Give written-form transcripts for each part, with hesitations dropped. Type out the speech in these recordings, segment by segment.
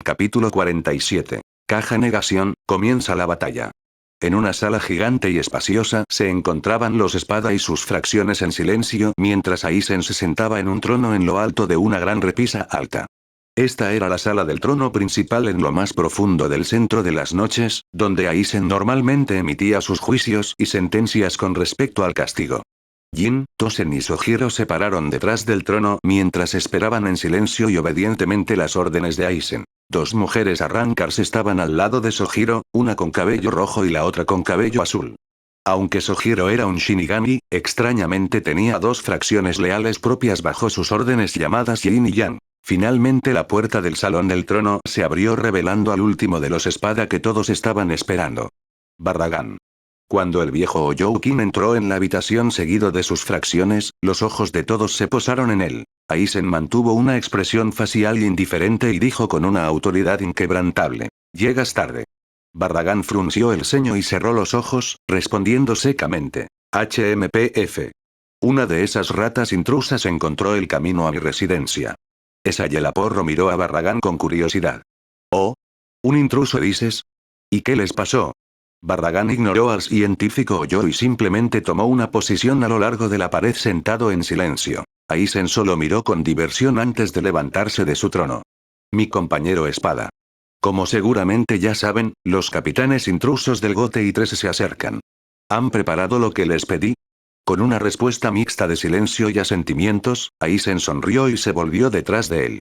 Capítulo 47. Caja negación, comienza la batalla. En una sala gigante y espaciosa se encontraban los espada y sus fracciones en silencio mientras Aizen se sentaba en un trono en lo alto de una gran repisa alta. Esta era la sala del trono principal en lo más profundo del centro de las noches, donde Aizen normalmente emitía sus juicios y sentencias con respecto al castigo. Jin, Tosen y Sojiro se pararon detrás del trono mientras esperaban en silencio y obedientemente las órdenes de Aizen. Dos mujeres arrancars estaban al lado de Sojiro, una con cabello rojo y la otra con cabello azul. Aunque Sojiro era un Shinigami, extrañamente tenía dos fracciones leales propias bajo sus órdenes llamadas Yin y Yang. Finalmente la puerta del salón del trono se abrió revelando al último de los espada que todos estaban esperando. Barragán. Cuando el viejo Oyoukin entró en la habitación seguido de sus fracciones, los ojos de todos se posaron en él. Aizen mantuvo una expresión facial indiferente y dijo con una autoridad inquebrantable: «Llegas tarde». Barragán frunció el ceño y cerró los ojos, respondiendo secamente: «HMPF. Una de esas ratas intrusas encontró el camino a mi residencia». Esayelaporro miró a Barragán con curiosidad. «¿Oh? ¿Un intruso dices? ¿Y qué les pasó?» Barragán ignoró al científico Oyo y simplemente tomó una posición a lo largo de la pared sentado en silencio. Aizen solo miró con diversión antes de levantarse de su trono. «Mi compañero espada. Como seguramente ya saben, los capitanes intrusos del Gote y 13 se acercan. ¿Han preparado lo que les pedí?» Con una respuesta mixta de silencio y asentimientos, Aizen sonrió y se volvió detrás de él.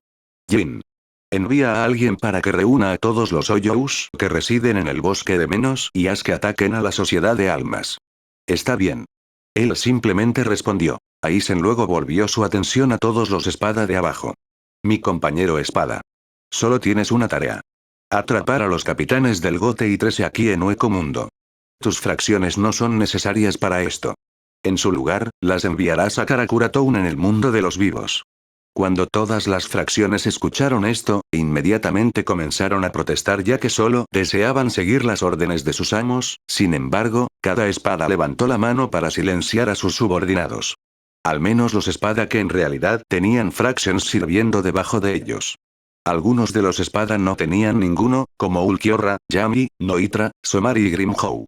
«Jin. Envía a alguien para que reúna a todos los Oyous que residen en el bosque de Menos y haz que ataquen a la sociedad de almas». «Está bien». Él simplemente respondió. Aizen luego volvió su atención a todos los espada de abajo. «Mi compañero espada. Solo tienes una tarea. Atrapar a los capitanes del Gote y 13 aquí en Hueco Mundo. Tus fracciones no son necesarias para esto. En su lugar, las enviarás a Karakura Town en el mundo de los vivos». Cuando todas las fracciones escucharon esto, inmediatamente comenzaron a protestar ya que solo deseaban seguir las órdenes de sus amos. Sin embargo, cada espada levantó la mano para silenciar a sus subordinados. Al menos los espada que en realidad tenían fractions sirviendo debajo de ellos. Algunos de los espada no tenían ninguno, como Ulquiorra, Yami, Noitra, Somari y Grimhow.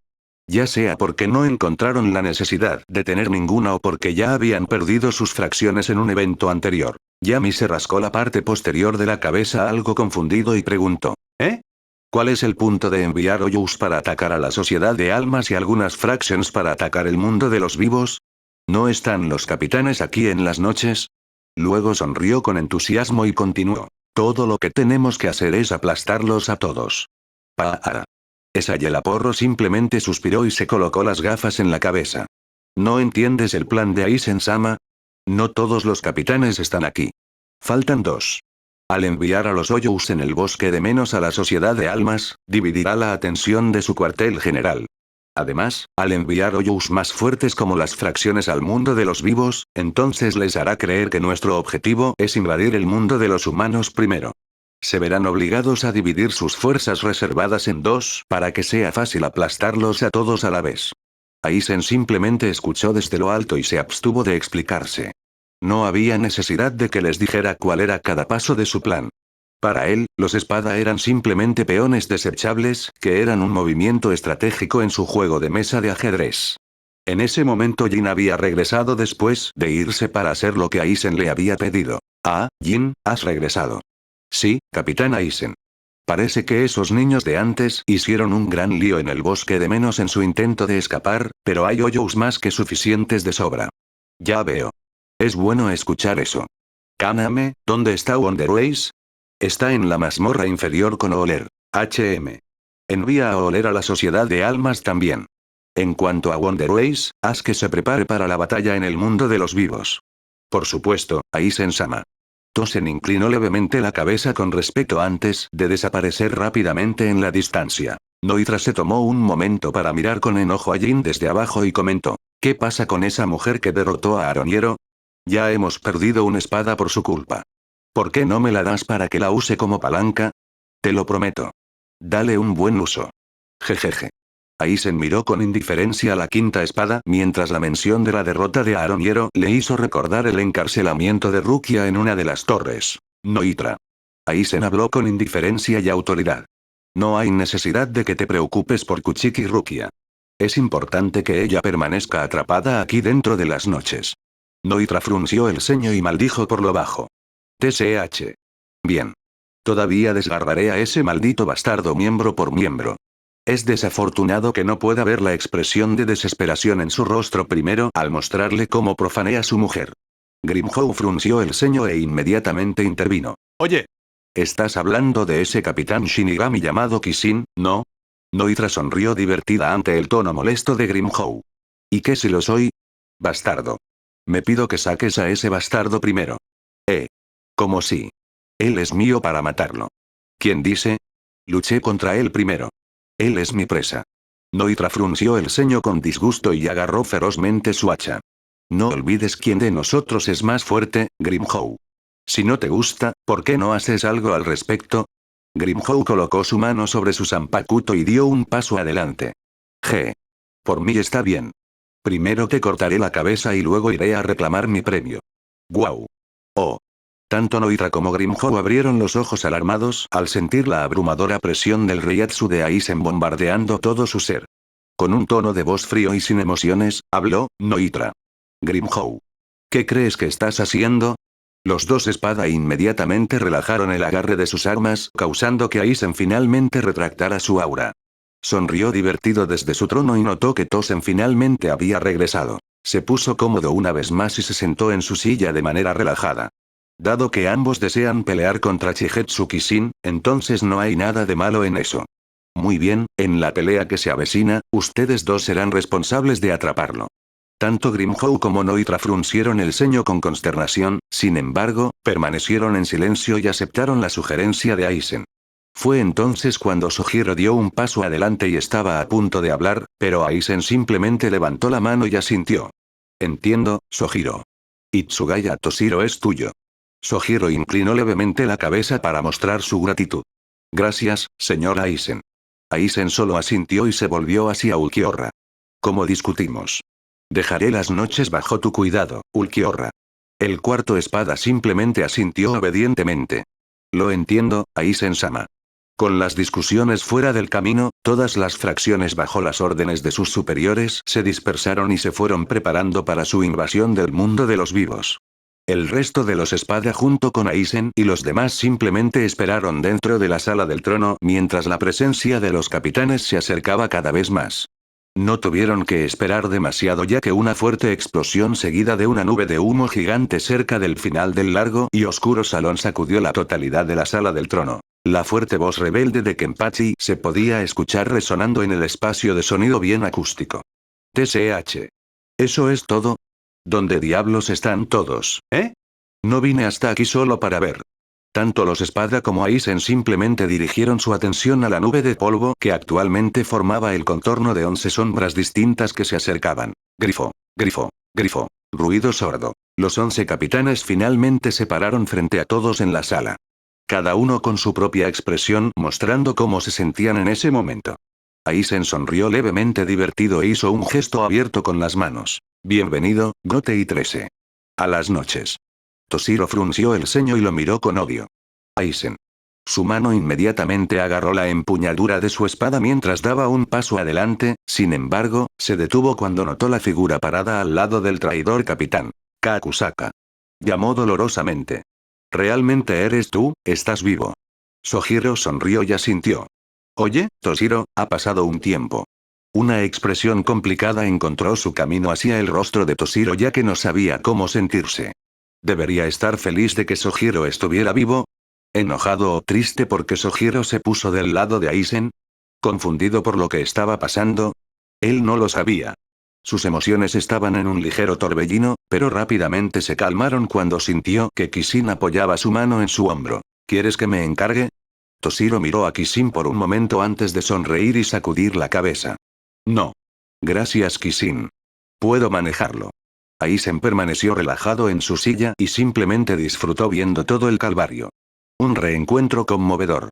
Ya sea porque no encontraron la necesidad de tener ninguna o porque ya habían perdido sus fracciones en un evento anterior. Yami se rascó la parte posterior de la cabeza algo confundido y preguntó: «¿Eh? ¿Cuál es el punto de enviar Oyous para atacar a la sociedad de almas y algunas fractions para atacar el mundo de los vivos? ¿No están los capitanes aquí en las noches?» Luego sonrió con entusiasmo y continuó: «Todo lo que tenemos que hacer es aplastarlos a todos». «Para». Esayelaporro simplemente suspiró y se colocó las gafas en la cabeza. «¿No entiendes el plan de Aizen-sama? No todos los capitanes están aquí. Faltan dos. Al enviar a los Oyous en el bosque de Menos a la sociedad de almas, dividirá la atención de su cuartel general. Además, al enviar Oyous más fuertes como las fracciones al mundo de los vivos, entonces les hará creer que nuestro objetivo es invadir el mundo de los humanos primero. Se verán obligados a dividir sus fuerzas reservadas en dos para que sea fácil aplastarlos a todos a la vez». Aizen simplemente escuchó desde lo alto y se abstuvo de explicarse. No había necesidad de que les dijera cuál era cada paso de su plan. Para él, los espada eran simplemente peones desechables, que eran un movimiento estratégico en su juego de mesa de ajedrez. En ese momento Jin había regresado después de irse para hacer lo que Aizen le había pedido. «Ah, Jin, has regresado». «Sí, capitán Aizen. Parece que esos niños de antes hicieron un gran lío en el bosque de Menos en su intento de escapar, pero hay Oyous más que suficientes de sobra». «Ya veo. Es bueno escuchar eso. Kaname, ¿dónde está Wonderways?» «Está en la mazmorra inferior con Oler. Envía a Oler a la sociedad de almas también. En cuanto a Wonderways, haz que se prepare para la batalla en el mundo de los vivos». «Por supuesto, Aizen-sama». Tosen inclinó levemente la cabeza con respeto antes de desaparecer rápidamente en la distancia. Noitra se tomó un momento para mirar con enojo a Jin desde abajo y comentó: «¿Qué pasa con esa mujer que derrotó a Aroniero? Ya hemos perdido una espada por su culpa. ¿Por qué no me la das para que la use como palanca? Te lo prometo. Dale un buen uso». Jejeje. Aizen miró con indiferencia a la quinta espada mientras la mención de la derrota de Aroniero le hizo recordar el encarcelamiento de Rukia en una de las torres. Noitra. Aizen habló con indiferencia y autoridad. No hay necesidad de que te preocupes por Kuchiki Rukia. Es importante que ella permanezca atrapada aquí dentro de las noches. Noitra frunció el ceño y maldijo por lo bajo. TCH. Bien. Todavía desgarraré a ese maldito bastardo miembro por miembro. Es desafortunado que no pueda ver la expresión de desesperación en su rostro primero al mostrarle cómo profané a su mujer. Grimhow frunció el ceño e inmediatamente intervino. Oye. ¿Estás hablando de ese capitán Shinigami llamado Kishin, no? Noitra sonrió divertida ante el tono molesto de Grimhow. ¿Y qué si lo soy? Bastardo. Me pido que saques a ese bastardo primero. Como si. Él es mío para matarlo. ¿Quién dice? Luché contra él primero. Él es mi presa. Noitra frunció el ceño con disgusto y agarró ferozmente su hacha. No olvides quién de nosotros es más fuerte, Grimhow. Si no te gusta, ¿por qué no haces algo al respecto? Grimhow colocó su mano sobre su zanpakuto y dio un paso adelante. Por mí está bien. Primero te cortaré la cabeza y luego iré a reclamar mi premio. Guau. Oh. Tanto Noitra como Grimhow abrieron los ojos alarmados al sentir la abrumadora presión del Reiatsu de Aizen bombardeando todo su ser. Con un tono de voz frío y sin emociones, habló Noitra. Grimhow. ¿Qué crees que estás haciendo? Los dos espada inmediatamente relajaron el agarre de sus armas, causando que Aizen finalmente retractara su aura. Sonrió divertido desde su trono y notó que Tosen finalmente había regresado. Se puso cómodo una vez más y se sentó en su silla de manera relajada. Dado que ambos desean pelear contra Chigetsu Kishin, entonces no hay nada de malo en eso. Muy bien, en la pelea que se avecina, ustedes dos serán responsables de atraparlo. Tanto Grimhow como Noitra fruncieron el ceño con consternación, sin embargo, permanecieron en silencio y aceptaron la sugerencia de Aizen. Fue entonces cuando Sojiro dio un paso adelante y estaba a punto de hablar, pero Aizen simplemente levantó la mano y asintió. Entiendo, Sojiro. Itsugaya Toshiro es tuyo. Sojiro inclinó levemente la cabeza para mostrar su gratitud. Gracias, señor Aizen. Aizen solo asintió y se volvió hacia Ulquiorra. ¿Cómo discutimos? Dejaré las noches bajo tu cuidado, Ulquiorra. El cuarto espada simplemente asintió obedientemente. Lo entiendo, Aizen-sama. Con las discusiones fuera del camino, todas las fracciones bajo las órdenes de sus superiores se dispersaron y se fueron preparando para su invasión del mundo de los vivos. El resto de los espada junto con Aizen y los demás simplemente esperaron dentro de la sala del trono mientras la presencia de los capitanes se acercaba cada vez más. No tuvieron que esperar demasiado ya que una fuerte explosión seguida de una nube de humo gigante cerca del final del largo y oscuro salón sacudió la totalidad de la sala del trono. La fuerte voz rebelde de Kenpachi se podía escuchar resonando en el espacio de sonido bien acústico. TCH. ¿Eso es todo? ¿Dónde diablos están todos, No vine hasta aquí solo para ver. Tanto los espada como Aizen simplemente dirigieron su atención a la nube de polvo que actualmente formaba el contorno de 11 sombras distintas que se acercaban. Grifo, grifo, grifo. Ruido sordo. Los 11 capitanes finalmente se pararon frente a todos en la sala. Cada uno con su propia expresión mostrando cómo se sentían en ese momento. Aizen sonrió levemente divertido e hizo un gesto abierto con las manos. Bienvenido, Gote y 13. A las noches. Toshiro frunció el ceño y lo miró con odio. Aizen. Su mano inmediatamente agarró la empuñadura de su espada mientras daba un paso adelante, sin embargo, se detuvo cuando notó la figura parada al lado del traidor capitán. Kakusaka. Llamó dolorosamente. ¿Realmente eres tú? ¿Estás vivo? Sojiro sonrió y asintió. Oye, Toshiro, ha pasado un tiempo. Una expresión complicada encontró su camino hacia el rostro de Toshiro ya que no sabía cómo sentirse. ¿Debería estar feliz de que Sojiro estuviera vivo? ¿Enojado o triste porque Sojiro se puso del lado de Aizen? ¿Confundido por lo que estaba pasando? Él no lo sabía. Sus emociones estaban en un ligero torbellino, pero rápidamente se calmaron cuando sintió que Kishin apoyaba su mano en su hombro. ¿Quieres que me encargue? Toshiro miró a Kishin por un momento antes de sonreír y sacudir la cabeza. No. Gracias, Kishin. Puedo manejarlo. Aizen permaneció relajado en su silla y simplemente disfrutó viendo todo el calvario. Un reencuentro conmovedor.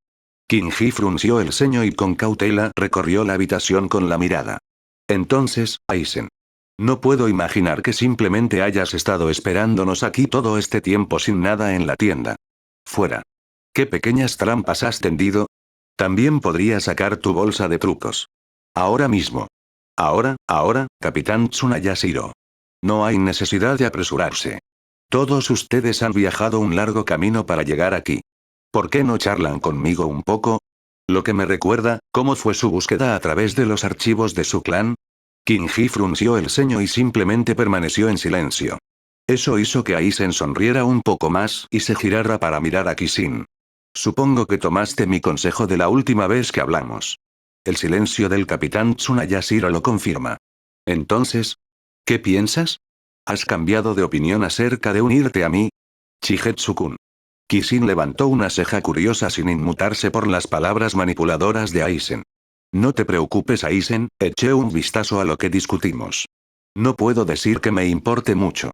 Kinji frunció el ceño y con cautela recorrió la habitación con la mirada. Entonces, Aizen. No puedo imaginar que simplemente hayas estado esperándonos aquí todo este tiempo sin nada en la tienda. Fuera. ¿Qué pequeñas trampas has tendido? También podría sacar tu bolsa de trucos. Ahora mismo. Ahora, Capitán Tsunayashiro. No hay necesidad de apresurarse. Todos ustedes han viajado un largo camino para llegar aquí. ¿Por qué no charlan conmigo un poco? Lo que me recuerda, ¿cómo fue su búsqueda a través de los archivos de su clan? Kinji frunció el ceño y simplemente permaneció en silencio. Eso hizo que Aizen sonriera un poco más y se girara para mirar a Kishin. Supongo que tomaste mi consejo de la última vez que hablamos. El silencio del capitán Tsunayashiro lo confirma. Entonces, ¿qué piensas? ¿Has cambiado de opinión acerca de unirte a mí? Chigetsu-kun. Kishin levantó una ceja curiosa sin inmutarse por las palabras manipuladoras de Aizen. No te preocupes, Aizen, eché un vistazo a lo que discutimos. No puedo decir que me importe mucho.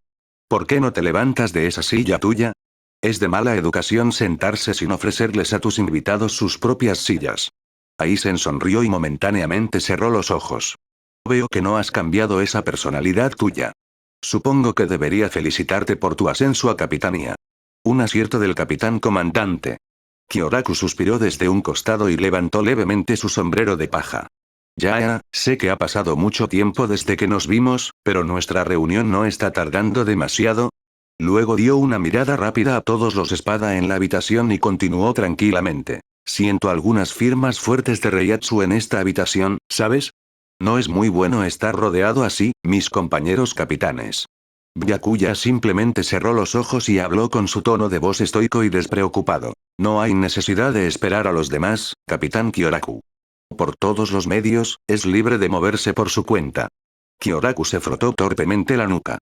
¿Por qué no te levantas de esa silla tuya? Es de mala educación sentarse sin ofrecerles a tus invitados sus propias sillas. Aizen sonrió y momentáneamente cerró los ojos. Veo que no has cambiado esa personalidad tuya. Supongo que debería felicitarte por tu ascenso a capitanía. Un acierto del capitán comandante. Kyoraku suspiró desde un costado y levantó levemente su sombrero de paja. Ya, sé que ha pasado mucho tiempo desde que nos vimos, pero nuestra reunión no está tardando demasiado. Luego dio una mirada rápida a todos los espada en la habitación y continuó tranquilamente. Siento algunas firmas fuertes de Reiatsu en esta habitación, ¿sabes? No es muy bueno estar rodeado así, mis compañeros capitanes. Byakuya simplemente cerró los ojos y habló con su tono de voz estoico y despreocupado. No hay necesidad de esperar a los demás, capitán Kyoraku. Por todos los medios, es libre de moverse por su cuenta. Kyoraku se frotó torpemente la nuca.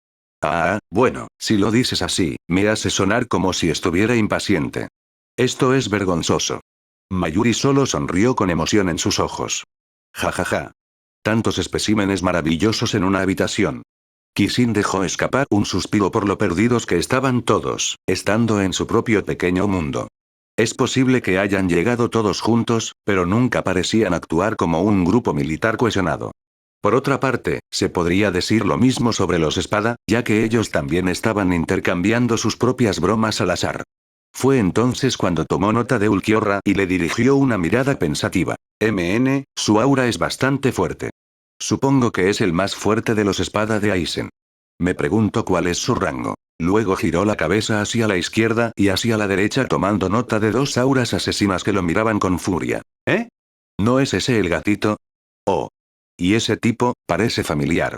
Bueno, si lo dices así, me hace sonar como si estuviera impaciente. Esto es vergonzoso. Mayuri solo sonrió con emoción en sus ojos. Ja. Tantos especímenes maravillosos en una habitación. Kishin dejó escapar un suspiro por lo perdidos que estaban todos, estando en su propio pequeño mundo. Es posible que hayan llegado todos juntos, pero nunca parecían actuar como un grupo militar cohesionado. Por otra parte, se podría decir lo mismo sobre los espada, ya que ellos también estaban intercambiando sus propias bromas al azar. Fue entonces cuando tomó nota de Ulquiorra y le dirigió una mirada pensativa. Su aura es bastante fuerte. Supongo que es el más fuerte de los espada de Aizen. Me pregunto cuál es su rango. Luego giró la cabeza hacia la izquierda y hacia la derecha tomando nota de dos auras asesinas que lo miraban con furia. ¿Eh? ¿No es ese el gatito? Oh. Y ese tipo, parece familiar.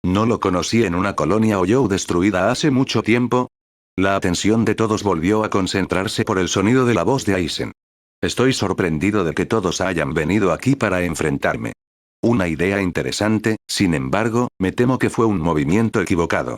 ¿No lo conocí en una colonia Oyou destruida hace mucho tiempo? La atención de todos volvió a concentrarse por el sonido de la voz de Aizen. Estoy sorprendido de que todos hayan venido aquí para enfrentarme. Una idea interesante, sin embargo, me temo que fue un movimiento equivocado.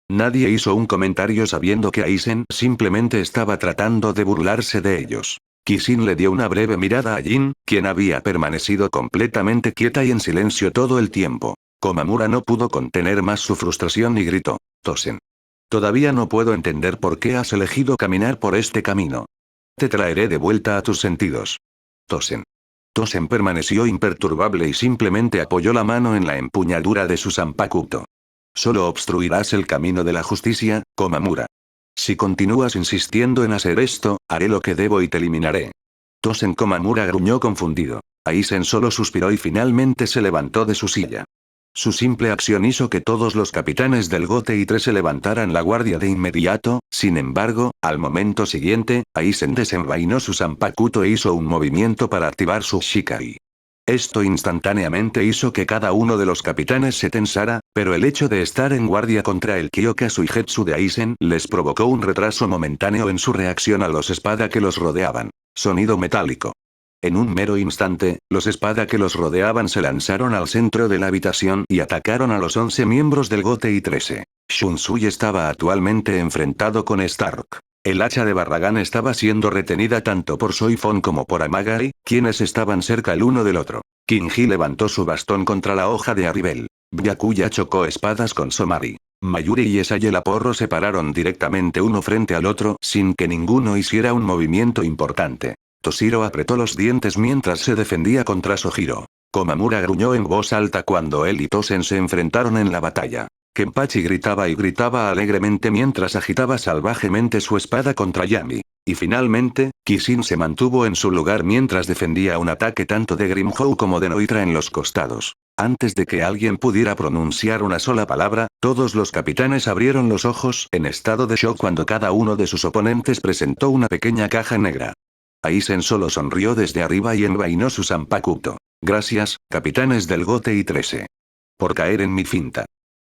Nadie hizo un comentario sabiendo que Aizen simplemente estaba tratando de burlarse de ellos. Kishin le dio una breve mirada a Jin, quien había permanecido completamente quieta y en silencio todo el tiempo. Komamura no pudo contener más su frustración y gritó: Tosen. Todavía no puedo entender por qué has elegido caminar por este camino. Te traeré de vuelta a tus sentidos. Tosen. Tosen permaneció imperturbable y simplemente apoyó la mano en la empuñadura de su Zanpakuto. Solo obstruirás el camino de la justicia, Komamura. Si continúas insistiendo en hacer esto, haré lo que debo y te eliminaré. Tosen. Komamura gruñó confundido. Aizen solo suspiró y finalmente se levantó de su silla. Su simple acción hizo que todos los capitanes del Gote y 3 se levantaran la guardia de inmediato, sin embargo, al momento siguiente, Aizen desenvainó su Zanpakuto e hizo un movimiento para activar su Shikai. Esto instantáneamente hizo que cada uno de los capitanes se tensara, pero el hecho de estar en guardia contra el Kyoka Suigetsu de Aizen les provocó un retraso momentáneo en su reacción a los espada que los rodeaban. Sonido metálico. En un mero instante, los espada que los rodeaban se lanzaron al centro de la habitación y atacaron a los 11 miembros del Gote y 13. Shunsui estaba actualmente enfrentado con Stark. El hacha de Barragán estaba siendo retenida tanto por Soifon como por Amagari, quienes estaban cerca el uno del otro. Kinji levantó su bastón contra la hoja de Aribel. Byakuya chocó espadas con Somari. Mayuri y Esayela Porro se pararon directamente uno frente al otro sin que ninguno hiciera un movimiento importante. Toshiro apretó los dientes mientras se defendía contra Sojiro. Komamura gruñó en voz alta cuando él y Tosen se enfrentaron en la batalla. Kenpachi gritaba y gritaba alegremente mientras agitaba salvajemente su espada contra Yami. Y finalmente, Kishin se mantuvo en su lugar mientras defendía un ataque tanto de Grimhow como de Noitra en los costados. Antes de que alguien pudiera pronunciar una sola palabra, todos los capitanes abrieron los ojos en estado de shock cuando cada uno de sus oponentes presentó una pequeña caja negra. Aizen solo sonrió desde arriba y envainó su Zanpakuto. Gracias, capitanes del Gote y 13. Por caer en mi finta.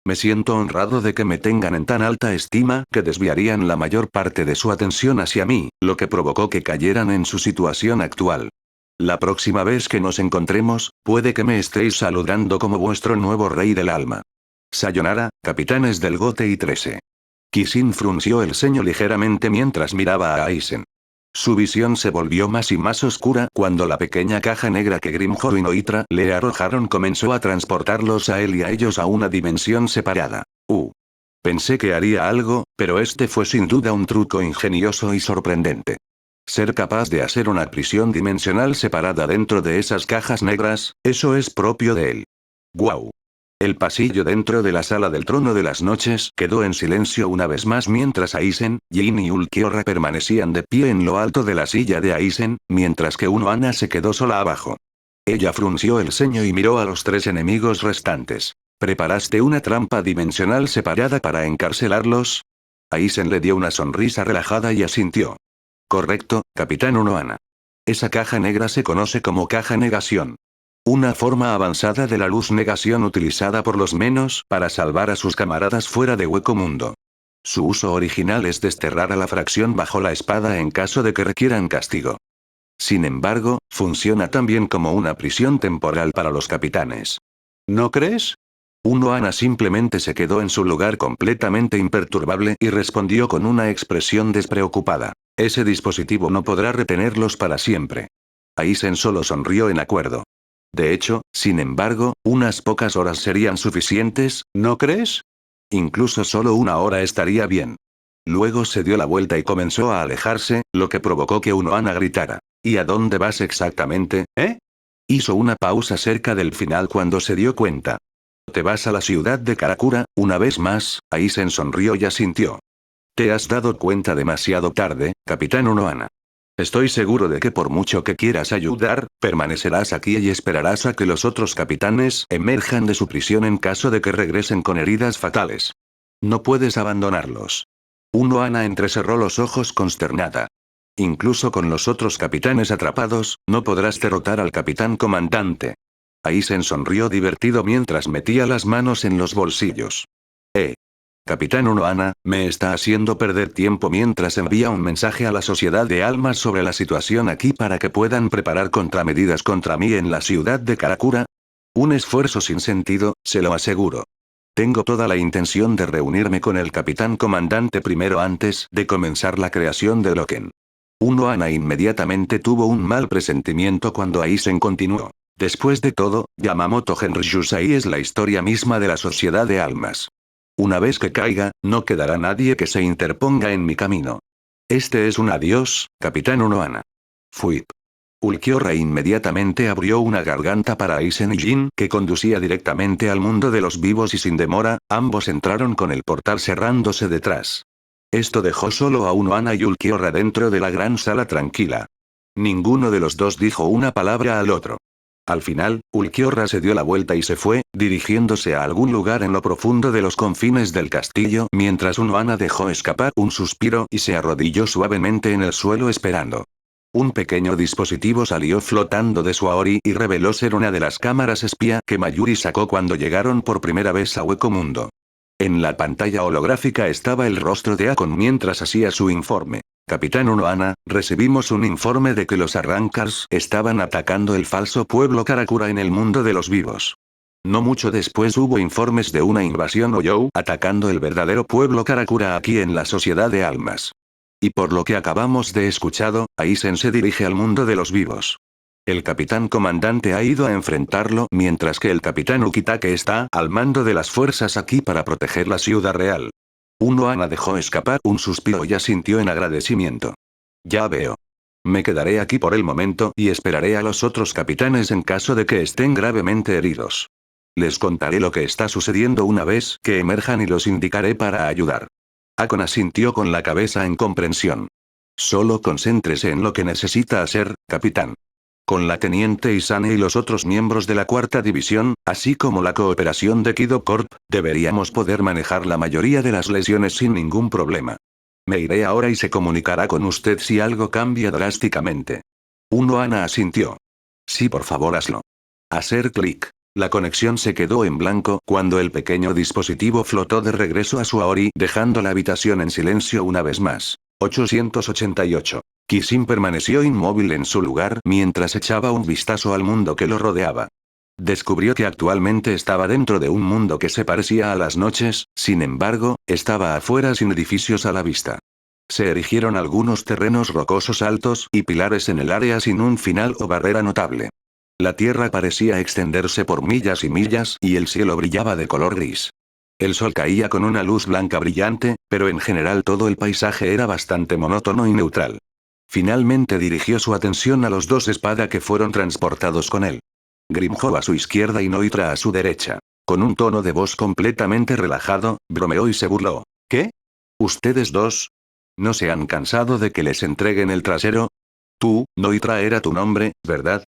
Me siento honrado de que me tengan en tan alta estima que desviarían la mayor parte de su atención hacia mí, lo que provocó que cayeran en su situación actual. La próxima vez que nos encontremos, puede que me estéis saludando como vuestro nuevo rey del alma. Sayonara, capitanes del Gote y 13. Kishin frunció el ceño ligeramente mientras miraba a Aizen. Su visión se volvió más y más oscura cuando la pequeña caja negra que Grimhow y Noitra le arrojaron comenzó a transportarlos a él y a ellos a una dimensión separada. Pensé que haría algo, pero este fue sin duda un truco ingenioso y sorprendente. Ser capaz de hacer una prisión dimensional separada dentro de esas cajas negras, eso es propio de él. ¡Guau! El pasillo dentro de la sala del trono de las noches quedó en silencio una vez más mientras Aizen, Jin y Ulquiorra permanecían de pie en lo alto de la silla de Aizen, mientras que Unohana se quedó sola abajo. Ella frunció el ceño y miró a los 3 enemigos restantes. ¿Preparaste una trampa dimensional separada para encarcelarlos? Aizen le dio una sonrisa relajada y asintió. Correcto, capitán Unohana. Esa caja negra se conoce como caja negación. Una forma avanzada de la luz negación utilizada por los menos para salvar a sus camaradas fuera de Hueco Mundo. Su uso original es desterrar a la fracción bajo la espada en caso de que requieran castigo. Sin embargo, funciona también como una prisión temporal para los capitanes. ¿No crees? Unohana simplemente se quedó en su lugar completamente imperturbable y respondió con una expresión despreocupada. Ese dispositivo no podrá retenerlos para siempre. Aizen solo sonrió en acuerdo. De hecho, sin embargo, unas pocas horas serían suficientes, ¿no crees? Incluso solo 1 hora estaría bien. Luego se dio la vuelta y comenzó a alejarse, lo que provocó que Unohana gritara. ¿Y a dónde vas exactamente, Hizo una pausa cerca del final cuando se dio cuenta. ¿Te vas a la ciudad de Karakura, una vez más? Aizen sonrió y asintió. Te has dado cuenta demasiado tarde, capitán Unohana. Estoy seguro de que por mucho que quieras ayudar, permanecerás aquí y esperarás a que los otros capitanes emerjan de su prisión en caso de que regresen con heridas fatales. No puedes abandonarlos. Unohana entrecerró los ojos consternada. Incluso con los otros capitanes atrapados, no podrás derrotar al capitán comandante. Aizen sonrió divertido mientras metía las manos en los bolsillos. Capitán Unohana, me está haciendo perder tiempo mientras envía un mensaje a la Sociedad de Almas sobre la situación aquí para que puedan preparar contramedidas contra mí en la ciudad de Karakura. Un esfuerzo sin sentido, se lo aseguro. Tengo toda la intención de reunirme con el capitán comandante primero antes de comenzar la creación de Loken. Unohana inmediatamente tuvo un mal presentimiento cuando Aizen continuó. Después de todo, Yamamoto Genryusai es la historia misma de la Sociedad de Almas. Una vez que caiga, no quedará nadie que se interponga en mi camino. Este es un adiós, capitán Unohana. Fuip. Ulquiorra inmediatamente abrió una garganta para Aizen y Jin, que conducía directamente al mundo de los vivos y sin demora, ambos entraron con el portal cerrándose detrás. Esto dejó solo a Unohana y Ulquiorra dentro de la gran sala tranquila. Ninguno de los dos dijo una palabra al otro. Al final, Ulquiorra se dio la vuelta y se fue, dirigiéndose a algún lugar en lo profundo de los confines del castillo, mientras Unohana dejó escapar un suspiro y se arrodilló suavemente en el suelo esperando. Un pequeño dispositivo salió flotando de su Aori y reveló ser una de las cámaras espía que Mayuri sacó cuando llegaron por primera vez a Hueco Mundo. En la pantalla holográfica estaba el rostro de Akon mientras hacía su informe. Capitán Unohana, recibimos un informe de que los Arrancars estaban atacando el falso pueblo Karakura en el mundo de los vivos. No mucho después hubo informes de una invasión Oyou atacando el verdadero pueblo Karakura aquí en la Sociedad de Almas. Y por lo que acabamos de escuchado, Aizen se dirige al mundo de los vivos. El capitán comandante ha ido a enfrentarlo mientras que el capitán Ukitake está al mando de las fuerzas aquí para proteger la ciudad real. Unohana dejó escapar un suspiro y asintió en agradecimiento. Ya veo. Me quedaré aquí por el momento y esperaré a los otros capitanes en caso de que estén gravemente heridos. Les contaré lo que está sucediendo una vez que emerjan y los indicaré para ayudar. Akon asintió con la cabeza en comprensión. Solo concéntrese en lo que necesita hacer, capitán. Con la teniente Isane y los otros miembros de la cuarta división, así como la cooperación de Kido Corp, deberíamos poder manejar la mayoría de las lesiones sin ningún problema. Me iré ahora y se comunicará con usted si algo cambia drásticamente. Ana asintió. Sí, por favor, hazlo. Hacer clic. La conexión se quedó en blanco cuando el pequeño dispositivo flotó de regreso a su Aori, dejando la habitación en silencio una vez más. 888. Kishin permaneció inmóvil en su lugar mientras echaba un vistazo al mundo que lo rodeaba. Descubrió que actualmente estaba dentro de un mundo que se parecía a las noches, sin embargo, estaba afuera sin edificios a la vista. Se erigieron algunos terrenos rocosos altos y pilares en el área sin un final o barrera notable. La tierra parecía extenderse por millas y millas y el cielo brillaba de color gris. El sol caía con una luz blanca brillante, pero en general todo el paisaje era bastante monótono y neutral. Finalmente dirigió su atención a los dos espada que fueron transportados con él. Grimjow a su izquierda y Noitra a su derecha. Con un tono de voz completamente relajado, bromeó y se burló. ¿Qué? ¿Ustedes dos? ¿No se han cansado de que les entreguen el trasero? Tú, Noitra era tu nombre, ¿verdad?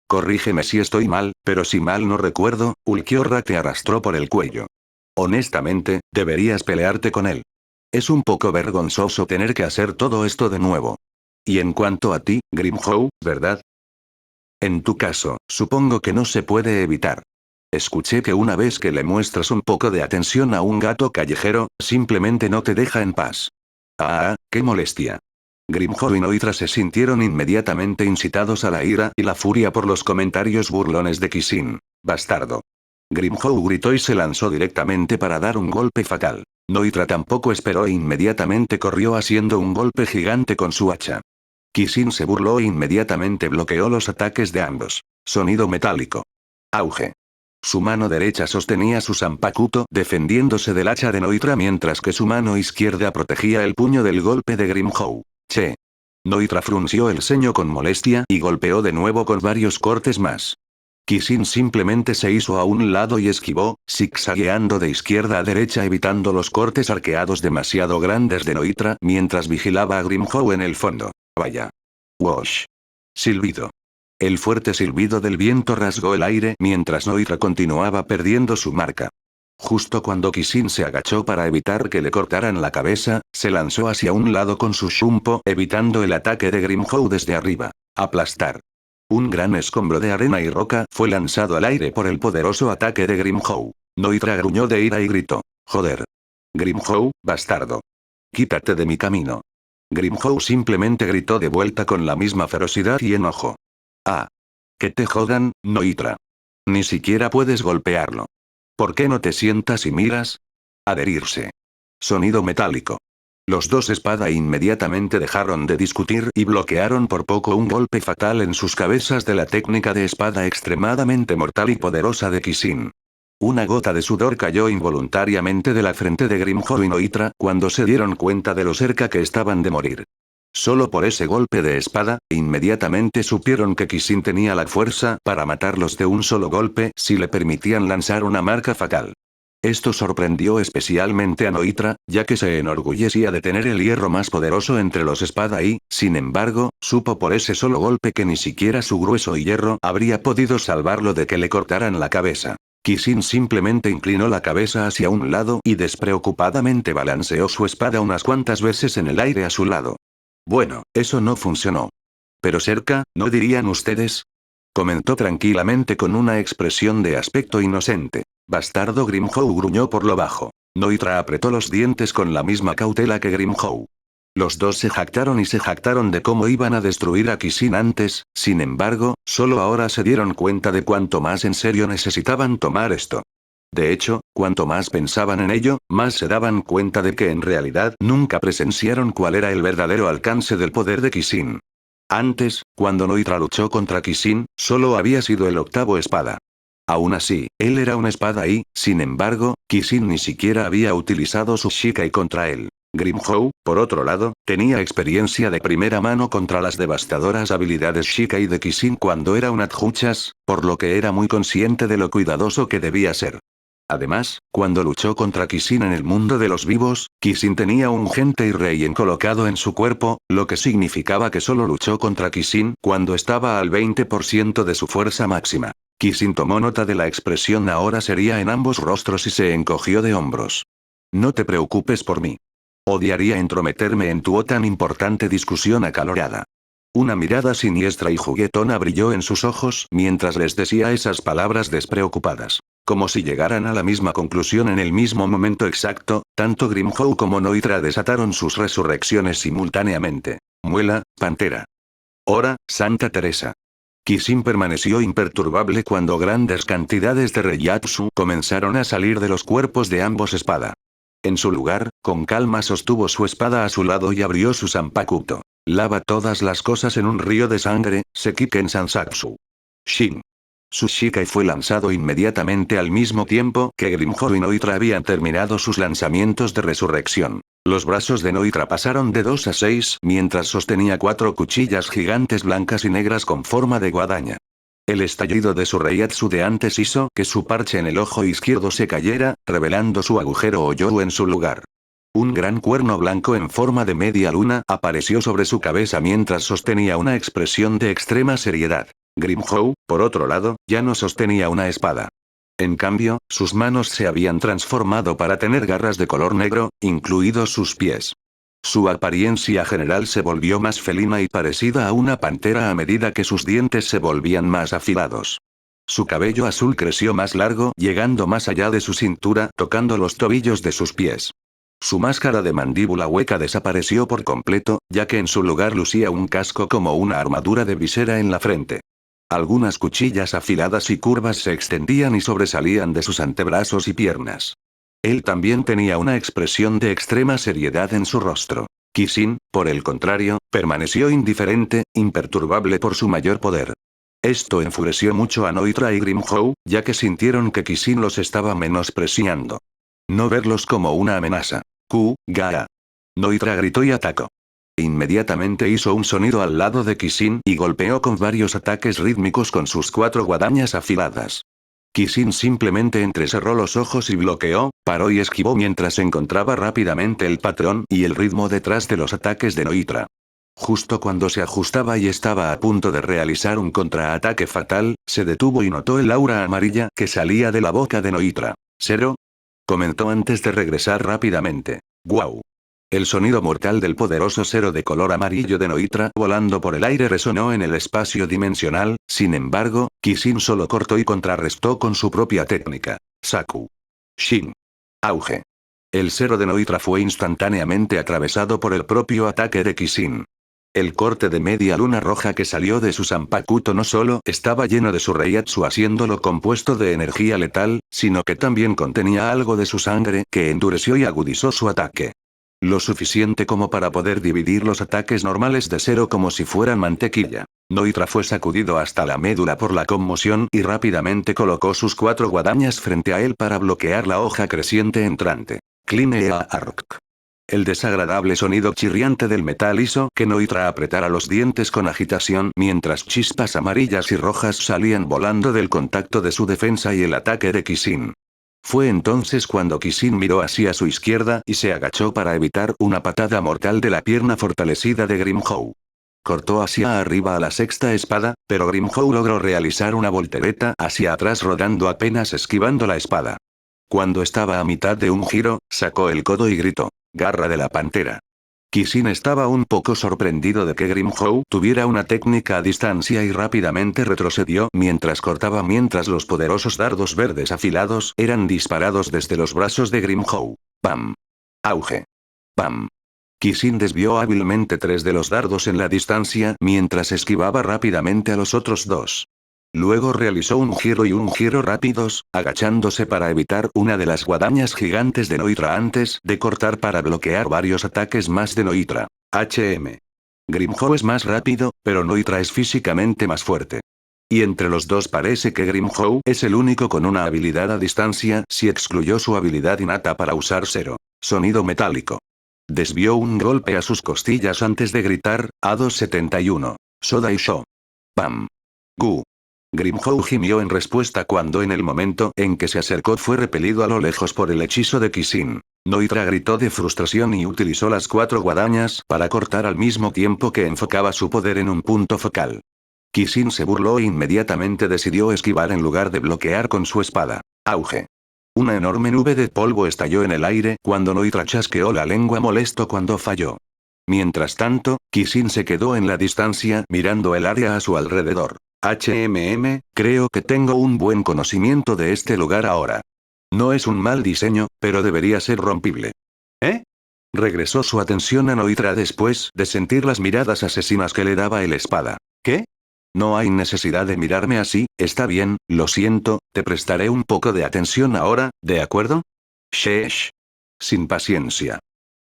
Corrígeme si estoy mal, pero si mal no recuerdo, Ulquiorra te arrastró por el cuello. Honestamente, deberías pelearte con él. Es un poco vergonzoso tener que hacer todo esto de nuevo. Y en cuanto a ti, Grimjow, ¿verdad? En tu caso, supongo que no se puede evitar. Escuché que una vez que le muestras un poco de atención a un gato callejero, simplemente no te deja en paz. Qué molestia. Grimjow y Noitra se sintieron inmediatamente incitados a la ira y la furia por los comentarios burlones de Kishin. Bastardo. Grimjow gritó y se lanzó directamente para dar un golpe fatal. Noitra tampoco esperó e inmediatamente corrió haciendo un golpe gigante con su hacha. Kishin se burló e inmediatamente bloqueó los ataques de ambos. Sonido metálico. Auge. Su mano derecha sostenía su Zanpakuto defendiéndose del hacha de Noitra mientras que su mano izquierda protegía el puño del golpe de Grimjow. Che. Noitra frunció el ceño con molestia y golpeó de nuevo con varios cortes más. Kishin simplemente se hizo a un lado y esquivó, zigzagueando de izquierda a derecha evitando los cortes arqueados demasiado grandes de Noitra mientras vigilaba a Grimjow en el fondo. Vaya. Wash. Silbido. El fuerte silbido del viento rasgó el aire mientras Noitra continuaba perdiendo su marca. Justo cuando Kishin se agachó para evitar que le cortaran la cabeza, se lanzó hacia un lado con su Shunpo evitando el ataque de Grimjow desde arriba. Aplastar. Un gran escombro de arena y roca fue lanzado al aire por el poderoso ataque de Grimjow. Noitra gruñó de ira y gritó. Joder. Grimjow, bastardo. Quítate de mi camino. Grimjow simplemente gritó de vuelta con la misma ferocidad y enojo. Que te jodan, Noitra. Ni siquiera puedes golpearlo. ¿Por qué no te sientas y miras? Adherirse. Sonido metálico. Los dos espada inmediatamente dejaron de discutir y bloquearon por poco un golpe fatal en sus cabezas de la técnica de espada extremadamente mortal y poderosa de Kishin. Una gota de sudor cayó involuntariamente de la frente de Grimjow y Noitra cuando se dieron cuenta de lo cerca que estaban de morir. Solo por ese golpe de espada, inmediatamente supieron que Kishin tenía la fuerza para matarlos de un solo golpe si le permitían lanzar una marca fatal. Esto sorprendió especialmente a Noitra, ya que se enorgullecía de tener el hierro más poderoso entre los espada y, sin embargo, supo por ese solo golpe que ni siquiera su grueso y hierro habría podido salvarlo de que le cortaran la cabeza. Kishin simplemente inclinó la cabeza hacia un lado y despreocupadamente balanceó su espada unas cuantas veces en el aire a su lado. Bueno, eso no funcionó. Pero cerca, ¿no dirían ustedes? Comentó tranquilamente con una expresión de aspecto inocente. Bastardo. Grimjow gruñó por lo bajo. Noitra apretó los dientes con la misma cautela que Grimjow. Los dos se jactaron de cómo iban a destruir a Kishin antes, sin embargo, solo ahora se dieron cuenta de cuánto más en serio necesitaban tomar esto. De hecho, cuanto más pensaban en ello, más se daban cuenta de que en realidad nunca presenciaron cuál era el verdadero alcance del poder de Kishin. Antes, cuando Noitra luchó contra Kishin, solo había sido el octavo espada. Aún así, él era una espada y, sin embargo, Kishin ni siquiera había utilizado su Shikai contra él. Grimjow, por otro lado, tenía experiencia de primera mano contra las devastadoras habilidades Shikai de Kishin cuando era un adjuchas, por lo que era muy consciente de lo cuidadoso que debía ser. Además, cuando luchó contra Kishin en el mundo de los vivos, Kishin tenía un Gentei Reien colocado en su cuerpo, lo que significaba que solo luchó contra Kishin cuando estaba al 20% de su fuerza máxima. Kishin tomó nota de la expresión ahora sería en ambos rostros y se encogió de hombros. No te preocupes por mí. Odiaría entrometerme en tu tan importante discusión acalorada. Una mirada siniestra y juguetona brilló en sus ojos mientras les decía esas palabras despreocupadas. Como si llegaran a la misma conclusión en el mismo momento exacto, tanto Grimhow como Noitra desataron sus resurrecciones simultáneamente. Muela, pantera. Ora, Santa Teresa. Kishin permaneció imperturbable cuando grandes cantidades de Reiatsu comenzaron a salir de los cuerpos de ambos espada. En su lugar, con calma sostuvo su espada a su lado y abrió su Zanpakuto. Lava todas las cosas en un río de sangre, Sekiken Sansatsu. Shin. Su Shikai fue lanzado inmediatamente al mismo tiempo que Grimhow y Noitra habían terminado sus lanzamientos de resurrección. Los brazos de Noitra pasaron de 2 a 6 mientras sostenía 4 cuchillas gigantes blancas y negras con forma de guadaña. El estallido de su Reiatsu de antes hizo que su parche en el ojo izquierdo se cayera, revelando su agujero hoyo en su lugar. Un gran cuerno blanco en forma de media luna apareció sobre su cabeza mientras sostenía una expresión de extrema seriedad. Grimhow, por otro lado, ya no sostenía una espada. En cambio, sus manos se habían transformado para tener garras de color negro, incluidos sus pies. Su apariencia general se volvió más felina y parecida a una pantera a medida que sus dientes se volvían más afilados. Su cabello azul creció más largo, llegando más allá de su cintura, tocando los tobillos de sus pies. Su máscara de mandíbula hueca desapareció por completo, ya que en su lugar lucía un casco como una armadura de visera en la frente. Algunas cuchillas afiladas y curvas se extendían y sobresalían de sus antebrazos y piernas. Él también tenía una expresión de extrema seriedad en su rostro. Kishin, por el contrario, permaneció indiferente, imperturbable por su mayor poder. Esto enfureció mucho a Noitra y Grimhow, ya que sintieron que Kishin los estaba menospreciando. No verlos como una amenaza. Gaa. Noitra gritó y atacó. Inmediatamente hizo un sonido al lado de Kishin y golpeó con varios ataques rítmicos con sus 4 guadañas afiladas. Kishin simplemente entrecerró los ojos y bloqueó, paró y esquivó mientras encontraba rápidamente el patrón y el ritmo detrás de los ataques de Noitra. Justo cuando se ajustaba y estaba a punto de realizar un contraataque fatal, se detuvo y notó el aura amarilla que salía de la boca de Noitra. ¿Zero? Comentó antes de regresar rápidamente. ¡Guau! El sonido mortal del poderoso cero de color amarillo de Noitra volando por el aire resonó en el espacio dimensional, sin embargo, Kishin solo cortó y contrarrestó con su propia técnica. Saku. Shin. Auge. El cero de Noitra fue instantáneamente atravesado por el propio ataque de Kishin. El corte de media luna roja que salió de su Zanpakuto no solo estaba lleno de su Reiatsu haciéndolo compuesto de energía letal, sino que también contenía algo de su sangre que endureció y agudizó su ataque. Lo suficiente como para poder dividir los ataques normales de cero como si fueran mantequilla. Noitra fue sacudido hasta la médula por la conmoción y rápidamente colocó sus 4 guadañas frente a él para bloquear la hoja creciente entrante. Clinea Ark. El desagradable sonido chirriante del metal hizo que Noitra apretara los dientes con agitación mientras chispas amarillas y rojas salían volando del contacto de su defensa y el ataque de Kishin. Fue entonces cuando Kishin miró hacia su izquierda y se agachó para evitar una patada mortal de la pierna fortalecida de Grimhow. Cortó hacia arriba a la sexta espada, pero Grimhow logró realizar una voltereta hacia atrás rodando apenas esquivando la espada. Cuando estaba a mitad de un giro, sacó el codo y gritó. Garra de la pantera. Kishin estaba un poco sorprendido de que Grimhow tuviera una técnica a distancia y rápidamente retrocedió mientras cortaba mientras los poderosos dardos verdes afilados eran disparados desde los brazos de Grimhow. ¡Pam! Auge. ¡Pam! Kishin desvió hábilmente 3 de los dardos en la distancia mientras esquivaba rápidamente a los otros 2. Luego realizó un giro y un giro rápidos, agachándose para evitar una de las guadañas gigantes de Noitra antes de cortar para bloquear varios ataques más de Noitra. Grimhow es más rápido, pero Noitra es físicamente más fuerte. Y entre los dos parece que Grimhow es el único con una habilidad a distancia si excluyó su habilidad innata para usar cero. Sonido metálico. Desvió un golpe a sus costillas antes de gritar, A271. Soda y Sho. Pam. Gu. Grimhow gimió en respuesta cuando en el momento en que se acercó fue repelido a lo lejos por el hechizo de Kishin. Noitra gritó de frustración y utilizó las 4 guadañas para cortar al mismo tiempo que enfocaba su poder en un punto focal. Kishin se burló e inmediatamente decidió esquivar en lugar de bloquear con su espada. Auge. Una enorme nube de polvo estalló en el aire cuando Noitra chasqueó la lengua molesto cuando falló. Mientras tanto, Kishin se quedó en la distancia mirando el área a su alrededor. Creo que tengo un buen conocimiento de este lugar ahora. No es un mal diseño, pero debería ser rompible. ¿Eh? Regresó su atención a Noitra después de sentir las miradas asesinas que le daba el espada. ¿Qué? No hay necesidad de mirarme así, está bien, lo siento, te prestaré un poco de atención ahora, ¿de acuerdo? Sheesh. Sin paciencia.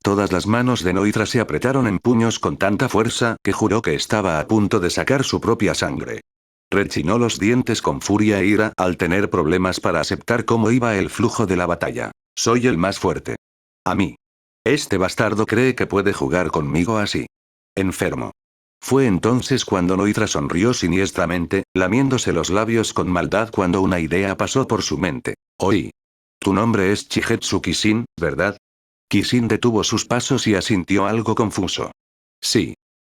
Todas las manos de Noitra se apretaron en puños con tanta fuerza que juró que estaba a punto de sacar su propia sangre. Rechinó los dientes con furia e ira al tener problemas para aceptar cómo iba el flujo de la batalla. Soy el más fuerte. A mí. Este bastardo cree que puede jugar conmigo así. Enfermo. Fue entonces cuando Noitra sonrió siniestramente, lamiéndose los labios con maldad cuando una idea pasó por su mente. Oí. Tu nombre es Chigetsu Kishin, ¿verdad? Kishin detuvo sus pasos y asintió algo confuso. Sí.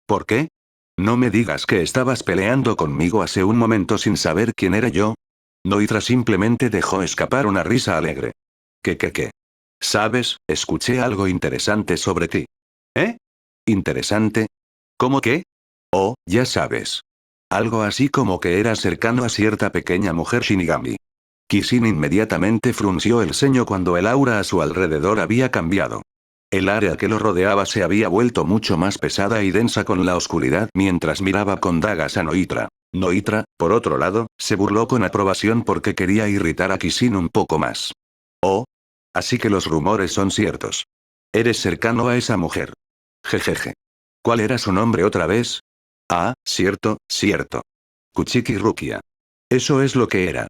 ¿Por qué? No me digas que estabas peleando conmigo hace un momento sin saber quién era yo. Noitra simplemente dejó escapar una risa alegre. ¿Qué? ¿Sabes? Escuché algo interesante sobre ti. ¿Eh? ¿Interesante? ¿Cómo qué? Oh, ya sabes. Algo así como que eras cercano a cierta pequeña mujer Shinigami. Kishin inmediatamente frunció el ceño cuando el aura a su alrededor había cambiado. El área que lo rodeaba se había vuelto mucho más pesada y densa con la oscuridad mientras miraba con dagas a Noitra. Noitra, por otro lado, se burló con aprobación porque quería irritar a Kishin un poco más. Oh. Así que los rumores son ciertos. Eres cercano a esa mujer. Jejeje. ¿Cuál era su nombre otra vez? Ah, cierto. Kuchiki Rukia. Eso es lo que era.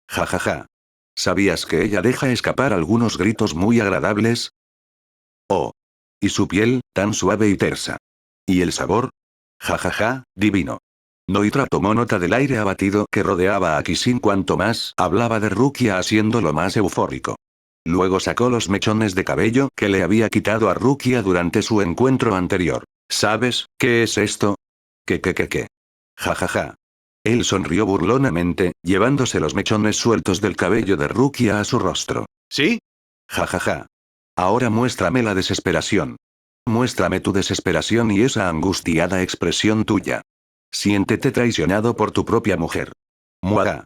Jajaja. ¿Sabías que ella deja escapar algunos gritos muy agradables? Oh. Y su piel, tan suave y tersa. ¿Y el sabor? Jajaja, divino. Noitra tomó nota del aire abatido que rodeaba a Kishin cuanto más hablaba de Rukia haciéndolo más eufórico. Luego sacó los mechones de cabello que le había quitado a Rukia durante su encuentro anterior. ¿Sabes qué es esto? ¿Qué? Jajaja. Él sonrió burlonamente, llevándose los mechones sueltos del cabello de Rukia a su rostro. ¿Sí? Jajaja. Ahora muéstrame la desesperación. Muéstrame tu desesperación y esa angustiada expresión tuya. Siéntete traicionado por tu propia mujer. Muaga.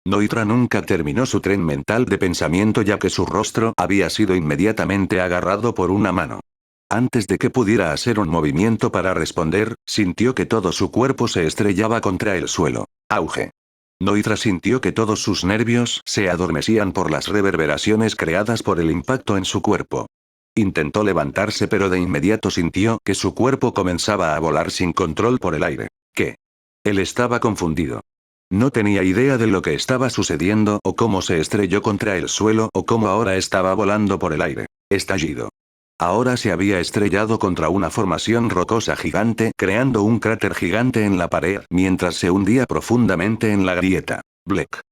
Noitra nunca terminó su tren mental de pensamiento ya que su rostro había sido inmediatamente agarrado por una mano. Antes de que pudiera hacer un movimiento para responder, sintió que todo su cuerpo se estrellaba contra el suelo. Auge. Noitra sintió que todos sus nervios se adormecían por las reverberaciones creadas por el impacto en su cuerpo. Intentó levantarse pero de inmediato sintió que su cuerpo comenzaba a volar sin control por el aire. ¿Qué? Él estaba confundido. No tenía idea de lo que estaba sucediendo o cómo se estrelló contra el suelo o cómo ahora estaba volando por el aire. Estallido. Ahora se había estrellado contra una formación rocosa gigante creando un cráter gigante en la pared mientras se hundía profundamente en la grieta. Black.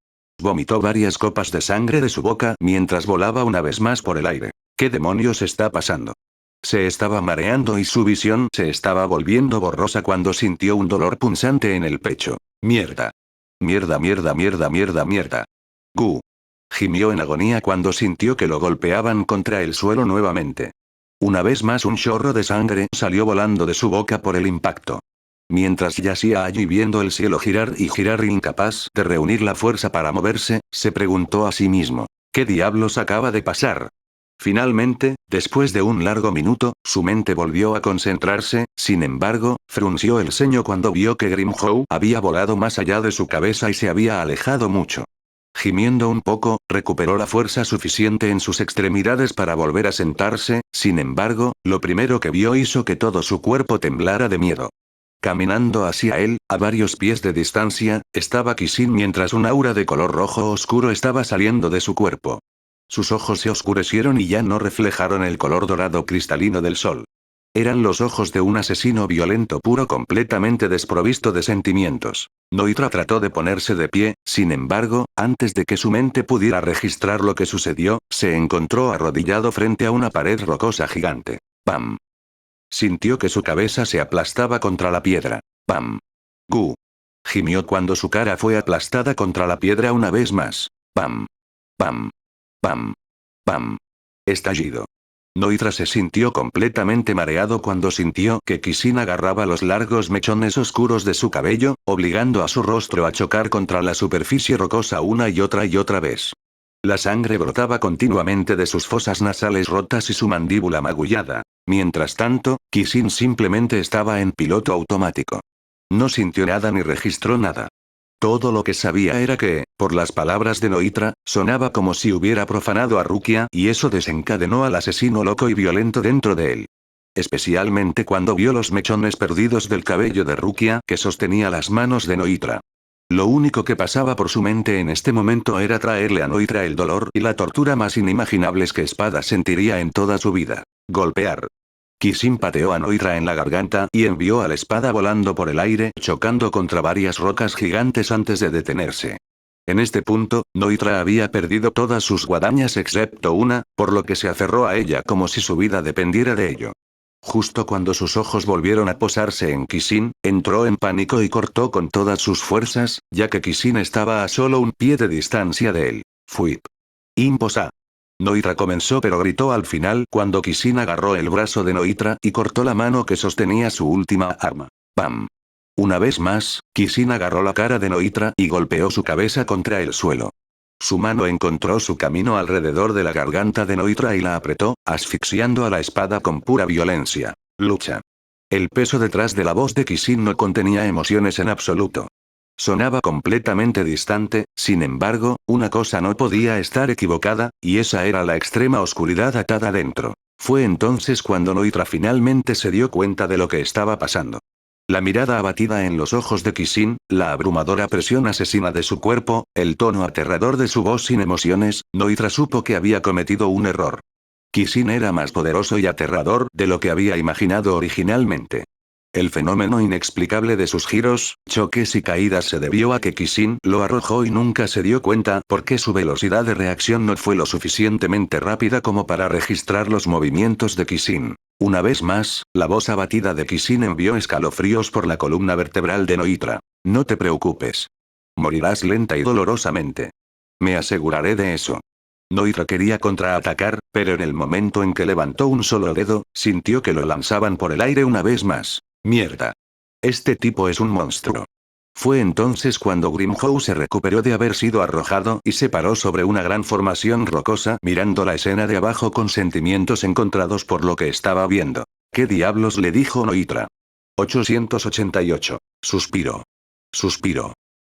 Vomitó varias copas de sangre de su boca mientras volaba una vez más por el aire. ¿Qué demonios está pasando? Se estaba mareando y su visión se estaba volviendo borrosa cuando sintió un dolor punzante en el pecho. Mierda. Mierda. Gu. Gimió en agonía cuando sintió que lo golpeaban contra el suelo nuevamente. Una vez más un chorro de sangre salió volando de su boca por el impacto. Mientras yacía allí viendo el cielo girar y girar incapaz de reunir la fuerza para moverse, se preguntó a sí mismo, ¿qué diablos acaba de pasar? Finalmente, después de un largo minuto, su mente volvió a concentrarse, sin embargo, frunció el ceño cuando vio que Grimhow había volado más allá de su cabeza y se había alejado mucho. Gimiendo un poco, recuperó la fuerza suficiente en sus extremidades para volver a sentarse, sin embargo, lo primero que vio hizo que todo su cuerpo temblara de miedo. Caminando hacia él, a varios pies de distancia, estaba Kishin mientras un aura de color rojo oscuro estaba saliendo de su cuerpo. Sus ojos se oscurecieron y ya no reflejaron el color dorado cristalino del sol. Eran los ojos de un asesino violento puro completamente desprovisto de sentimientos. Noitra trató de ponerse de pie, sin embargo, antes de que su mente pudiera registrar lo que sucedió, se encontró arrodillado frente a una pared rocosa gigante. ¡Pam! Sintió que su cabeza se aplastaba contra la piedra. ¡Pam! ¡Gu! Gimió cuando su cara fue aplastada contra la piedra una vez más. ¡Pam! ¡Pam! ¡Pam! ¡Pam! Estallido. Noitra se sintió completamente mareado cuando sintió que Kishin agarraba los largos mechones oscuros de su cabello, obligando a su rostro a chocar contra la superficie rocosa una y otra vez. La sangre brotaba continuamente de sus fosas nasales rotas y su mandíbula magullada. Mientras tanto, Kishin simplemente estaba en piloto automático. No sintió nada ni registró nada. Todo lo que sabía era que, por las palabras de Noitra, sonaba como si hubiera profanado a Rukia y eso desencadenó al asesino loco y violento dentro de él. Especialmente cuando vio los mechones perdidos del cabello de Rukia que sostenía las manos de Noitra. Lo único que pasaba por su mente en este momento era traerle a Noitra el dolor y la tortura más inimaginables que Espada sentiría en toda su vida. Golpear. Kishin pateó a Noitra en la garganta y envió a la espada volando por el aire, chocando contra varias rocas gigantes antes de detenerse. En este punto, Noitra había perdido todas sus guadañas excepto una, por lo que se aferró a ella como si su vida dependiera de ello. Justo cuando sus ojos volvieron a posarse en Kishin, entró en pánico y cortó con todas sus fuerzas, ya que Kishin estaba a solo un pie de distancia de él. Fuip. Imposa. Noitra comenzó pero gritó al final cuando Kishin agarró el brazo de Noitra y cortó la mano que sostenía su última arma. ¡Pam! Una vez más, Kishin agarró la cara de Noitra y golpeó su cabeza contra el suelo. Su mano encontró su camino alrededor de la garganta de Noitra y la apretó, asfixiando a la espada con pura violencia. Lucha. El peso detrás de la voz de Kishin no contenía emociones en absoluto. Sonaba completamente distante, sin embargo, una cosa no podía estar equivocada, y esa era la extrema oscuridad atada dentro. Fue entonces cuando Noitra finalmente se dio cuenta de lo que estaba pasando. La mirada abatida en los ojos de Kishin, la abrumadora presión asesina de su cuerpo, el tono aterrador de su voz sin emociones, Noitra supo que había cometido un error. Kishin era más poderoso y aterrador de lo que había imaginado originalmente. El fenómeno inexplicable de sus giros, choques y caídas se debió a que Kishin lo arrojó y nunca se dio cuenta porque su velocidad de reacción no fue lo suficientemente rápida como para registrar los movimientos de Kishin. Una vez más, la voz abatida de Kishin envió escalofríos por la columna vertebral de Noitra. No te preocupes. Morirás lenta y dolorosamente. Me aseguraré de eso. Noitra quería contraatacar, pero en el momento en que levantó un solo dedo, sintió que lo lanzaban por el aire una vez más. Mierda. Este tipo es un monstruo. Fue entonces cuando Grimhow se recuperó de haber sido arrojado y se paró sobre una gran formación rocosa mirando la escena de abajo con sentimientos encontrados por lo que estaba viendo. ¿Qué diablos le dijo Noitra? 888. Suspiro. Suspiro.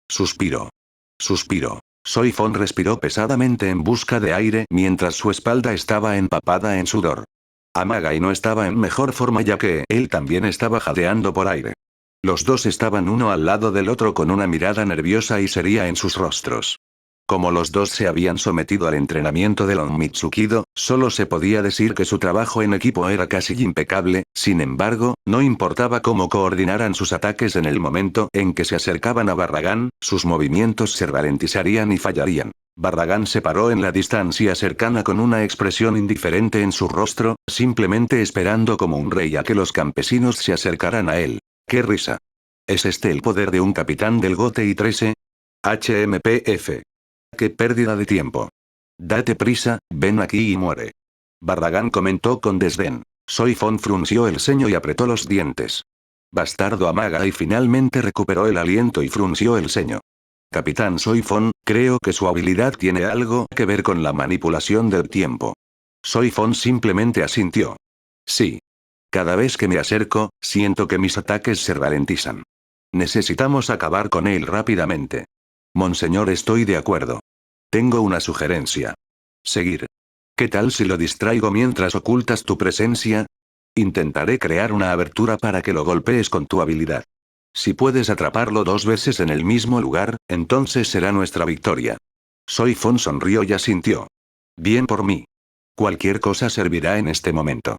Suspiro. Suspiro. Soifon respiró pesadamente en busca de aire mientras su espalda estaba empapada en sudor. Amagai no estaba en mejor forma ya que él también estaba jadeando por aire. Los dos estaban uno al lado del otro con una mirada nerviosa y seria en sus rostros. Como los dos se habían sometido al entrenamiento de Lon Mitsukido, solo se podía decir que su trabajo en equipo era casi impecable, sin embargo, no importaba cómo coordinaran sus ataques en el momento en que se acercaban a Barragán, sus movimientos se ralentizarían y fallarían. Barragán se paró en la distancia cercana con una expresión indiferente en su rostro, simplemente esperando como un rey a que los campesinos se acercaran a él. ¡Qué risa! ¿Es este el poder de un capitán del GOTEI 13? HMPF. ¡Qué pérdida de tiempo! Date prisa, ven aquí y muere. Barragán comentó con desdén. Soifon frunció el ceño y apretó los dientes. Bastardo Amagai finalmente recuperó el aliento y frunció el ceño. Capitán Soifon, creo que su habilidad tiene algo que ver con la manipulación del tiempo. Soifon simplemente asintió. Sí. Cada vez que me acerco, siento que mis ataques se ralentizan. Necesitamos acabar con él rápidamente. Monseñor, estoy de acuerdo. Tengo una sugerencia. Seguir. ¿Qué tal si lo distraigo mientras ocultas tu presencia? Intentaré crear una abertura para que lo golpees con tu habilidad. Si puedes atraparlo 2 veces en el mismo lugar, entonces será nuestra victoria. Soifon sonrió y asintió. Bien por mí. Cualquier cosa servirá en este momento.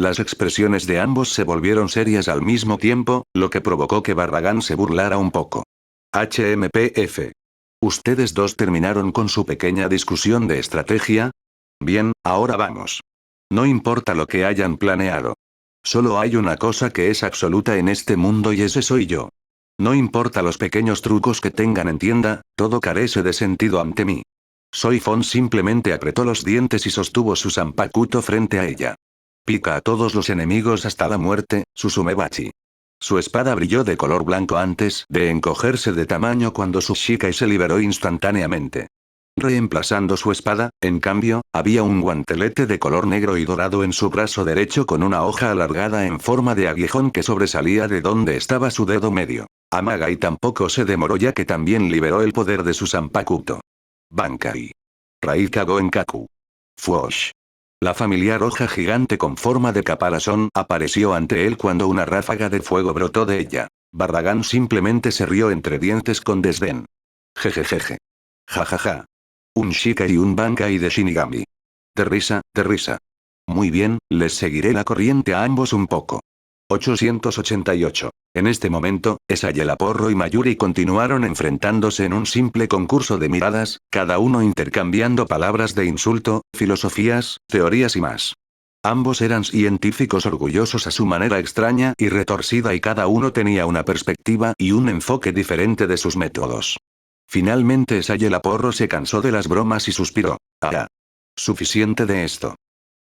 Las expresiones de ambos se volvieron serias al mismo tiempo, lo que provocó que Barragán se burlara un poco. HMPF. ¿Ustedes dos terminaron con su pequeña discusión de estrategia? Bien, ahora vamos. No importa lo que hayan planeado. Solo hay una cosa que es absoluta en este mundo y ese soy yo. No importa los pequeños trucos que tengan en tienda, todo carece de sentido ante mí. Soy Fon simplemente apretó los dientes y sostuvo su Zanpakuto frente a ella. Pica a todos los enemigos hasta la muerte, Susumebachi. Su espada brilló de color blanco antes de encogerse de tamaño cuando su Shikai se liberó instantáneamente. Reemplazando su espada, en cambio, había un guantelete de color negro y dorado en su brazo derecho con una hoja alargada en forma de aguijón que sobresalía de donde estaba su dedo medio. Amagai tampoco se demoró ya que también liberó el poder de su Zanpakuto. Bankai. Raika Goenkaku. Fuosh. La familiar hoja gigante con forma de caparazón apareció ante él cuando una ráfaga de fuego brotó de ella. Barragán simplemente se rió entre dientes con desdén. Jejejeje. Jajaja. Un Shikai y un Bankai de Shinigami. De risa, de risa. Muy bien, les seguiré la corriente a ambos un poco. 888. En este momento, Esayelaporro y Mayuri continuaron enfrentándose en un simple concurso de miradas, cada uno intercambiando palabras de insulto, filosofías, teorías y más. Ambos eran científicos orgullosos a su manera extraña y retorcida y cada uno tenía una perspectiva y un enfoque diferente de sus métodos. Finalmente Esayelaporro se cansó de las bromas y suspiró. Ah. Suficiente de esto.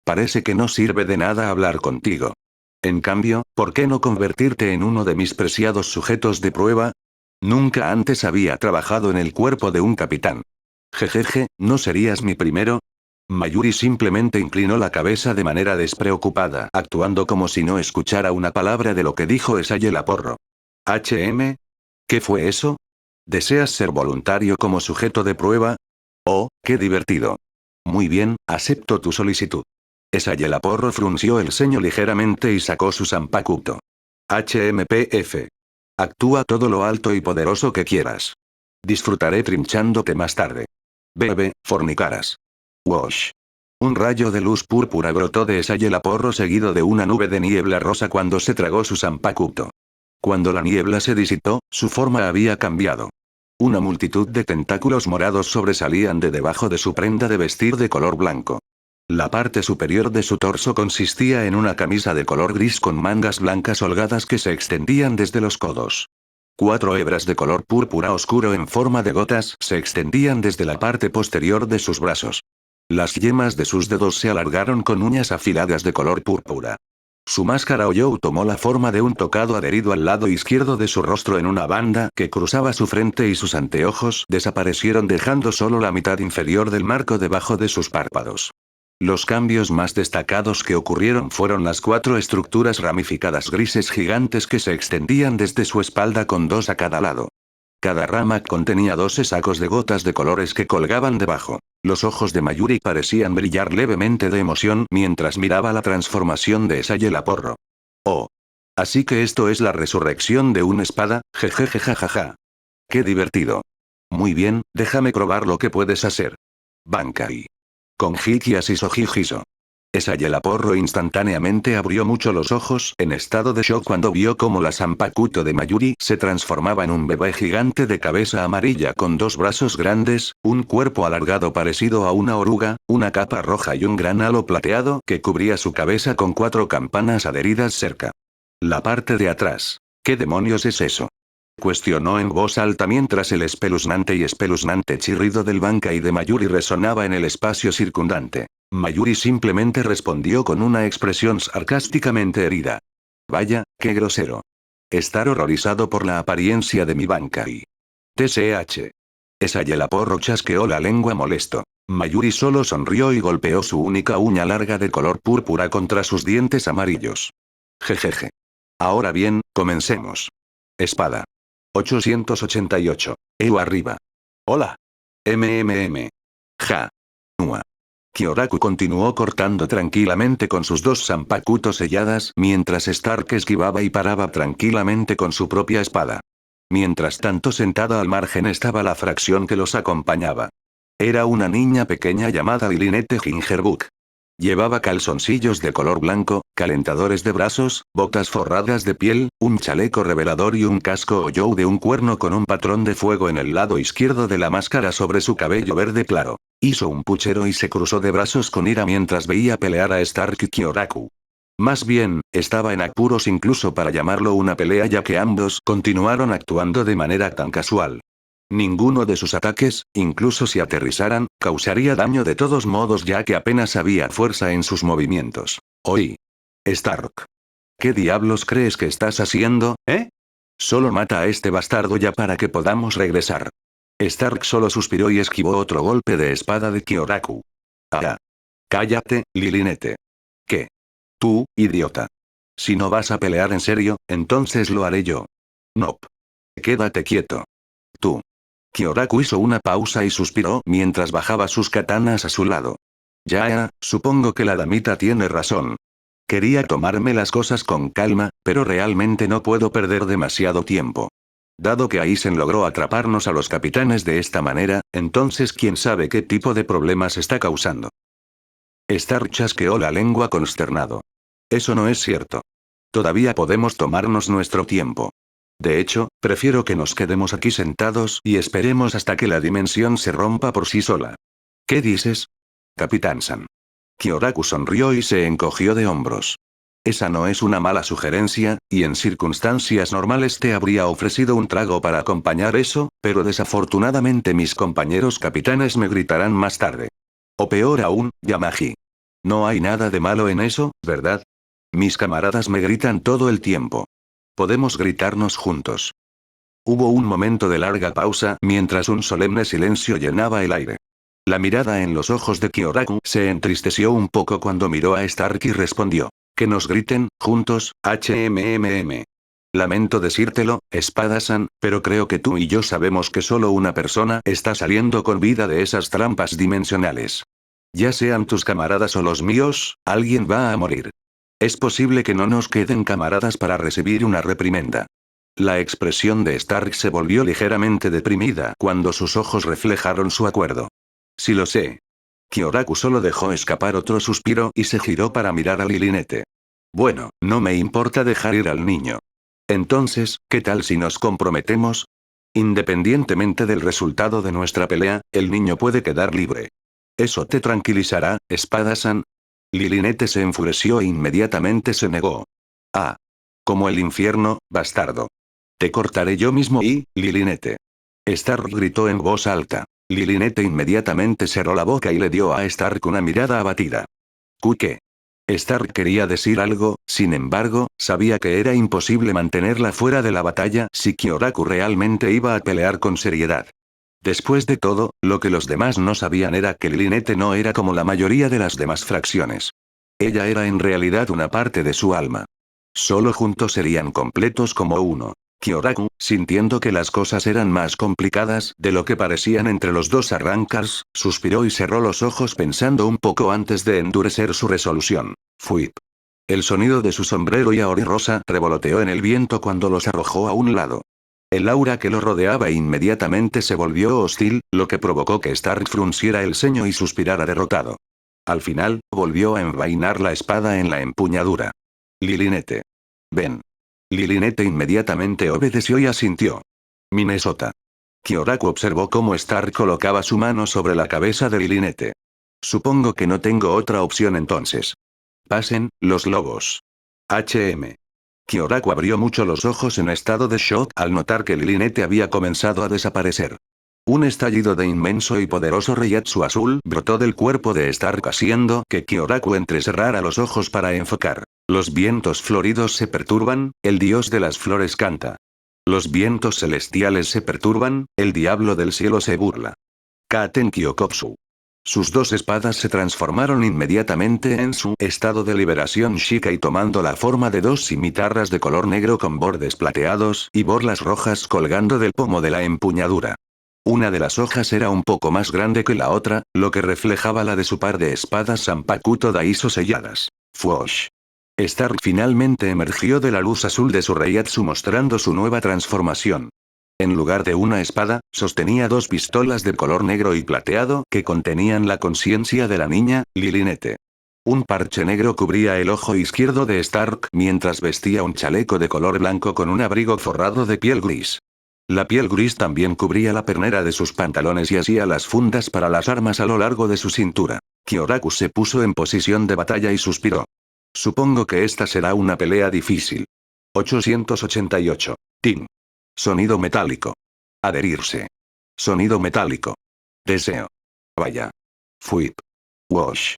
Parece que no sirve de nada hablar contigo. En cambio, ¿por qué no convertirte en uno de mis preciados sujetos de prueba? Nunca antes había trabajado en el cuerpo de un capitán. Jejeje, ¿no serías mi primero? Mayuri simplemente inclinó la cabeza de manera despreocupada, actuando como si no escuchara una palabra de lo que dijo Esayelaporro. ¿HM? ¿Qué fue eso? ¿Deseas ser voluntario como sujeto de prueba? Oh, qué divertido. Muy bien, acepto tu solicitud. Esayelaporro frunció el ceño ligeramente y sacó su Zanpakuto. HMPF. Actúa todo lo alto y poderoso que quieras. Disfrutaré trinchándote más tarde. Bebe, fornicaras. Wash. Un rayo de luz púrpura brotó de Esayelaporro seguido de una nube de niebla rosa cuando se tragó su Zanpakuto. Cuando la niebla se disipó, su forma había cambiado. Una multitud de tentáculos morados sobresalían de debajo de su prenda de vestir de color blanco. La parte superior de su torso consistía en una camisa de color gris con mangas blancas holgadas que se extendían desde los codos. 4 hebras de color púrpura oscuro en forma de gotas se extendían desde la parte posterior de sus brazos. Las yemas de sus dedos se alargaron con uñas afiladas de color púrpura. Su máscara Oyou tomó la forma de un tocado adherido al lado izquierdo de su rostro en una banda que cruzaba su frente y sus anteojos desaparecieron dejando solo la mitad inferior del marco debajo de sus párpados. Los cambios más destacados que ocurrieron fueron las 4 estructuras ramificadas grises gigantes que se extendían desde su espalda con 2 a cada lado. Cada rama contenía 12 sacos de gotas de colores que colgaban debajo. Los ojos de Mayuri parecían brillar levemente de emoción mientras miraba la transformación de Esayelaporro. Oh. Así que esto es la resurrección de una espada, jejejejajaja. Qué divertido. Muy bien, déjame probar lo que puedes hacer. Bankai. Con Hikias y Sojijiso. Esayelaporro instantáneamente abrió mucho los ojos en estado de shock cuando vio cómo la Zanpakuto de Mayuri se transformaba en un bebé gigante de cabeza amarilla con 2 brazos grandes, un cuerpo alargado parecido a una oruga, una capa roja y un gran halo plateado que cubría su cabeza con 4 campanas adheridas cerca. La parte de atrás. ¿Qué demonios es eso? Cuestionó en voz alta mientras el espeluznante chirrido del Bankai de Mayuri resonaba en el espacio circundante. Mayuri simplemente respondió con una expresión sarcásticamente herida. Vaya, qué grosero. Estar horrorizado por la apariencia de mi Bankai. TCH. Esayelaporro chasqueó la lengua molesto. Mayuri solo sonrió y golpeó su única uña larga de color púrpura contra sus dientes amarillos. Jejeje. Ahora bien, comencemos. Espada. 888. Arriba. Hola. Ja. Ua. Kyoraku continuó cortando tranquilamente con sus 2 Zanpakuto selladas mientras Stark esquivaba y paraba tranquilamente con su propia espada. Mientras tanto sentada al margen estaba la fracción que los acompañaba. Era una niña pequeña llamada Lynette Gingerbook. Llevaba calzoncillos de color blanco, calentadores de brazos, botas forradas de piel, un chaleco revelador y un casco Oyou de un cuerno con un patrón de fuego en el lado izquierdo de la máscara sobre su cabello verde claro. Hizo un puchero y se cruzó de brazos con ira mientras veía pelear a Stark y Kyoraku. Más bien, estaba en apuros incluso para llamarlo una pelea ya que ambos continuaron actuando de manera tan casual. Ninguno de sus ataques, incluso si aterrizaran, causaría daño de todos modos ya que apenas había fuerza en sus movimientos. Oí. Stark. ¿Qué diablos crees que estás haciendo, eh? Solo mata a este bastardo ya para que podamos regresar. Stark solo suspiró y esquivó otro golpe de espada de Kyoraku. Ah. Cállate, Lilinete. ¿Qué? Tú, idiota. Si no vas a pelear en serio, entonces lo haré yo. Nope. Quédate quieto. Tú. Kyoraku hizo una pausa y suspiró mientras bajaba sus katanas a su lado. Ya, supongo que la damita tiene razón. Quería tomarme las cosas con calma, pero realmente no puedo perder demasiado tiempo. Dado que Aizen logró atraparnos a los capitanes de esta manera, entonces quién sabe qué tipo de problemas está causando. Stark chasqueó la lengua consternado. Eso no es cierto. Todavía podemos tomarnos nuestro tiempo. De hecho, prefiero que nos quedemos aquí sentados y esperemos hasta que la dimensión se rompa por sí sola. ¿Qué dices? Capitán San. Kyoraku sonrió y se encogió de hombros. Esa no es una mala sugerencia, y en circunstancias normales te habría ofrecido un trago para acompañar eso, pero desafortunadamente mis compañeros capitanes me gritarán más tarde. O peor aún, Yamagi. No hay nada de malo en eso, ¿verdad? Mis camaradas me gritan todo el tiempo. Podemos gritarnos juntos. Hubo un momento de larga pausa mientras un solemne silencio llenaba el aire. La mirada en los ojos de Kyoraku se entristeció un poco cuando miró a Stark y respondió. Que nos griten, juntos, HMMM. Lamento decírtelo, Espada-san, pero creo que tú y yo sabemos que solo una persona está saliendo con vida de esas trampas dimensionales. Ya sean tus camaradas o los míos, alguien va a morir. Es posible que no nos queden camaradas para recibir una reprimenda. La expresión de Stark se volvió ligeramente deprimida cuando sus ojos reflejaron su acuerdo. Sí lo sé. Kyoraku solo dejó escapar otro suspiro y se giró para mirar a Lilinete. Bueno, no me importa dejar ir al niño. Entonces, ¿qué tal si nos comprometemos? Independientemente del resultado de nuestra pelea, el niño puede quedar libre. ¿Eso te tranquilizará, Espada-san? Lilinete se enfureció e inmediatamente se negó. Ah. Como el infierno, bastardo. Te cortaré yo mismo y, Lilinete. Stark gritó en voz alta. Lilinete inmediatamente cerró la boca y le dio a Stark una mirada abatida. ¿Qué? Stark quería decir algo, sin embargo, sabía que era imposible mantenerla fuera de la batalla si Kyoraku realmente iba a pelear con seriedad. Después de todo, lo que los demás no sabían era que Lilinete no era como la mayoría de las demás fracciones. Ella era en realidad una parte de su alma. Solo juntos serían completos como uno. Kyoraku, sintiendo que las cosas eran más complicadas de lo que parecían entre los dos arrancars, suspiró y cerró los ojos pensando un poco antes de endurecer su resolución. Fuip. El sonido de su sombrero y Aori rosa revoloteó en el viento cuando los arrojó a un lado. El aura que lo rodeaba inmediatamente se volvió hostil, lo que provocó que Stark frunciera el ceño y suspirara derrotado. Al final, volvió a envainar la espada en la empuñadura. Lilinete. Ven. Lilinete inmediatamente obedeció y asintió. Minnesota. Kyoraku observó cómo Stark colocaba su mano sobre la cabeza de Lilinete. Supongo que no tengo otra opción entonces. Pasen, los lobos. HM. Kyoraku abrió mucho los ojos en estado de shock al notar que Lilinete había comenzado a desaparecer. Un estallido de inmenso y poderoso reiatsu azul brotó del cuerpo de Stark haciendo que Kyoraku entrecerrara los ojos para enfocar. Los vientos floridos se perturban, el dios de las flores canta. Los vientos celestiales se perturban, el diablo del cielo se burla. Katen Kyokotsu. Sus dos espadas se transformaron inmediatamente en su estado de liberación Shika y tomando la forma de dos cimitarras de color negro con bordes plateados y borlas rojas colgando del pomo de la empuñadura. Una de las hojas era un poco más grande que la otra, lo que reflejaba la de su par de espadas Sanpakuto Daiso selladas. Fuosh. Stark finalmente emergió de la luz azul de su reiatsu mostrando su nueva transformación. En lugar de una espada, sostenía dos pistolas de color negro y plateado que contenían la conciencia de la niña, Lilinete. Un parche negro cubría el ojo izquierdo de Stark mientras vestía un chaleco de color blanco con un abrigo forrado de piel gris. La piel gris también cubría la pernera de sus pantalones y hacía las fundas para las armas a lo largo de su cintura. Kyoraku se puso en posición de batalla y suspiró. Supongo que esta será una pelea difícil. 888. Tin. Sonido metálico. Adherirse. Sonido metálico. Deseo. Vaya. Fuip. Wash.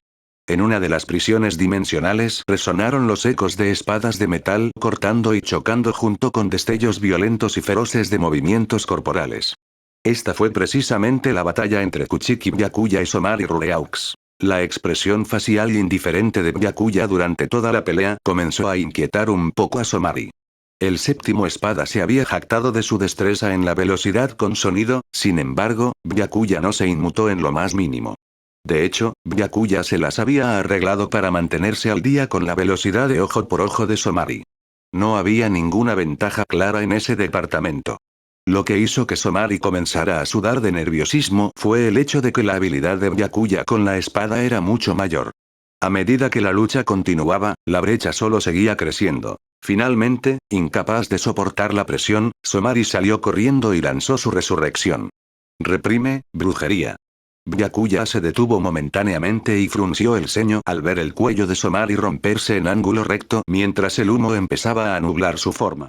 En una de las prisiones dimensionales resonaron los ecos de espadas de metal cortando y chocando junto con destellos violentos y feroces de movimientos corporales. Esta fue precisamente la batalla entre Kuchiki Byakuya y Somari Rureaux. La expresión facial indiferente de Byakuya durante toda la pelea comenzó a inquietar un poco a Somari. El séptimo espada se había jactado de su destreza en la velocidad con sonido, sin embargo, Byakuya no se inmutó en lo más mínimo. De hecho, Byakuya se las había arreglado para mantenerse al día con la velocidad de ojo por ojo de Somari. No había ninguna ventaja clara en ese departamento. Lo que hizo que Somari comenzara a sudar de nerviosismo fue el hecho de que la habilidad de Byakuya con la espada era mucho mayor. A medida que la lucha continuaba, la brecha solo seguía creciendo. Finalmente, incapaz de soportar la presión, Somari salió corriendo y lanzó su resurrección. Reprime, brujería. Byakuya se detuvo momentáneamente y frunció el ceño al ver el cuello de Somari romperse en ángulo recto mientras el humo empezaba a nublar su forma.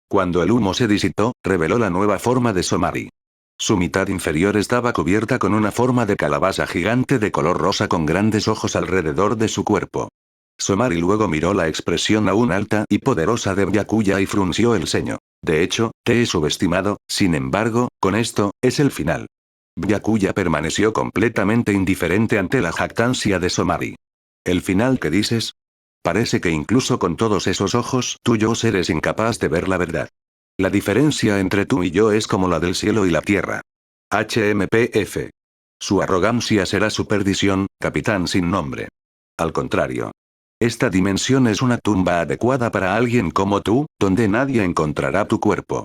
Cuando el humo se disipó, reveló la nueva forma de Somari. Su mitad inferior estaba cubierta con una forma de calabaza gigante de color rosa con grandes ojos alrededor de su cuerpo. Somari luego miró la expresión aún alta y poderosa de Byakuya y frunció el ceño. De hecho, te he subestimado, sin embargo, con esto, es el final. Byakuya permaneció completamente indiferente ante la jactancia de Somari. ¿El final que dices? Parece que incluso con todos esos ojos tuyos eres incapaz de ver la verdad. La diferencia entre tú y yo es como la del cielo y la tierra. HMPF. Su arrogancia será su perdición, capitán sin nombre. Al contrario. Esta dimensión es una tumba adecuada para alguien como tú, donde nadie encontrará tu cuerpo.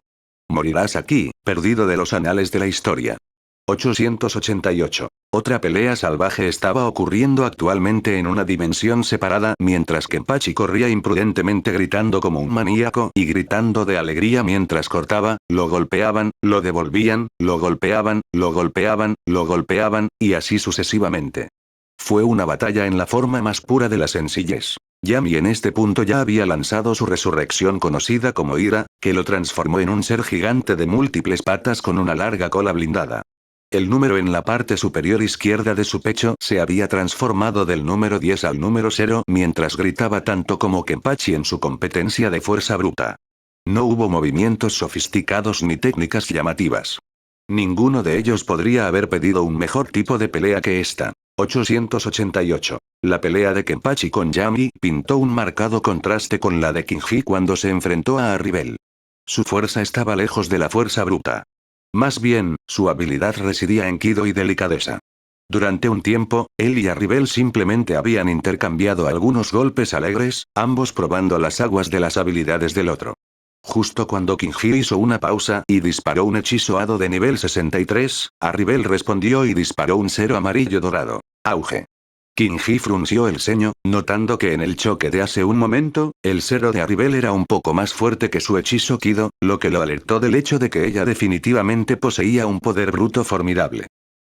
Morirás aquí, perdido de los anales de la historia. 888. Otra pelea salvaje estaba ocurriendo actualmente en una dimensión separada mientras Kenpachi corría imprudentemente gritando como un maníaco y gritando de alegría mientras cortaba, lo golpeaban, lo devolvían, lo golpeaban, lo golpeaban, lo golpeaban, y así sucesivamente. Fue una batalla en la forma más pura de la sencillez. Yami en este punto ya había lanzado su resurrección conocida como Ira, que lo transformó en un ser gigante de múltiples patas con una larga cola blindada. El número en la parte superior izquierda de su pecho se había transformado del número 10 al número 0 mientras gritaba tanto como Kenpachi en su competencia de fuerza bruta. No hubo movimientos sofisticados ni técnicas llamativas. Ninguno de ellos podría haber pedido un mejor tipo de pelea que esta. 888. La pelea de Kenpachi con Yami pintó un marcado contraste con la de Kinji cuando se enfrentó a Arribel. Su fuerza estaba lejos de la fuerza bruta. Más bien, su habilidad residía en Kido y delicadeza. Durante un tiempo, él y Arribel simplemente habían intercambiado algunos golpes alegres, ambos probando las aguas de las habilidades del otro. Justo cuando Kinji hizo una pausa y disparó un hechizo hado de nivel 63, Arribel respondió y disparó un cero amarillo dorado. Auge. Kinji frunció el ceño, notando que en el choque de hace un momento, el cero de Arribel era un poco más fuerte que su hechizo Kido, lo que lo alertó del hecho de que ella definitivamente poseía un poder bruto formidable.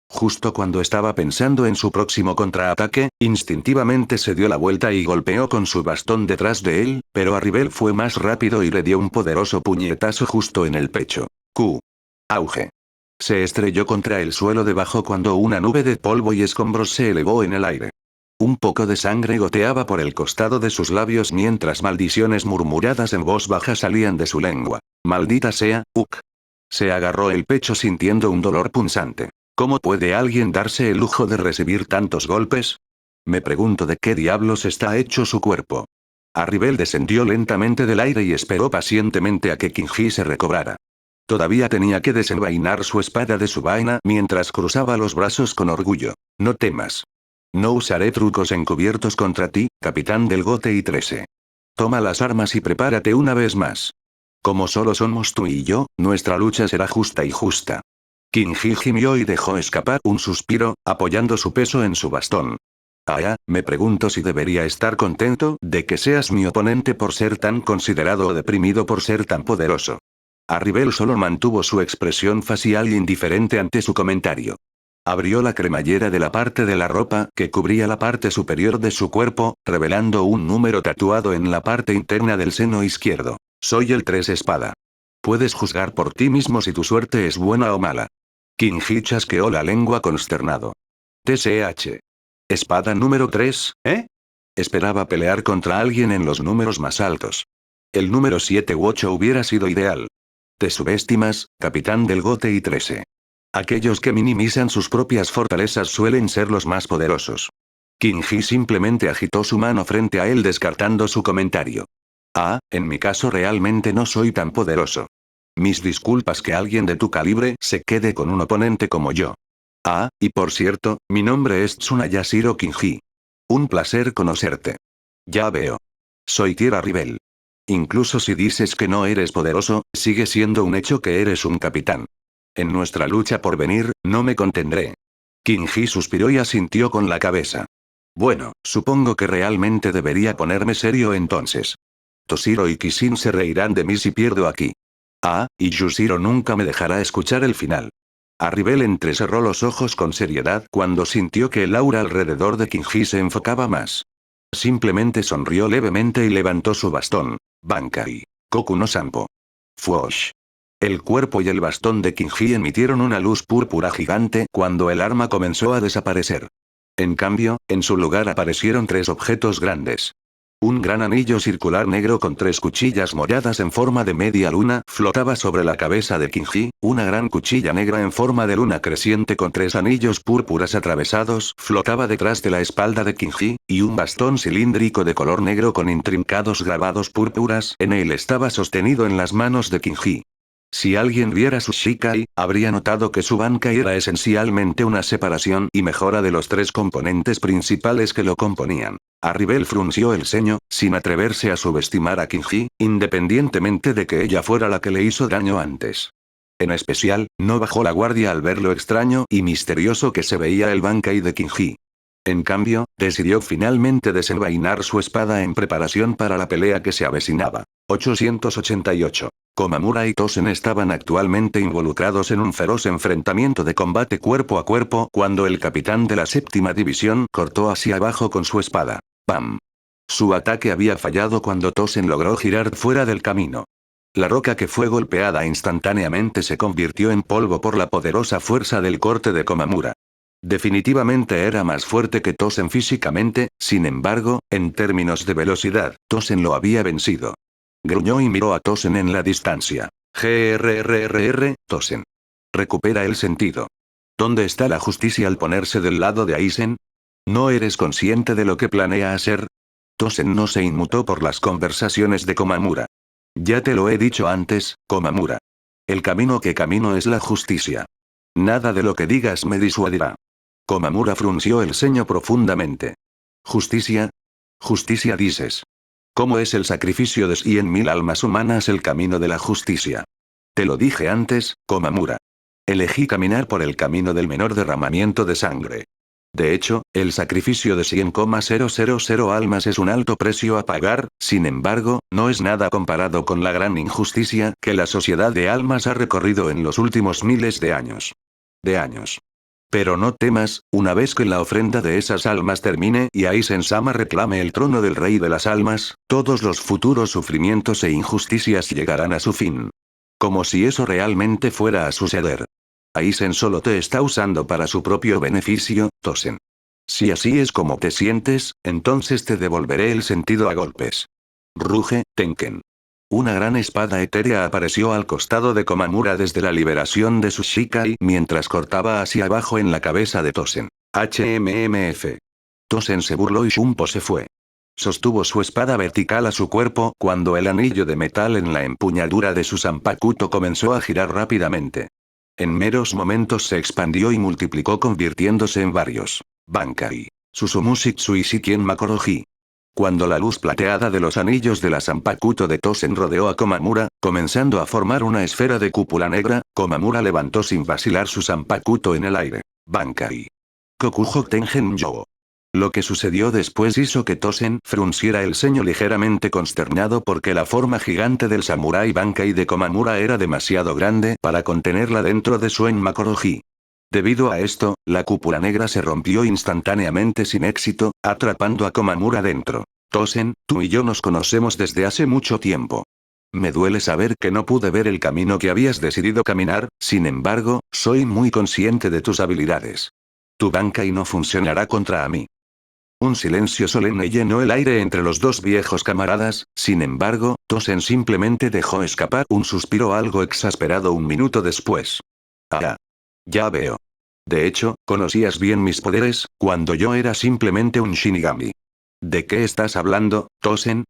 Justo cuando estaba pensando en su próximo contraataque, instintivamente se dio la vuelta y golpeó con su bastón detrás de él, pero Arribel fue más rápido y le dio un poderoso puñetazo justo en el pecho. Q. Auge. Se estrelló contra el suelo debajo cuando una nube de polvo y escombros se elevó en el aire. Un poco de sangre goteaba por el costado de sus labios mientras maldiciones murmuradas en voz baja salían de su lengua. Maldita sea, Uk. Se agarró el pecho sintiendo un dolor punzante. ¿Cómo puede alguien darse el lujo de recibir tantos golpes? Me pregunto de qué diablos está hecho su cuerpo. Arribel descendió lentamente del aire y esperó pacientemente a que Kinji se recobrara. Todavía tenía que desenvainar su espada de su vaina mientras cruzaba los brazos con orgullo. No temas. No usaré trucos encubiertos contra ti, capitán del Gote y 13. Toma las armas y prepárate una vez más. Como solo somos tú y yo, nuestra lucha será justa y justa. Kinji gimió y dejó escapar un suspiro, apoyando su peso en su bastón. Me pregunto si debería estar contento de que seas mi oponente por ser tan considerado o deprimido por ser tan poderoso. Arribel solo mantuvo su expresión facial indiferente ante su comentario. Abrió la cremallera de la parte de la ropa que cubría la parte superior de su cuerpo, revelando un número tatuado en la parte interna del seno izquierdo. Soy el 3 espada. Puedes juzgar por ti mismo si tu suerte es buena o mala. Qin-Ji chasqueó la lengua consternado. TCH. Espada número 3, ¿eh? Esperaba pelear contra alguien en los números más altos. El número 7 u 8 hubiera sido ideal. Te subestimas, capitán del Gote y 13. Aquellos que minimizan sus propias fortalezas suelen ser los más poderosos. Qin-Ji simplemente agitó su mano frente a él descartando su comentario. En mi caso realmente no soy tan poderoso. Mis disculpas que alguien de tu calibre se quede con un oponente como yo. Y por cierto, mi nombre es Tsunayashiro Qin-Ji. Un placer conocerte. Ya veo. Soy Tierra Arribel. Incluso si dices que no eres poderoso, sigue siendo un hecho que eres un capitán. En nuestra lucha por venir, no me contendré. Qin-Ji suspiró y asintió con la cabeza. Bueno, supongo que realmente debería ponerme serio entonces. Toshiro y Kishin se reirán de mí si pierdo aquí. Y Yushiro nunca me dejará escuchar el final. Arribel entrecerró los ojos con seriedad cuando sintió que el aura alrededor de Qin-Ji se enfocaba más. Simplemente sonrió levemente y levantó su bastón. Bankai. Koku no Sampo. Fuosh. El cuerpo y el bastón de Qin-Ji emitieron una luz púrpura gigante cuando el arma comenzó a desaparecer. En cambio, en su lugar aparecieron 3 objetos grandes. Un gran anillo circular negro con 3 cuchillas moradas en forma de media luna flotaba sobre la cabeza de Qin-Ji, una gran cuchilla negra en forma de luna creciente con 3 anillos púrpuras atravesados flotaba detrás de la espalda de Qin-Ji, y un bastón cilíndrico de color negro con intrincados grabados púrpuras en él estaba sostenido en las manos de Qin-Ji. Si alguien viera su Shikai, habría notado que su Bankai era esencialmente una separación y mejora de los 3 componentes principales que lo componían. Arribel frunció el ceño, sin atreverse a subestimar a Qin-Ji, independientemente de que ella fuera la que le hizo daño antes. En especial, no bajó la guardia al ver lo extraño y misterioso que se veía el Bankai de Qin-Ji. En cambio, decidió finalmente desenvainar su espada en preparación para la pelea que se avecinaba. 888. Komamura y Tosen estaban actualmente involucrados en un feroz enfrentamiento de combate cuerpo a cuerpo cuando el capitán de la 7ª división cortó hacia abajo con su espada. ¡Pam! Su ataque había fallado cuando Tosen logró girar fuera del camino. La roca que fue golpeada instantáneamente se convirtió en polvo por la poderosa fuerza del corte de Komamura. Definitivamente era más fuerte que Tosen físicamente, sin embargo, en términos de velocidad, Tosen lo había vencido. Gruñó y miró a Tosen en la distancia. Tosen. Recupera el sentido. ¿Dónde está la justicia al ponerse del lado de Aizen? ¿No eres consciente de lo que planea hacer? Tosen no se inmutó por las conversaciones de Komamura. Ya te lo he dicho antes, Komamura. El camino que camino es la justicia. Nada de lo que digas me disuadirá. Komamura frunció el ceño profundamente. ¿Justicia? ¿Justicia dices? ¿Cómo es el sacrificio de 100.000 almas humanas el camino de la justicia? Te lo dije antes, Komamura. Elegí caminar por el camino del menor derramamiento de sangre. De hecho, el sacrificio de 100,000 almas es un alto precio a pagar, sin embargo, no es nada comparado con la gran injusticia que la sociedad de almas ha recorrido en los últimos miles de años. Pero no temas, una vez que la ofrenda de esas almas termine y Aizen-sama reclame el trono del rey de las almas, todos los futuros sufrimientos e injusticias llegarán a su fin. Como si eso realmente fuera a suceder. Aizen solo te está usando para su propio beneficio, Tosen. Si así es como te sientes, entonces te devolveré el sentido a golpes. Ruge, Tenken. Una gran espada etérea apareció al costado de Komamura desde la liberación de su Shikai mientras cortaba hacia abajo en la cabeza de Tosen. HMMF. Tosen se burló y Shunpo se fue. Sostuvo su espada vertical a su cuerpo cuando el anillo de metal en la empuñadura de su Zanpakuto comenzó a girar rápidamente. En meros momentos se expandió y multiplicó convirtiéndose en varios Bankai. Susumushitsu y Shikien Makoroji. Cuando la luz plateada de los anillos de la Zanpakuto de Tosen rodeó a Komamura, comenzando a formar una esfera de cúpula negra, Komamura levantó sin vacilar su Zanpakuto en el aire. Bankai. Kokujo Tengen Yo. Lo que sucedió después hizo que Tosen frunciera el ceño ligeramente consternado porque la forma gigante del samurái Bankai de Komamura era demasiado grande para contenerla dentro de su Enmakoroji. Debido a esto, la cúpula negra se rompió instantáneamente sin éxito, atrapando a Komamura dentro. Tosen, tú y yo nos conocemos desde hace mucho tiempo. Me duele saber que no pude ver el camino que habías decidido caminar, sin embargo, soy muy consciente de tus habilidades. Tu Bankai no funcionará contra mí. Un silencio solemne llenó el aire entre los dos viejos camaradas, sin embargo, Tosen simplemente dejó escapar un suspiro algo exasperado un minuto después. Ah. Ya veo. De hecho, conocías bien mis poderes, cuando yo era simplemente un Shinigami. ¿De qué estás hablando, Tosen?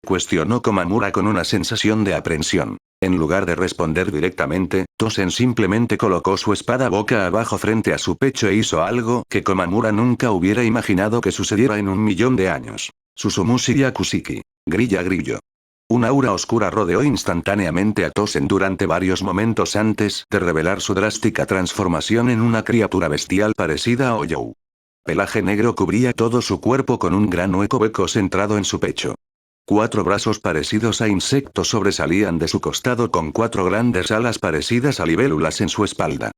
Cuestionó Komamura con una sensación de aprensión. En lugar de responder directamente, Tosen simplemente colocó su espada boca abajo frente a su pecho e hizo algo que Komamura nunca hubiera imaginado que sucediera en 1.000.000 de años. Susumushi Yakusiki. Grilla grillo. Un aura oscura rodeó instantáneamente a Tosen durante varios momentos antes de revelar su drástica transformación en una criatura bestial parecida a Oyou. Pelaje negro cubría todo su cuerpo con un gran hueco centrado en su pecho. 4 brazos parecidos a insectos sobresalían de su costado con 4 grandes alas parecidas a libélulas en su espalda.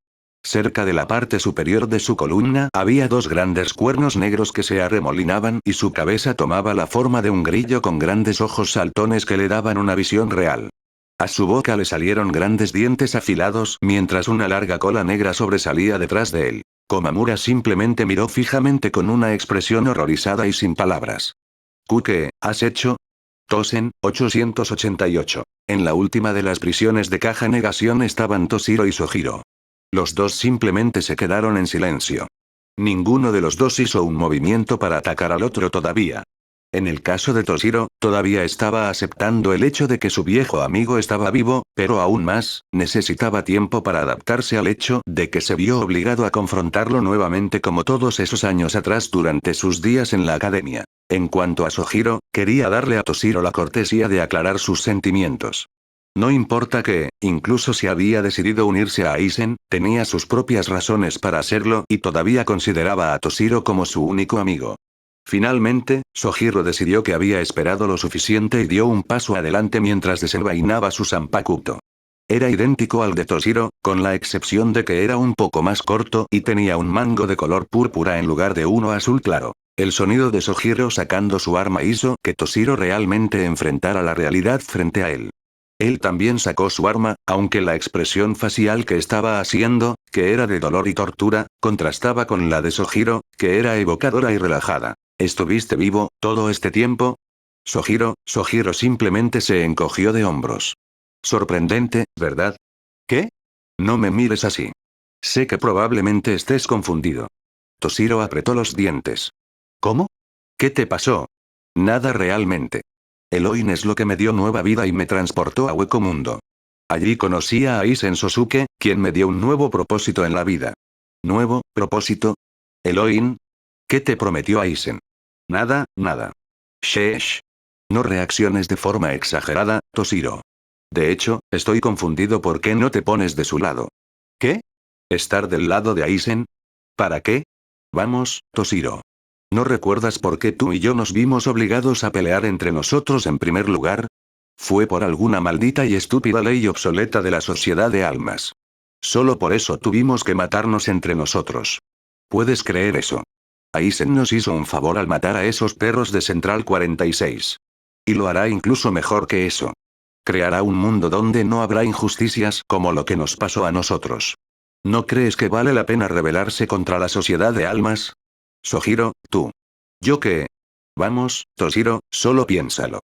Cerca de la parte superior de su columna había 2 grandes cuernos negros que se arremolinaban y su cabeza tomaba la forma de un grillo con grandes ojos saltones que le daban una visión real. A su boca le salieron grandes dientes afilados mientras una larga cola negra sobresalía detrás de él. Komamura simplemente miró fijamente con una expresión horrorizada y sin palabras. ¿Qué has hecho? Tosen, 888. En la última de las prisiones de caja negación estaban Toshiro y Sojiro. Los dos simplemente se quedaron en silencio. Ninguno de los dos hizo un movimiento para atacar al otro todavía. En el caso de Toshiro, todavía estaba aceptando el hecho de que su viejo amigo estaba vivo, pero aún más, necesitaba tiempo para adaptarse al hecho de que se vio obligado a confrontarlo nuevamente como todos esos años atrás durante sus días en la academia. En cuanto a Sojiro, quería darle a Toshiro la cortesía de aclarar sus sentimientos. No importa que, incluso si había decidido unirse a Aizen, tenía sus propias razones para hacerlo y todavía consideraba a Toshiro como su único amigo. Finalmente, Sojiro decidió que había esperado lo suficiente y dio un paso adelante mientras desenvainaba su Zanpakuto. Era idéntico al de Toshiro, con la excepción de que era un poco más corto y tenía un mango de color púrpura en lugar de uno azul claro. El sonido de Sojiro sacando su arma hizo que Toshiro realmente enfrentara la realidad frente a él. Él también sacó su arma, aunque la expresión facial que estaba haciendo, que era de dolor y tortura, contrastaba con la de Sojiro, que era evocadora y relajada. ¿Estuviste vivo todo este tiempo? Sojiro simplemente se encogió de hombros. Sorprendente, ¿verdad? ¿Qué? No me mires así. Sé que probablemente estés confundido. Toshiro apretó los dientes. ¿Cómo? ¿Qué te pasó? Nada realmente. Eloin es lo que me dio nueva vida y me transportó a Hueco Mundo. Allí conocí a Aizen Sosuke, quien me dio un nuevo propósito en la vida. ¿Nuevo propósito? Eloin. ¿Qué te prometió Aizen? Nada, nada. Sheesh. No reacciones de forma exagerada, Toshiro. De hecho, estoy confundido por qué no te pones de su lado. ¿Qué? ¿Estar del lado de Aizen? ¿Para qué? Vamos, Toshiro. ¿No recuerdas por qué tú y yo nos vimos obligados a pelear entre nosotros en primer lugar? Fue por alguna maldita y estúpida ley obsoleta de la sociedad de almas. Solo por eso tuvimos que matarnos entre nosotros. ¿Puedes creer eso? Aizen nos hizo un favor al matar a esos perros de Central 46. Y lo hará incluso mejor que eso. Creará un mundo donde no habrá injusticias como lo que nos pasó a nosotros. ¿No crees que vale la pena rebelarse contra la sociedad de almas? Sojiro, tú. ¿Yo qué? Vamos, Toshiro, solo piénsalo.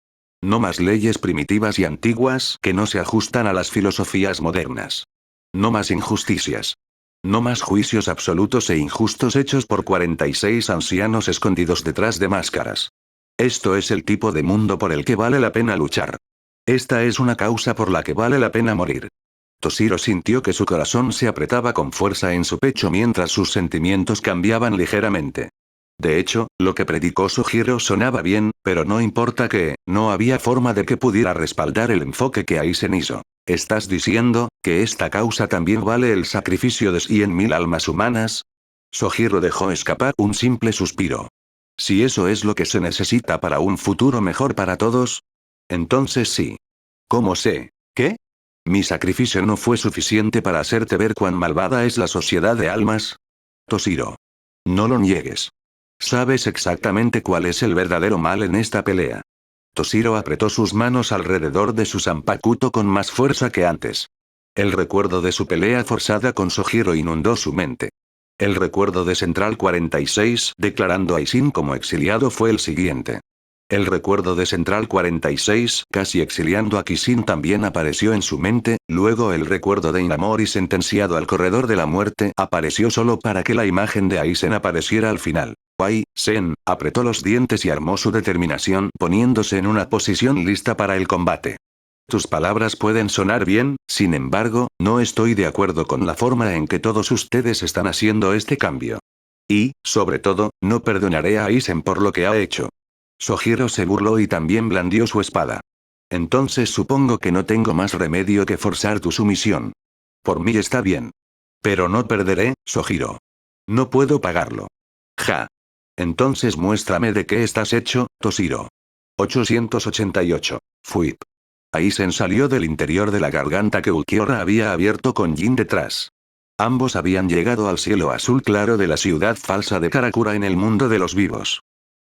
No más leyes primitivas y antiguas que no se ajustan a las filosofías modernas. No más injusticias. No más juicios absolutos e injustos hechos por 46 ancianos escondidos detrás de máscaras. Esto es el tipo de mundo por el que vale la pena luchar. Esta es una causa por la que vale la pena morir. Toshiro sintió que su corazón se apretaba con fuerza en su pecho mientras sus sentimientos cambiaban ligeramente. De hecho, lo que predicó Sojiro sonaba bien, pero no importa que, no había forma de que pudiera respaldar el enfoque que Aizen hizo. ¿Estás diciendo que esta causa también vale el sacrificio de 100.000 almas humanas? Sojiro dejó escapar un simple suspiro. Si eso es lo que se necesita para un futuro mejor para todos, entonces sí. ¿Cómo sé? ¿Qué? ¿Mi sacrificio no fue suficiente para hacerte ver cuán malvada es la sociedad de almas? Toshiro. No lo niegues. Sabes exactamente cuál es el verdadero mal en esta pelea. Toshiro apretó sus manos alrededor de su zanpakuto con más fuerza que antes. El recuerdo de su pelea forzada con Sojiro inundó su mente. El recuerdo de Central 46 declarando a Aisin como exiliado fue el siguiente. El recuerdo de Central 46 casi exiliando a Kishin también apareció en su mente, luego el recuerdo de Inamori sentenciado al corredor de la muerte apareció solo para que la imagen de Aizen apareciera al final. Aizen apretó los dientes y armó su determinación poniéndose en una posición lista para el combate. Tus palabras pueden sonar bien, sin embargo, no estoy de acuerdo con la forma en que todos ustedes están haciendo este cambio. Y, sobre todo, no perdonaré a Aizen por lo que ha hecho. Sojiro se burló y también blandió su espada. Entonces supongo que no tengo más remedio que forzar tu sumisión. Por mí está bien. Pero no perderé, Sojiro. No puedo pagarlo. Ja. Entonces muéstrame de qué estás hecho, Toshiro. 888. Fuip. Aizen salió del interior de la garganta que Ulquiorra había abierto con Jin detrás. Ambos habían llegado al cielo azul claro de la ciudad falsa de Karakura en el mundo de los vivos.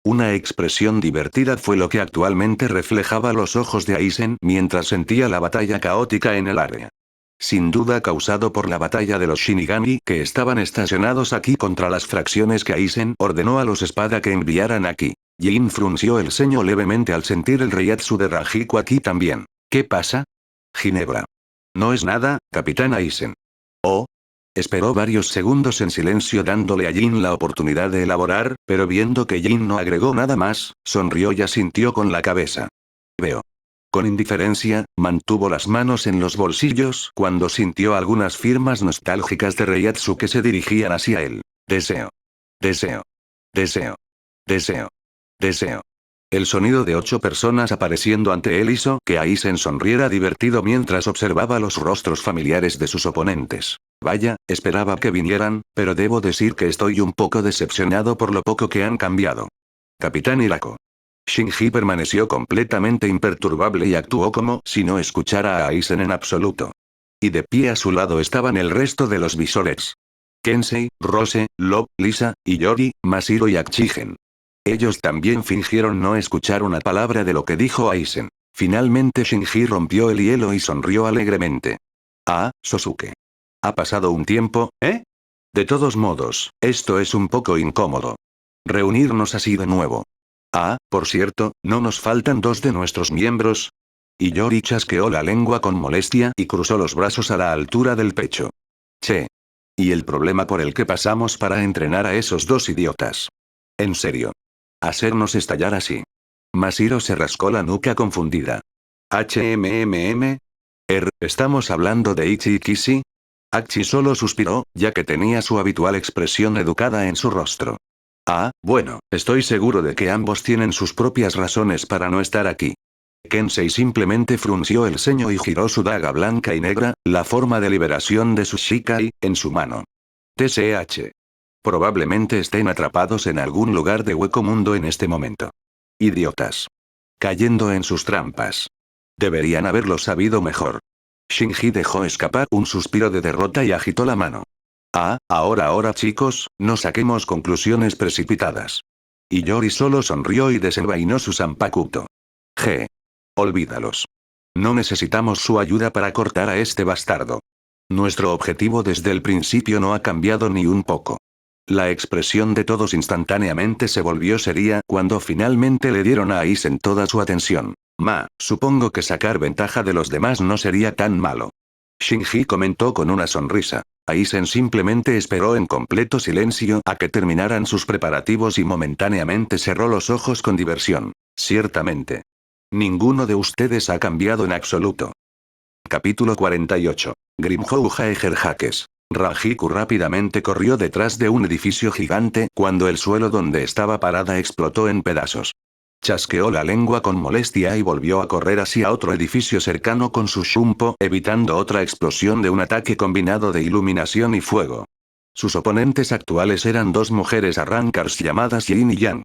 Una expresión divertida fue lo que actualmente reflejaba los ojos de Aizen mientras sentía la batalla caótica en el área. Sin duda causado por la batalla de los Shinigami que estaban estacionados aquí contra las fracciones que Aizen ordenó a los espada que enviaran aquí. Jin frunció el ceño levemente al sentir el Reiatsu de Rajiku aquí también. ¿Qué pasa? Ginebra. No es nada, Capitán Aizen. Oh. Esperó varios segundos en silencio dándole a Jin la oportunidad de elaborar, pero viendo que Jin no agregó nada más, sonrió y asintió con la cabeza. Veo. Con indiferencia, mantuvo las manos en los bolsillos cuando sintió algunas firmas nostálgicas de Reiatsu que se dirigían hacia él. Deseo. Deseo. Deseo. Deseo. Deseo. El sonido de 8 personas apareciendo ante él hizo que Aizen sonriera divertido mientras observaba los rostros familiares de sus oponentes. Vaya, esperaba que vinieran, pero debo decir que estoy un poco decepcionado por lo poco que han cambiado. Capitán Hirako. Shinji permaneció completamente imperturbable y actuó como si no escuchara a Aizen en absoluto. Y de pie a su lado estaban el resto de los visores. Kensei, Rose, Lop, Lisa, Iori, Masiro y Akshigen. Ellos también fingieron no escuchar una palabra de lo que dijo Aizen. Finalmente Shinji rompió el hielo y sonrió alegremente. Ah, Sosuke. Ha pasado un tiempo, ¿eh? De todos modos, esto es un poco incómodo. Reunirnos así de nuevo. Ah, por cierto, ¿no nos faltan 2 de nuestros miembros? Iori chasqueó la lengua con molestia y cruzó los brazos a la altura del pecho. Che. ¿Y el problema por el que pasamos para entrenar a esos 2 idiotas? En serio. Hacernos estallar así. Masiro se rascó la nuca confundida. ¿Estamos hablando de Ichi y Kishi? Achi solo suspiró, ya que tenía su habitual expresión educada en su rostro. Ah, bueno, estoy seguro de que ambos tienen sus propias razones para no estar aquí. Kensei simplemente frunció el ceño y giró su daga blanca y negra, la forma de liberación de su Shikai, en su mano. TCH. Probablemente estén atrapados en algún lugar de hueco mundo en este momento. Idiotas. Cayendo en sus trampas. Deberían haberlo sabido mejor. Shinji dejó escapar un suspiro de derrota y agitó la mano. Ah, ahora chicos, no saquemos conclusiones precipitadas. Iori solo sonrió y desenvainó su zanpakuto. Olvídalos. No necesitamos su ayuda para cortar a este bastardo. Nuestro objetivo desde el principio no ha cambiado ni un poco. La expresión de todos instantáneamente se volvió seria cuando finalmente le dieron a Aizen toda su atención. Supongo que sacar ventaja de los demás no sería tan malo. Shinji comentó con una sonrisa. Aizen simplemente esperó en completo silencio a que terminaran sus preparativos y momentáneamente cerró los ojos con diversión. Ciertamente. Ninguno de ustedes ha cambiado en absoluto. Capítulo 48. Grimhou Jaeger-Jaques. Rajiku rápidamente corrió detrás de un edificio gigante cuando el suelo donde estaba parada explotó en pedazos. Chasqueó la lengua con molestia y volvió a correr hacia otro edificio cercano con su Shunpo, evitando otra explosión de un ataque combinado de iluminación y fuego. Sus oponentes actuales eran 2 mujeres arrancars llamadas Yin y Yang.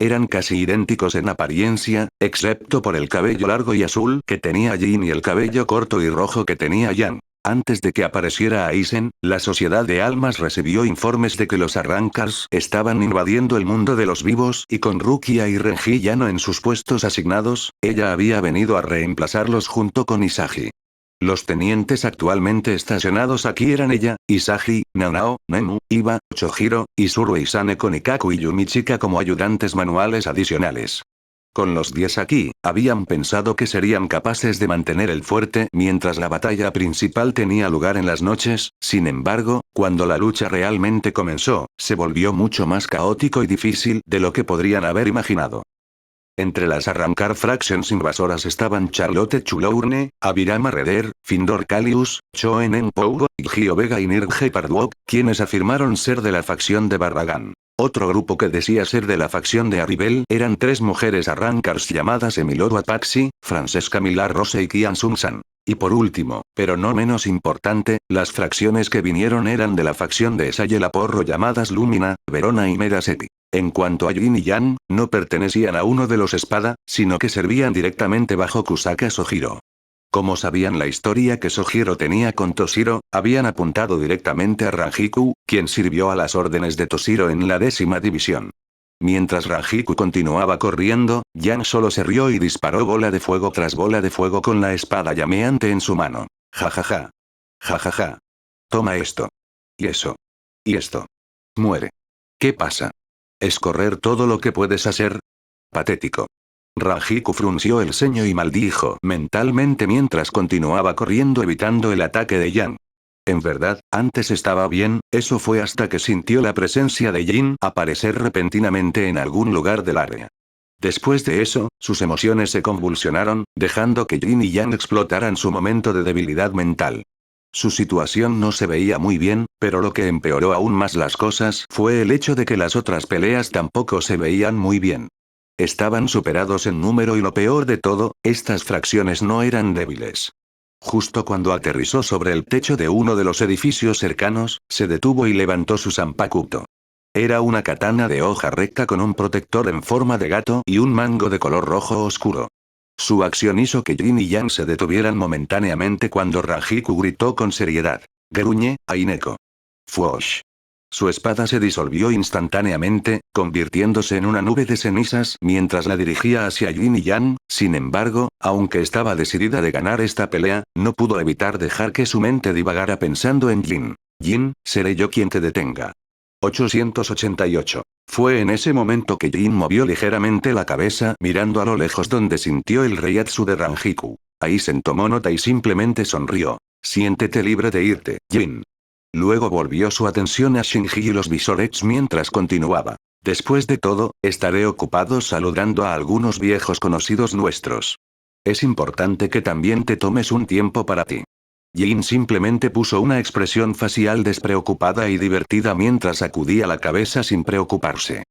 Eran casi idénticos en apariencia, excepto por el cabello largo y azul que tenía Jin y el cabello corto y rojo que tenía Yang. Antes de que apareciera Aizen, la Sociedad de Almas recibió informes de que los Arrancars estaban invadiendo el mundo de los vivos y con Rukia y Renji ya no en sus puestos asignados, ella había venido a reemplazarlos junto con Isagi. Los tenientes actualmente estacionados aquí eran ella, Isagi, Nanao, Nemu, Iba, Chojiro, Isuru y Saneko Nikaku y Yumichika como ayudantes manuales adicionales. Con los 10 aquí, habían pensado que serían capaces de mantener el fuerte mientras la batalla principal tenía lugar en las noches, sin embargo, cuando la lucha realmente comenzó, se volvió mucho más caótico y difícil de lo que podrían haber imaginado. Entre las Arrancar Fractions invasoras estaban Charlotte Chulourne, Abirama Reder, Findor Kalius, Choenen Pougo, Gio Vega y Nirge Parduok, quienes afirmaron ser de la facción de Barragan. Otro grupo que decía ser de la facción de Aribel eran 3 mujeres Arrancars llamadas Emiloro Apaxi, Francesca Millar Rose y Kian Sun-san. Y por último, pero no menos importante, las fracciones que vinieron eran de la facción de Sayela Porro llamadas Lumina, Verona y Medaseti. En cuanto a Jin y Yang, no pertenecían a uno de los espada, sino que servían directamente bajo Kusaka Sojiro. Como sabían la historia que Sojiro tenía con Toshiro, habían apuntado directamente a Ranjiku, quien sirvió a las órdenes de Toshiro en la 10ª división. Mientras Ranjiku continuaba corriendo, Yang solo se rió y disparó bola de fuego tras bola de fuego con la espada llameante en su mano. Jajaja. Jajaja. Toma esto. Y eso. Y esto. Muere. ¿Qué pasa? ¿Es correr todo lo que puedes hacer? Patético. Ranjiku frunció el ceño y maldijo mentalmente mientras continuaba corriendo evitando el ataque de Yang. En verdad, antes estaba bien, eso fue hasta que sintió la presencia de Jin aparecer repentinamente en algún lugar del área. Después de eso, sus emociones se convulsionaron, dejando que Jin y Yang explotaran su momento de debilidad mental. Su situación no se veía muy bien, pero lo que empeoró aún más las cosas fue el hecho de que las otras peleas tampoco se veían muy bien. Estaban superados en número y lo peor de todo, estas fracciones no eran débiles. Justo cuando aterrizó sobre el techo de uno de los edificios cercanos, se detuvo y levantó su zanpakuto. Era una katana de hoja recta con un protector en forma de gato y un mango de color rojo oscuro. Su acción hizo que Jin y Yang se detuvieran momentáneamente cuando Ranjiku gritó con seriedad. Gruñe, Aineko. Fuosh. Su espada se disolvió instantáneamente, convirtiéndose en una nube de cenizas mientras la dirigía hacia Jin y Yang. Sin embargo, aunque estaba decidida de ganar esta pelea, no pudo evitar dejar que su mente divagara pensando en Jin. Jin, seré yo quien te detenga. 888. Fue en ese momento que Jin movió ligeramente la cabeza mirando a lo lejos donde sintió el reiatsu de Ranjiku. Aizen tomó nota y simplemente sonrió. Siéntete libre de irte, Jin. Luego volvió su atención a Shinji y los Visorets mientras continuaba. Después de todo, estaré ocupado saludando a algunos viejos conocidos nuestros. Es importante que también te tomes un tiempo para ti. Jin simplemente puso una expresión facial despreocupada y divertida mientras sacudía la cabeza sin preocuparse.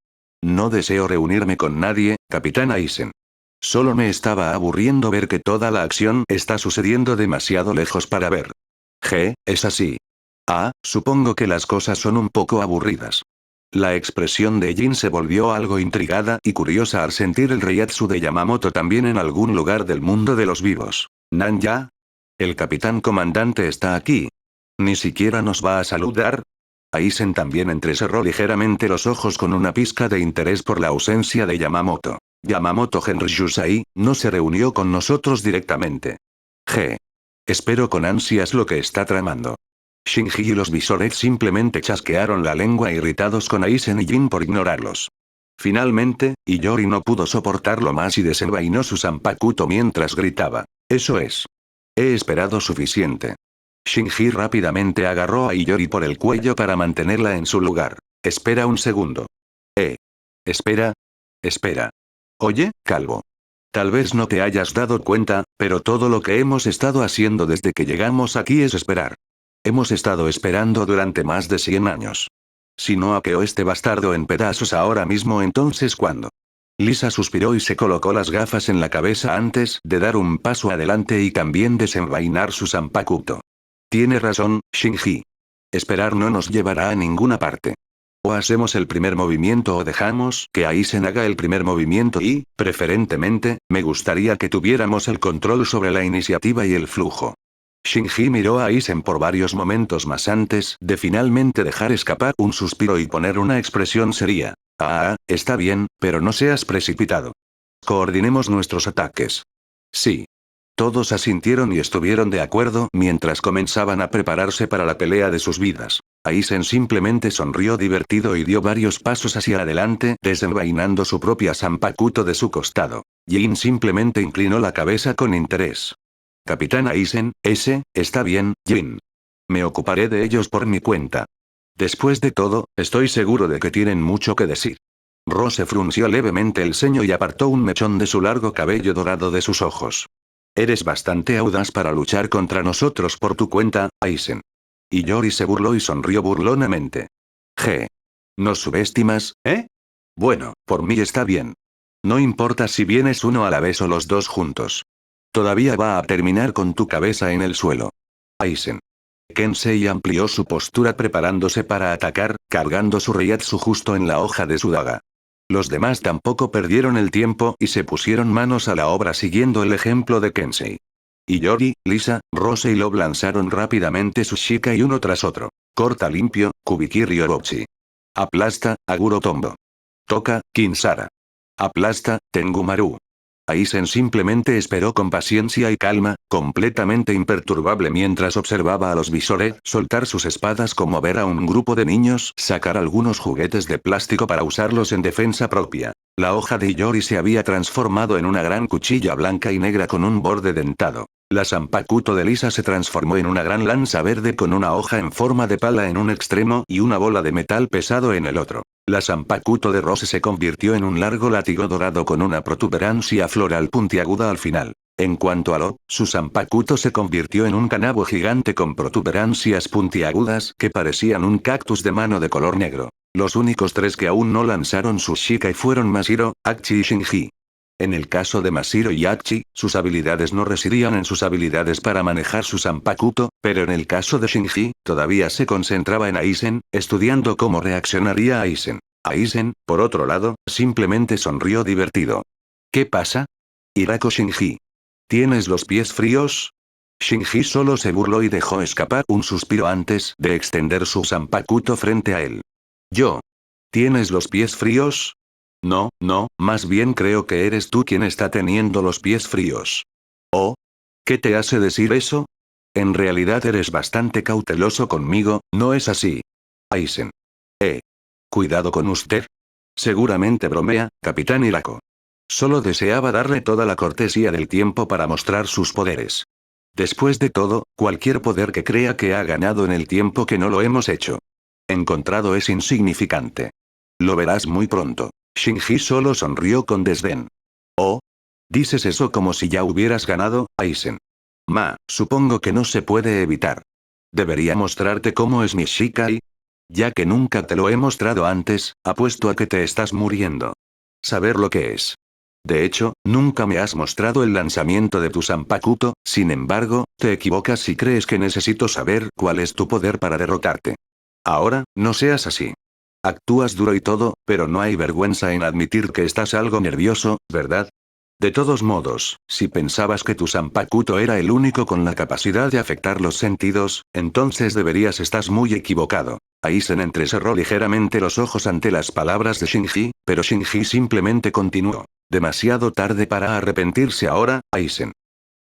No deseo reunirme con nadie, Capitán Aizen. Solo me estaba aburriendo ver que toda la acción está sucediendo demasiado lejos para ver. Es así. Ah, supongo que las cosas son un poco aburridas. La expresión de Jin se volvió algo intrigada y curiosa al sentir el reiatsu de Yamamoto también en algún lugar del mundo de los vivos. ¿Nanya? El capitán comandante está aquí. ¿Ni siquiera nos va a saludar? Aizen también entrecerró ligeramente los ojos con una pizca de interés por la ausencia de Yamamoto. Yamamoto Genryusai no se reunió con nosotros directamente. Espero con ansias lo que está tramando. Shinji y los Visorets simplemente chasquearon la lengua irritados con Aizen y Jin por ignorarlos. Finalmente, Iyori no pudo soportarlo más y desenvainó su zanpakuto mientras gritaba. Eso es. He esperado suficiente. Shinji rápidamente agarró a Iyori por el cuello para mantenerla en su lugar. Espera un segundo. Espera. Espera. Oye, calvo. Tal vez no te hayas dado cuenta, pero todo lo que hemos estado haciendo desde que llegamos aquí es esperar. Hemos estado esperando durante más de 100 años. Si no aqueó este bastardo en pedazos ahora mismo, entonces ¿cuándo? Lisa suspiró y se colocó las gafas en la cabeza antes de dar un paso adelante y también desenvainar su zanpakuto. Tiene razón, Shinji. Esperar no nos llevará a ninguna parte. O hacemos el primer movimiento o dejamos que Aizen haga el primer movimiento y, preferentemente, me gustaría que tuviéramos el control sobre la iniciativa y el flujo. Shinji miró a Aizen por varios momentos más antes de finalmente dejar escapar un suspiro y poner una expresión seria. Está bien, pero no seas precipitado. Coordinemos nuestros ataques. Sí. Todos asintieron y estuvieron de acuerdo mientras comenzaban a prepararse para la pelea de sus vidas. Aizen simplemente sonrió divertido y dio varios pasos hacia adelante, desenvainando su propia Zanpakuto de su costado. Jin simplemente inclinó la cabeza con interés. Capitán Aizen, está bien, Jin. Me ocuparé de ellos por mi cuenta. Después de todo, estoy seguro de que tienen mucho que decir. Rose frunció levemente el ceño y apartó un mechón de su largo cabello dorado de sus ojos. Eres bastante audaz para luchar contra nosotros por tu cuenta, Aizen. Y Yori se burló y sonrió burlonamente. ¿Nos subestimas, eh? Bueno, por mí está bien. No importa si vienes uno a la vez o los dos juntos. Todavía va a terminar con tu cabeza en el suelo. Aizen. Kensei amplió su postura preparándose para atacar, cargando su Reiatsu justo en la hoja de su daga. Los demás tampoco perdieron el tiempo y se pusieron manos a la obra siguiendo el ejemplo de Kensei. Y Yori, Lisa, Rose y Lob lanzaron rápidamente su Shika y uno tras otro. Corta limpio, Kubiki Ryobochi. Aplasta, Aguro Tombo. Toca, Kinsara. Aplasta, Tengumaru. Aizen simplemente esperó con paciencia y calma, completamente imperturbable mientras observaba a los Visore soltar sus espadas como ver a un grupo de niños sacar algunos juguetes de plástico para usarlos en defensa propia. La hoja de Yori se había transformado en una gran cuchilla blanca y negra con un borde dentado. La Zanpakuto de Lisa se transformó en una gran lanza verde con una hoja en forma de pala en un extremo y una bola de metal pesado en el otro. La Zanpakuto de Rose se convirtió en un largo látigo dorado con una protuberancia floral puntiaguda al final. En cuanto a Lo, su Zanpakuto se convirtió en un kanabo gigante con protuberancias puntiagudas que parecían un cactus de mano de color negro. Los únicos tres que aún no lanzaron su Shikai fueron Mashiro, Hachi y Shinji. En el caso de Mashiro y Hachi, sus habilidades no residían en sus habilidades para manejar su Zanpakuto, pero en el caso de Shinji, todavía se concentraba en Aizen, estudiando cómo reaccionaría Aizen. Aizen, por otro lado, simplemente sonrió divertido. ¿Qué pasa? Hirako Shinji. ¿Tienes los pies fríos? Shinji solo se burló y dejó escapar un suspiro antes de extender su Zanpakuto frente a él. Yo. ¿Tienes los pies fríos? No, más bien creo que eres tú quien está teniendo los pies fríos. ¿Oh? ¿Qué te hace decir eso? En realidad eres bastante cauteloso conmigo, ¿no es así? Aizen. Cuidado con usted. Seguramente bromea, Capitán Hirako. Solo deseaba darle toda la cortesía del tiempo para mostrar sus poderes. Después de todo, cualquier poder que crea que ha ganado en el tiempo que no lo hemos hecho. Encontrado es insignificante. Lo verás muy pronto. Shinji solo sonrió con desdén. ¿Oh? Dices eso como si ya hubieras ganado, Aizen. Supongo que no se puede evitar. ¿Debería mostrarte cómo es mi Shikai? Ya que nunca te lo he mostrado antes, apuesto a que te estás muriendo. Saber lo que es. De hecho, nunca me has mostrado el lanzamiento de tu Zanpakuto, sin embargo, te equivocas si crees que necesito saber cuál es tu poder para derrotarte. Ahora, no seas así. Actúas duro y todo, pero no hay vergüenza en admitir que estás algo nervioso, ¿verdad? De todos modos, si pensabas que tu Zanpakuto era el único con la capacidad de afectar los sentidos, entonces deberías estar muy equivocado. Aizen entrecerró ligeramente los ojos ante las palabras de Shinji, pero Shinji simplemente continuó. Demasiado tarde para arrepentirse ahora, Aizen.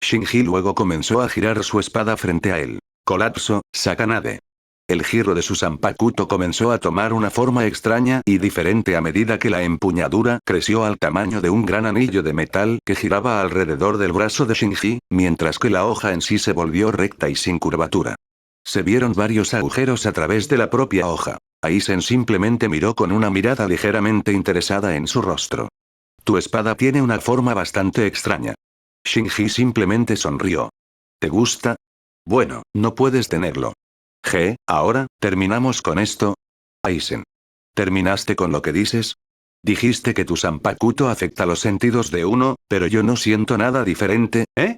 Shinji luego comenzó a girar su espada frente a él. Colapso, Sakanade. El giro de su Zanpakuto comenzó a tomar una forma extraña y diferente a medida que la empuñadura creció al tamaño de un gran anillo de metal que giraba alrededor del brazo de Shinji, mientras que la hoja en sí se volvió recta y sin curvatura. Se vieron varios agujeros a través de la propia hoja. Aizen simplemente miró con una mirada ligeramente interesada en su rostro. Tu espada tiene una forma bastante extraña. Shinji simplemente sonrió. ¿Te gusta? Bueno, no puedes tenerlo. Ahora, ¿terminamos con esto? Aizen. ¿Terminaste con lo que dices? Dijiste que tu Zanpakuto afecta los sentidos de uno, pero yo no siento nada diferente, ¿eh?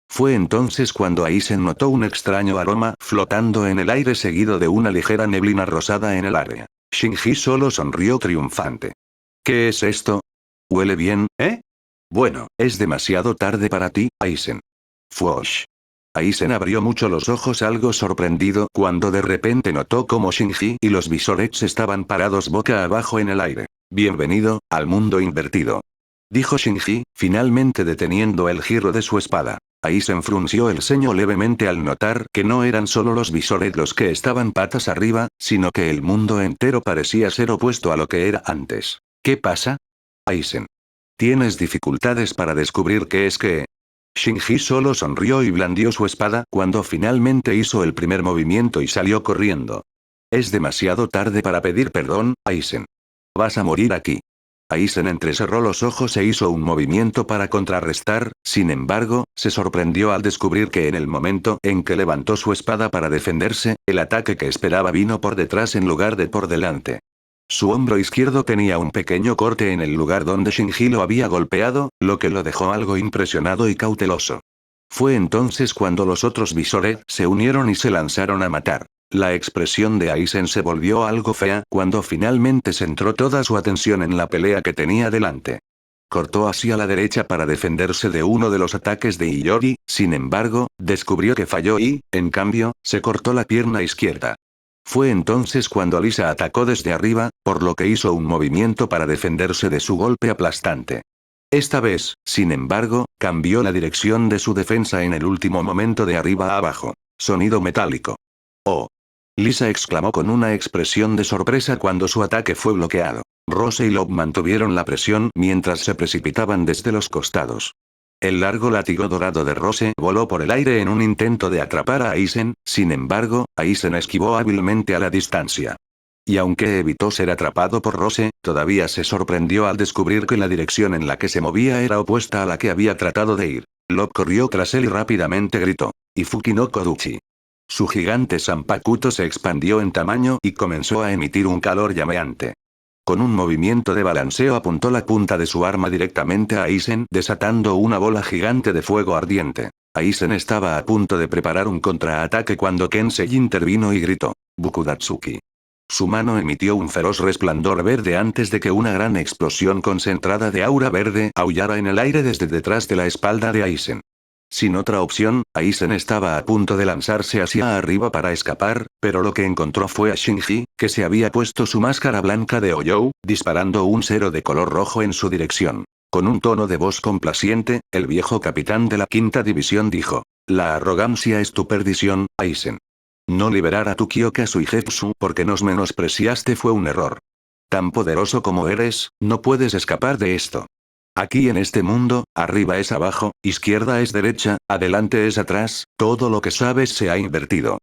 Fue entonces cuando Aizen notó un extraño aroma flotando en el aire seguido de una ligera neblina rosada en el área. Shinji solo sonrió triunfante. ¿Qué es esto? ¿Huele bien, eh? Bueno, es demasiado tarde para ti, Aizen. Fuosh. Aizen abrió mucho los ojos algo sorprendido cuando de repente notó cómo Shinji y los Visorets estaban parados boca abajo en el aire. Bienvenido, al mundo invertido. Dijo Shinji, finalmente deteniendo el giro de su espada. Aizen frunció el ceño levemente al notar que no eran solo los Visoret los que estaban patas arriba, sino que el mundo entero parecía ser opuesto a lo que era antes. ¿Qué pasa? Aizen. ¿Tienes dificultades para descubrir qué es qué? Shinji solo sonrió y blandió su espada cuando finalmente hizo el primer movimiento y salió corriendo. Es demasiado tarde para pedir perdón, Aizen. Vas a morir aquí. Aizen entrecerró los ojos e hizo un movimiento para contrarrestar, sin embargo, se sorprendió al descubrir que en el momento en que levantó su espada para defenderse, el ataque que esperaba vino por detrás en lugar de por delante. Su hombro izquierdo tenía un pequeño corte en el lugar donde Shinji lo había golpeado, lo que lo dejó algo impresionado y cauteloso. Fue entonces cuando los otros Visoret se unieron y se lanzaron a matar. La expresión de Aizen se volvió algo fea cuando finalmente centró toda su atención en la pelea que tenía delante. Cortó hacia la derecha para defenderse de uno de los ataques de Iyori, sin embargo, descubrió que falló y, en cambio, se cortó la pierna izquierda. Fue entonces cuando Lisa atacó desde arriba, por lo que hizo un movimiento para defenderse de su golpe aplastante. Esta vez, sin embargo, cambió la dirección de su defensa en el último momento de arriba a abajo. Sonido metálico. ¡Oh! Lisa exclamó con una expresión de sorpresa cuando su ataque fue bloqueado. Rose y Love mantuvieron la presión mientras se precipitaban desde los costados. El largo látigo dorado de Rose voló por el aire en un intento de atrapar a Aizen, sin embargo, Aizen esquivó hábilmente a la distancia. Y aunque evitó ser atrapado por Rose, todavía se sorprendió al descubrir que la dirección en la que se movía era opuesta a la que había tratado de ir. Love corrió tras él y rápidamente gritó. Ifuki no Koduchi. Su gigante Zanpakuto se expandió en tamaño y comenzó a emitir un calor llameante. Con un movimiento de balanceo apuntó la punta de su arma directamente a Aizen, desatando una bola gigante de fuego ardiente. Aizen estaba a punto de preparar un contraataque cuando Kensei intervino y gritó. Bukudatsuki. Su mano emitió un feroz resplandor verde antes de que una gran explosión concentrada de aura verde aullara en el aire desde detrás de la espalda de Aizen. Sin otra opción, Aizen estaba a punto de lanzarse hacia arriba para escapar, pero lo que encontró fue a Shinji, que se había puesto su máscara blanca de Oyou, disparando un cero de color rojo en su dirección. Con un tono de voz complaciente, el viejo capitán de la quinta división dijo. La arrogancia es tu perdición, Aizen. No liberar a tu Kyoka Suigetsu porque nos menospreciaste fue un error. Tan poderoso como eres, no puedes escapar de esto. Aquí en este mundo, arriba es abajo, izquierda es derecha, adelante es atrás, todo lo que sabes se ha invertido.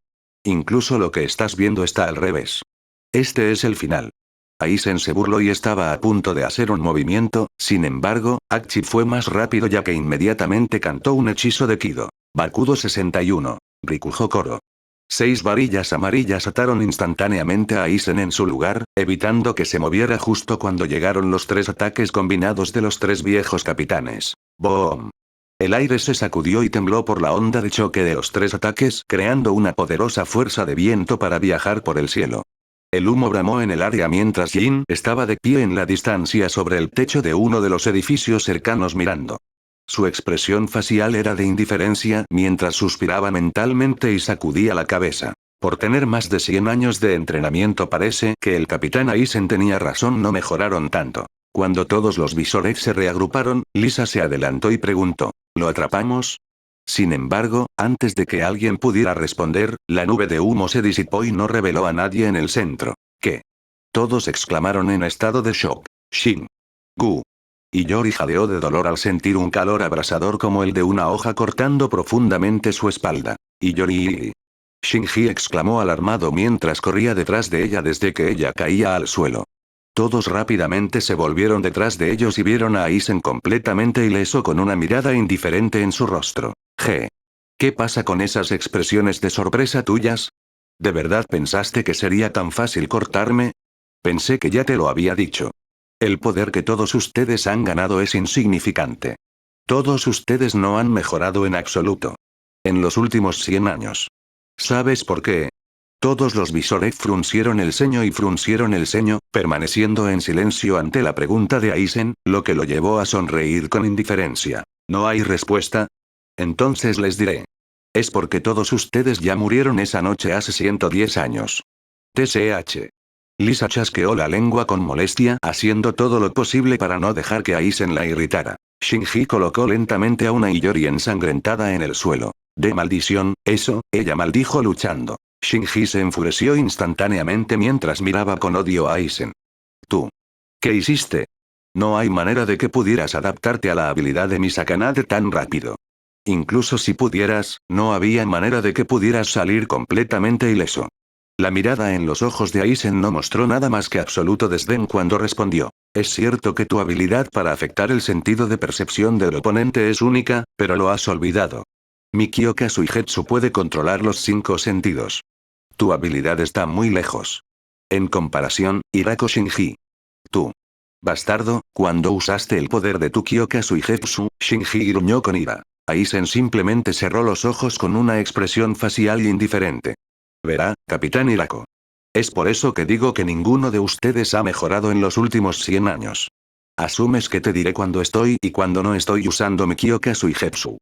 Incluso lo que estás viendo está al revés. Este es el final. Aizen se burló y estaba a punto de hacer un movimiento, sin embargo, Hachi fue más rápido ya que inmediatamente cantó un hechizo de Kido. Bakudo 61. Rikujo Koro. 6 varillas amarillas ataron instantáneamente a Aizen en su lugar, evitando que se moviera justo cuando llegaron los 3 ataques combinados de los 3 viejos capitanes. ¡Boom! El aire se sacudió y tembló por la onda de choque de los 3 ataques, creando una poderosa fuerza de viento para viajar por el cielo. El humo bramó en el área mientras Jin estaba de pie en la distancia sobre el techo de uno de los edificios cercanos mirando. Su expresión facial era de indiferencia mientras suspiraba mentalmente y sacudía la cabeza. Por tener más de 100 años de entrenamiento parece que el capitán Aizen tenía razón, no mejoraron tanto. Cuando todos los Visoret se reagruparon, Lisa se adelantó y preguntó, ¿lo atrapamos? Sin embargo, antes de que alguien pudiera responder, la nube de humo se disipó y no reveló a nadie en el centro. ¿Qué? Todos exclamaron en estado de shock. Shin. Gu. Y Yori jadeó de dolor al sentir un calor abrasador como el de una hoja cortando profundamente su espalda. Y Yori. Shinji exclamó alarmado mientras corría detrás de ella desde que ella caía al suelo. Todos rápidamente se volvieron detrás de ellos y vieron a Aizen completamente ileso con una mirada indiferente en su rostro. ¿Qué pasa con esas expresiones de sorpresa tuyas? ¿De verdad pensaste que sería tan fácil cortarme? Pensé que ya te lo había dicho. El poder que todos ustedes han ganado es insignificante. Todos ustedes no han mejorado en absoluto. En los últimos 100 años. ¿Sabes por qué? Todos los Visoret fruncieron el ceño, permaneciendo en silencio ante la pregunta de Aizen, lo que lo llevó a sonreír con indiferencia. ¿No hay respuesta? Entonces les diré. Es porque todos ustedes ya murieron esa noche hace 110 años. TCH. Lisa chasqueó la lengua con molestia, haciendo todo lo posible para no dejar que Aizen la irritara. Shinji colocó lentamente a una Iyori ensangrentada en el suelo. De maldición, eso, ella maldijo luchando. Shinji se enfureció instantáneamente mientras miraba con odio a Aizen. ¿Tú? ¿Qué hiciste? No hay manera de que pudieras adaptarte a la habilidad de mi Sakanade tan rápido. Incluso si pudieras, no había manera de que pudieras salir completamente ileso. La mirada en los ojos de Aizen no mostró nada más que absoluto desdén cuando respondió. Es cierto que tu habilidad para afectar el sentido de percepción del oponente es única, pero lo has olvidado. Mi Kyoka Suigetsu puede controlar los 5 sentidos. Tu habilidad está muy lejos. En comparación, Hirako Shinji. Tú. Bastardo, cuando usaste el poder de tu Kyoka Suigetsu, Shinji gruñó con ira. Aizen simplemente cerró los ojos con una expresión facial indiferente. Verá, Capitán Hirako. Es por eso que digo que ninguno de ustedes ha mejorado en los últimos 100 años. Asumes que te diré cuando estoy y cuando no estoy usando mi Kyoka Suigetsu.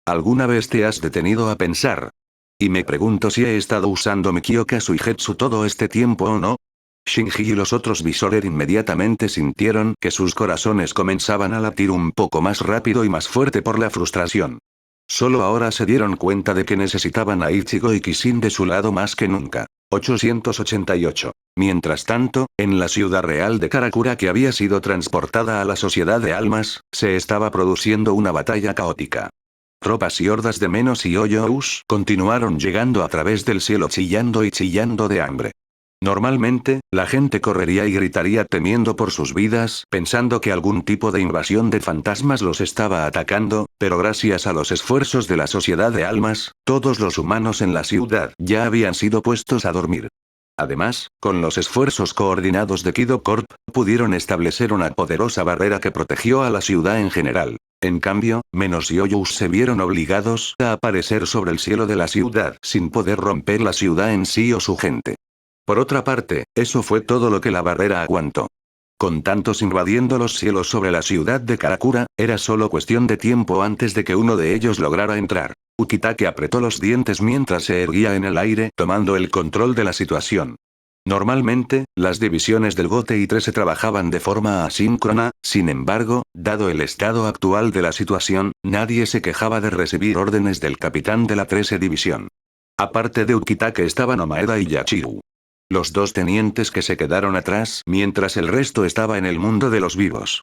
¿Alguna vez te has detenido a pensar? Y me pregunto si he estado usando mi Kyoka Suigetsu todo este tiempo o no. Shinji y los otros Visorer inmediatamente sintieron que sus corazones comenzaban a latir un poco más rápido y más fuerte por la frustración. Solo ahora se dieron cuenta de que necesitaban a Ichigo y Kishin de su lado más que nunca. 888. Mientras tanto, en la ciudad real de Karakura que había sido transportada a la Sociedad de Almas, se estaba produciendo una batalla caótica. Tropas y hordas de menos y Hoyous continuaron llegando a través del cielo chillando y chillando de hambre. Normalmente, la gente correría y gritaría temiendo por sus vidas, pensando que algún tipo de invasión de fantasmas los estaba atacando, pero gracias a los esfuerzos de la Sociedad de Almas, todos los humanos en la ciudad ya habían sido puestos a dormir. Además, con los esfuerzos coordinados de Kido Corp, pudieron establecer una poderosa barrera que protegió a la ciudad en general. En cambio, menos y Hoyous se vieron obligados a aparecer sobre el cielo de la ciudad sin poder romper la ciudad en sí o su gente. Por otra parte, eso fue todo lo que la barrera aguantó. Con tantos invadiendo los cielos sobre la ciudad de Karakura, era solo cuestión de tiempo antes de que uno de ellos lograra entrar. Ukitake apretó los dientes mientras se erguía en el aire, tomando el control de la situación. Normalmente, las divisiones del Gote y 13 trabajaban de forma asíncrona, sin embargo, dado el estado actual de la situación, nadie se quejaba de recibir órdenes del capitán de la 13 división. Aparte de Ukitake estaban Omaeda y Yachiru. Los 2 tenientes que se quedaron atrás mientras el resto estaba en el mundo de los vivos.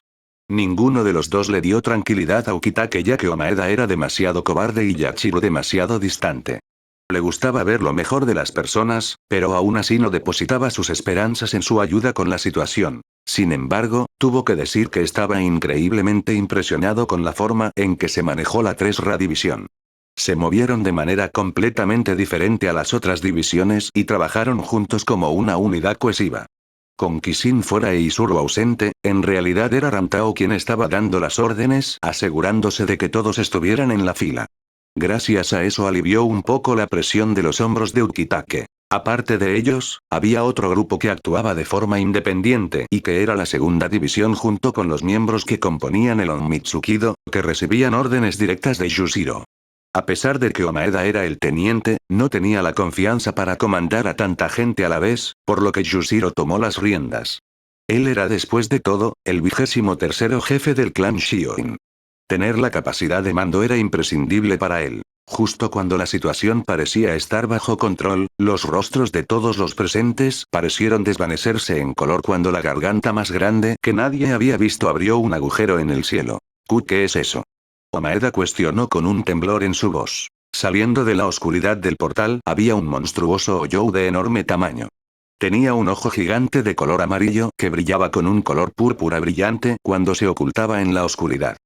Ninguno de los 2 le dio tranquilidad a Ukitake ya que Omaeda era demasiado cobarde y Yachiru demasiado distante. Le gustaba ver lo mejor de las personas, pero aún así no depositaba sus esperanzas en su ayuda con la situación. Sin embargo, tuvo que decir que estaba increíblemente impresionado con la forma en que se manejó la 3 división. Se movieron de manera completamente diferente a las otras divisiones y trabajaron juntos como una unidad cohesiva. Con Kishin fuera e Izuru ausente, en realidad era Ramtao quien estaba dando las órdenes, asegurándose de que todos estuvieran en la fila. Gracias a eso alivió un poco la presión de los hombros de Ukitake. Aparte de ellos, había otro grupo que actuaba de forma independiente y que era la 2ª división junto con los miembros que componían el Onmitsukido, que recibían órdenes directas de Yushiro. A pesar de que Omaeda era el teniente, no tenía la confianza para comandar a tanta gente a la vez, por lo que Yushiro tomó las riendas. Él era después de todo, el 23º jefe del clan Shioin. Tener la capacidad de mando era imprescindible para él. Justo cuando la situación parecía estar bajo control, los rostros de todos los presentes parecieron desvanecerse en color cuando la garganta más grande que nadie había visto abrió un agujero en el cielo. ¿Qué es eso? Omaeda cuestionó con un temblor en su voz. Saliendo de la oscuridad del portal había un monstruoso Hoyou de enorme tamaño. Tenía un ojo gigante de color amarillo que brillaba con un color púrpura brillante cuando se ocultaba en la oscuridad.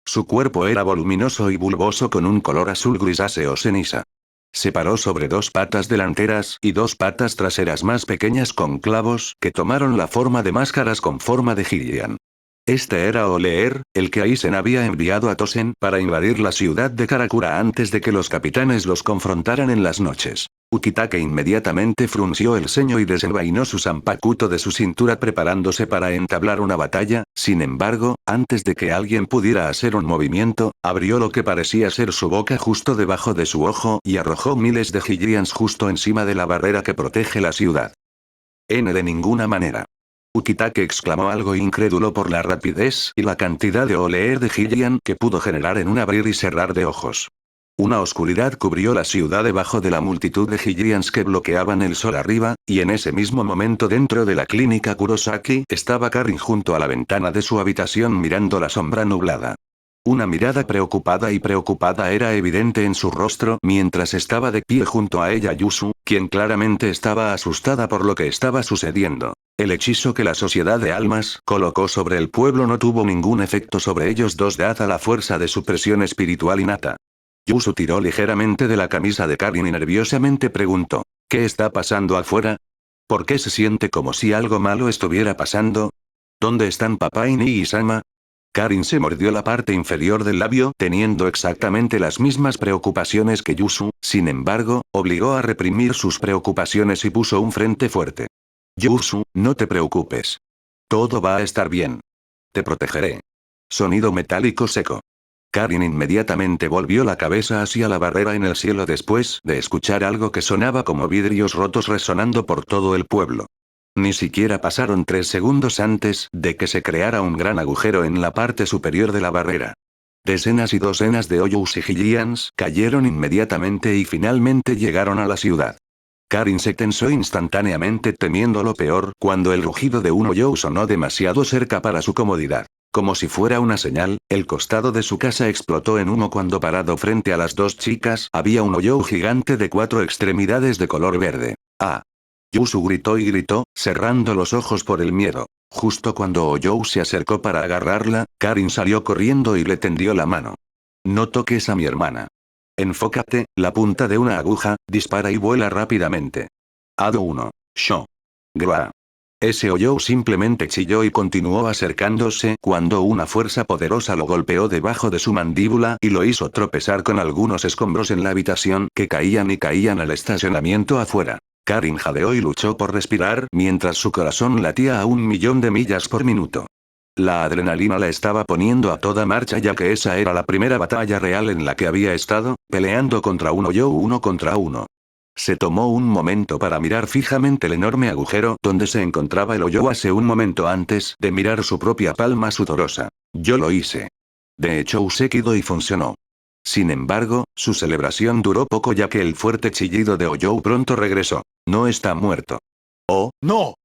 Su cuerpo era voluminoso y bulboso con un color azul grisáceo ceniza. Se paró sobre 2 patas delanteras y 2 patas traseras más pequeñas con clavos que tomaron la forma de máscaras con forma de Hylian. Este era Oleer, el que Aizen había enviado a Tosen para invadir la ciudad de Karakura antes de que los capitanes los confrontaran en las noches. Ukitake inmediatamente frunció el ceño y desenvainó su zanpakuto de su cintura preparándose para entablar una batalla. Sin embargo, antes de que alguien pudiera hacer un movimiento, abrió lo que parecía ser su boca justo debajo de su ojo y arrojó miles de Hydrians justo encima de la barrera que protege la ciudad. De ninguna manera. Ukitake exclamó algo incrédulo por la rapidez y la cantidad de Oleer de Hydrian que pudo generar en un abrir y cerrar de ojos. Una oscuridad cubrió la ciudad debajo de la multitud de Hydrians que bloqueaban el sol arriba, y en ese mismo momento dentro de la clínica Kurosaki estaba Karin junto a la ventana de su habitación mirando la sombra nublada. Una mirada preocupada era evidente en su rostro mientras estaba de pie junto a ella Yusu, quien claramente estaba asustada por lo que estaba sucediendo. El hechizo que la Sociedad de Almas colocó sobre el pueblo no tuvo ningún efecto sobre ellos dos dada la fuerza de su presión espiritual innata. Yusu tiró ligeramente de la camisa de Karin y nerviosamente preguntó, ¿qué está pasando afuera? ¿Por qué se siente como si algo malo estuviera pasando? ¿Dónde están papá y Nigi-sama? Karin se mordió la parte inferior del labio teniendo exactamente las mismas preocupaciones que Yusu, sin embargo, obligó a reprimir sus preocupaciones y puso un frente fuerte. Yusu, no te preocupes. Todo va a estar bien. Te protegeré. Sonido metálico seco. Karin inmediatamente volvió la cabeza hacia la barrera en el cielo después de escuchar algo que sonaba como vidrios rotos resonando por todo el pueblo. Ni siquiera pasaron 3 segundos antes de que se creara un gran agujero en la parte superior de la barrera. Decenas y docenas de Oyous y Hydrians cayeron inmediatamente y finalmente llegaron a la ciudad. Karin se tensó instantáneamente temiendo lo peor cuando el rugido de un Oyou sonó demasiado cerca para su comodidad. Como si fuera una señal, el costado de su casa explotó en humo cuando parado frente a las dos chicas había un Oyou gigante de 4 extremidades de color verde. ¡Ah! Yusu gritó y gritó, cerrando los ojos por el miedo. Justo cuando Oyou se acercó para agarrarla, Karin salió corriendo y le tendió la mano. No toques a mi hermana. Enfócate, la punta de una aguja, dispara y vuela rápidamente. Ado 1. Sho. Grua. Ese Oyou simplemente chilló y continuó acercándose cuando una fuerza poderosa lo golpeó debajo de su mandíbula y lo hizo tropezar con algunos escombros en la habitación que caían y caían al estacionamiento afuera. Karin jadeó y luchó por respirar mientras su corazón latía a 1.000.000 de millas por minuto. La adrenalina la estaba poniendo a toda marcha ya que esa era la primera batalla real en la que había estado, peleando contra un Oyou 1 contra 1. Se tomó un momento para mirar fijamente el enorme agujero donde se encontraba el Oyou hace un momento antes de mirar su propia palma sudorosa. Yo lo hice. De hecho usé Kido y funcionó. Sin embargo, su celebración duró poco ya que el fuerte chillido de Oyou pronto regresó. No está muerto. ¡Oh, no!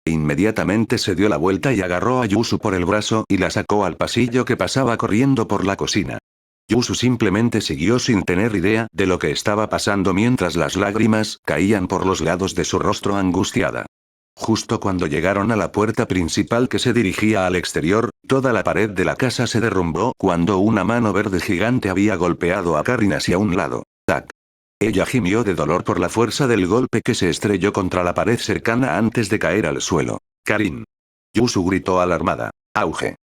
Inmediatamente se dio la vuelta y agarró a Yusu por el brazo y la sacó al pasillo que pasaba corriendo por la cocina. Yusu simplemente siguió sin tener idea de lo que estaba pasando mientras las lágrimas caían por los lados de su rostro angustiada. Justo cuando llegaron a la puerta principal que se dirigía al exterior, toda la pared de la casa se derrumbó cuando una mano verde gigante había golpeado a Karin hacia un lado. ¡Tac! Ella gimió de dolor por la fuerza del golpe que se estrelló contra la pared cercana antes de caer al suelo. ¡Karin! Yusu gritó alarmada. ¡Auge!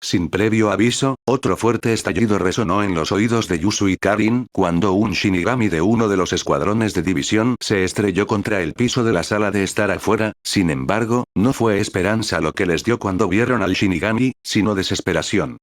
Sin previo aviso, otro fuerte estallido resonó en los oídos de Yusu y Karin cuando un Shinigami de uno de los escuadrones de división se estrelló contra el piso de la sala de estar afuera. Sin embargo, no fue esperanza lo que les dio cuando vieron al Shinigami, sino desesperación.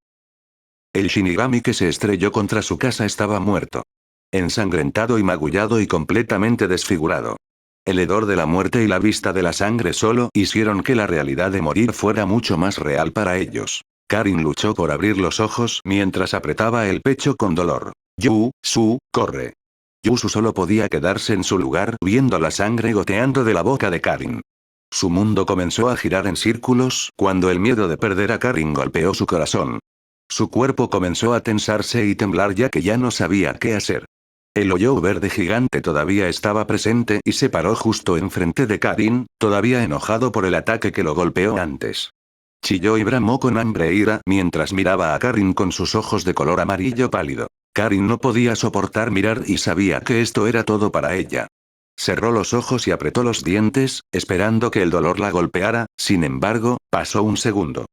El Shinigami que se estrelló contra su casa estaba muerto. Ensangrentado y magullado y completamente desfigurado. El hedor de la muerte y la vista de la sangre solo hicieron que la realidad de morir fuera mucho más real para ellos. Karin luchó por abrir los ojos mientras apretaba el pecho con dolor. Yusu, corre. Yusu solo podía quedarse en su lugar viendo la sangre goteando de la boca de Karin. Su mundo comenzó a girar en círculos cuando el miedo de perder a Karin golpeó su corazón. Su cuerpo comenzó a tensarse y temblar ya que ya no sabía qué hacer. El Oyou verde gigante todavía estaba presente y se paró justo enfrente de Karin, todavía enojado por el ataque que lo golpeó antes. Chilló y bramó con hambre e ira mientras miraba a Karin con sus ojos de color amarillo pálido. Karin no podía soportar mirar y sabía que esto era todo para ella. Cerró los ojos y apretó los dientes, esperando que el dolor la golpeara. Sin embargo, pasó un segundo.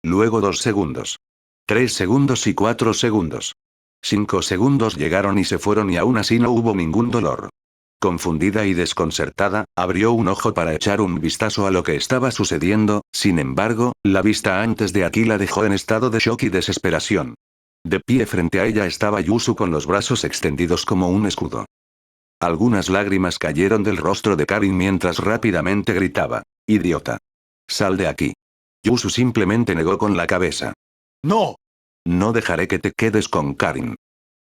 Luego 2 segundos. 3 segundos y 4 segundos. 5 segundos llegaron y se fueron y aún así no hubo ningún dolor. Confundida y desconcertada, abrió un ojo para echar un vistazo a lo que estaba sucediendo, sin embargo, la vista antes de aquí la dejó en estado de shock y desesperación. De pie frente a ella estaba Yusu con los brazos extendidos como un escudo. Algunas lágrimas cayeron del rostro de Karin mientras rápidamente gritaba: «¡Idiota! ¡Sal de aquí!». Yusu simplemente negó con la cabeza. ¡No! «No dejaré que te quedes con Karin.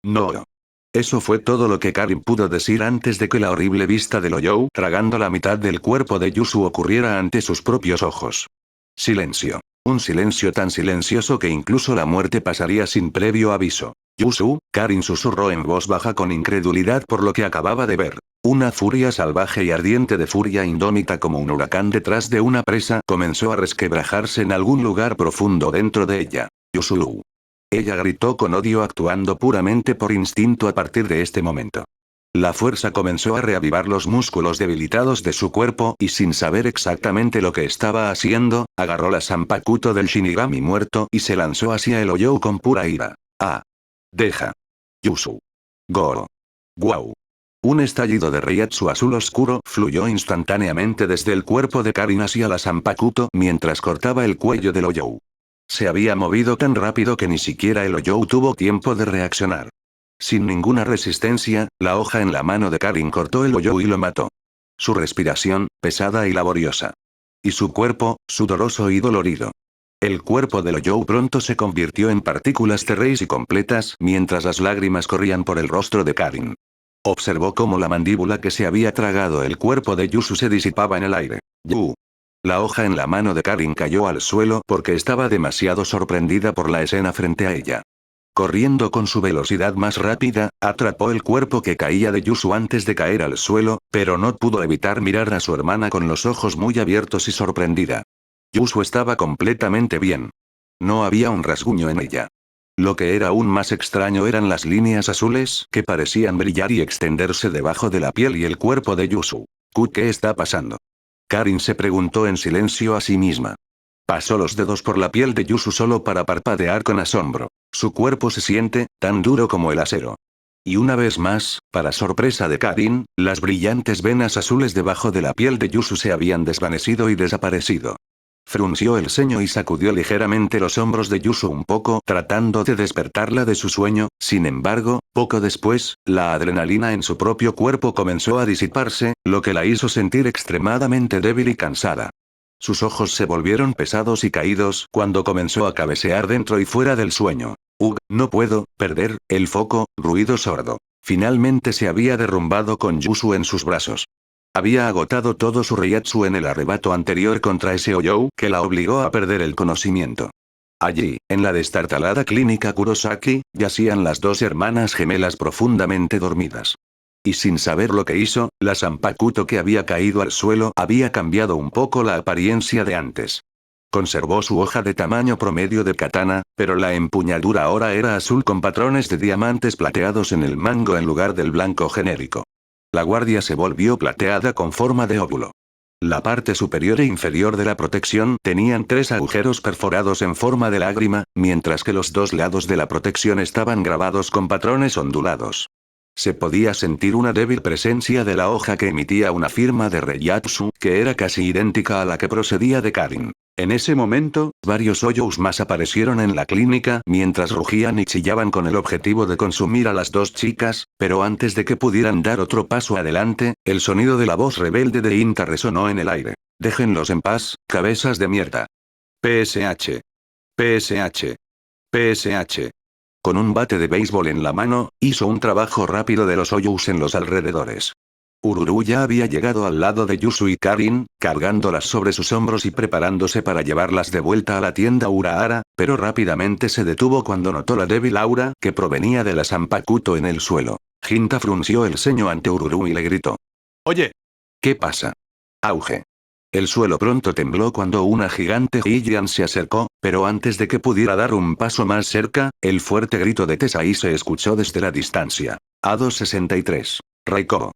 No». Eso fue todo lo que Karin pudo decir antes de que la horrible vista de Loyou tragando la mitad del cuerpo de Yusu ocurriera ante sus propios ojos. Silencio. Un silencio tan silencioso que incluso la muerte pasaría sin previo aviso. «Yusu», Karin susurró en voz baja con incredulidad por lo que acababa de ver. Una furia salvaje y ardiente de furia indómita como un huracán detrás de una presa comenzó a resquebrajarse en algún lugar profundo dentro de ella. «Yusu». Ella gritó con odio actuando puramente por instinto a partir de este momento. La fuerza comenzó a reavivar los músculos debilitados de su cuerpo y sin saber exactamente lo que estaba haciendo, agarró la Zanpakuto del Shinigami muerto y se lanzó hacia el Oyou con pura ira. «¡Ah! Deja! Yusu! ¡Go! ¡Guau!». Un estallido de Reiatsu azul oscuro fluyó instantáneamente desde el cuerpo de Karin hacia la Zanpakuto mientras cortaba el cuello del Oyou. Se había movido tan rápido que ni siquiera el Oyou tuvo tiempo de reaccionar. Sin ninguna resistencia, la hoja en la mano de Karin cortó el Oyou y lo mató. Su respiración, pesada y laboriosa. Y su cuerpo, sudoroso y dolorido. El cuerpo del Oyou pronto se convirtió en partículas terrestres y completas mientras las lágrimas corrían por el rostro de Karin. Observó cómo la mandíbula que se había tragado el cuerpo de Yusu se disipaba en el aire. ¡Yu! La hoja en la mano de Karin cayó al suelo porque estaba demasiado sorprendida por la escena frente a ella. Corriendo con su velocidad más rápida, atrapó el cuerpo que caía de Yusu antes de caer al suelo, pero no pudo evitar mirar a su hermana con los ojos muy abiertos y sorprendida. Yusu estaba completamente bien. No había un rasguño en ella. Lo que era aún más extraño eran las líneas azules que parecían brillar y extenderse debajo de la piel y el cuerpo de Yusu. ¿Qué está pasando?». Karin se preguntó en silencio a sí misma. Pasó los dedos por la piel de Yusu solo para parpadear con asombro. Su cuerpo se siente tan duro como el acero. Y una vez más, para sorpresa de Karin, las brillantes venas azules debajo de la piel de Yusu se habían desvanecido y desaparecido. Frunció el ceño y sacudió ligeramente los hombros de Yusu un poco tratando de despertarla de su sueño, sin embargo, poco después, la adrenalina en su propio cuerpo comenzó a disiparse, lo que la hizo sentir extremadamente débil y cansada. Sus ojos se volvieron pesados y caídos cuando comenzó a cabecear dentro y fuera del sueño. No puedo perder el foco», ruido sordo. Finalmente se había derrumbado con Yusu en sus brazos. Había agotado todo su Reiatsu en el arrebato anterior contra ese Oyou que la obligó a perder el conocimiento. Allí, en la destartalada clínica Kurosaki, yacían las dos hermanas gemelas profundamente dormidas. Y sin saber lo que hizo, la Zanpakuto que había caído al suelo había cambiado un poco la apariencia de antes. Conservó su hoja de tamaño promedio de katana, pero la empuñadura ahora era azul con patrones de diamantes plateados en el mango en lugar del blanco genérico. La guardia se volvió plateada con forma de óvulo. La parte superior e inferior de la protección tenían 3 agujeros perforados en forma de lágrima, mientras que los 2 lados de la protección estaban grabados con patrones ondulados. Se podía sentir una débil presencia de la hoja que emitía una firma de Reiatsu que era casi idéntica a la que procedía de Karin. En ese momento, varios Oyous más aparecieron en la clínica mientras rugían y chillaban con el objetivo de consumir a las 2 chicas, pero antes de que pudieran dar otro paso adelante, el sonido de la voz rebelde de Inta resonó en el aire. «Déjenlos en paz, cabezas de mierda. PSH. PSH. PSH». Con un bate de béisbol en la mano, hizo un trabajo rápido de los Oyous en los alrededores. Ururu ya había llegado al lado de Yusu y Karin, cargándolas sobre sus hombros y preparándose para llevarlas de vuelta a la tienda Urahara, pero rápidamente se detuvo cuando notó la débil aura que provenía de la Zanpakuto en el suelo. Hinta frunció el ceño ante Ururu y le gritó: «Oye. ¿Qué pasa?». Auge. El suelo pronto tembló cuando una gigante Hylian se acercó, pero antes de que pudiera dar un paso más cerca, el fuerte grito de Tesai se escuchó desde la distancia. A263. Raiko.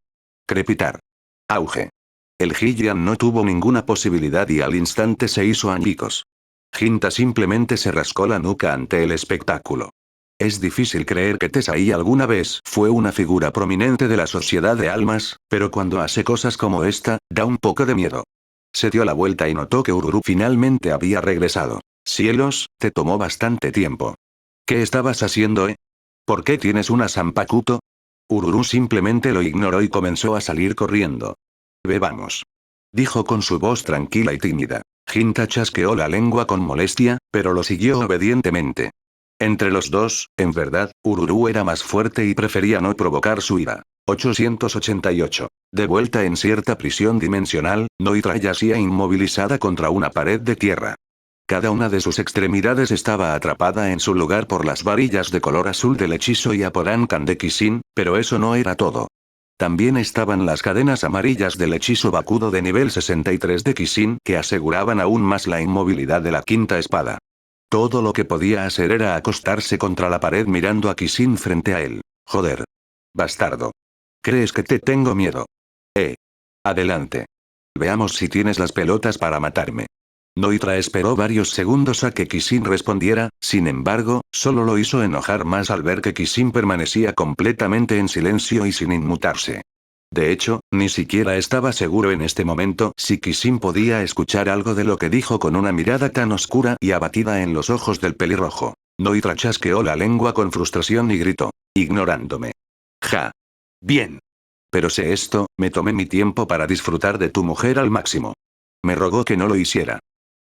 Crepitar. Auge. El Hylian no tuvo ninguna posibilidad y al instante se hizo añicos. Ginta simplemente se rascó la nuca ante el espectáculo. Es difícil creer que Tesai alguna vez fue una figura prominente de la sociedad de almas, pero cuando hace cosas como esta, da un poco de miedo. Se dio la vuelta y notó que Ururu finalmente había regresado. Cielos, te tomó bastante tiempo. ¿Qué estabas haciendo, ¿Por qué tienes una Zanpakuto? Ururu simplemente lo ignoró y comenzó a salir corriendo. Bebamos. Dijo con su voz tranquila y tímida. Ginta chasqueó la lengua con molestia, pero lo siguió obedientemente. Entre los dos, en verdad, Ururu era más fuerte y prefería no provocar su ira. 888. De vuelta en cierta prisión dimensional, Noitra yacía inmovilizada contra una pared de tierra. Cada una de sus extremidades estaba atrapada en su lugar por las varillas de color azul del hechizo y Aporankan de Kishin, pero eso no era todo. También estaban las cadenas amarillas del hechizo Bakudo de nivel 63 de Kishin que aseguraban aún más la inmovilidad de la quinta espada. Todo lo que podía hacer era acostarse contra la pared mirando a Kishin frente a él. Joder. Bastardo. ¿Crees que te tengo miedo? Adelante. Veamos si tienes las pelotas para matarme. Noitra esperó varios segundos a que Kishin respondiera, sin embargo, solo lo hizo enojar más al ver que Kishin permanecía completamente en silencio y sin inmutarse. De hecho, ni siquiera estaba seguro en este momento si Kishin podía escuchar algo de lo que dijo con una mirada tan oscura y abatida en los ojos del pelirrojo. Noitra chasqueó la lengua con frustración y gritó. Ignorándome. Ja. Bien. Pero sé esto, me tomé mi tiempo para disfrutar de tu mujer al máximo. Me rogó que no lo hiciera.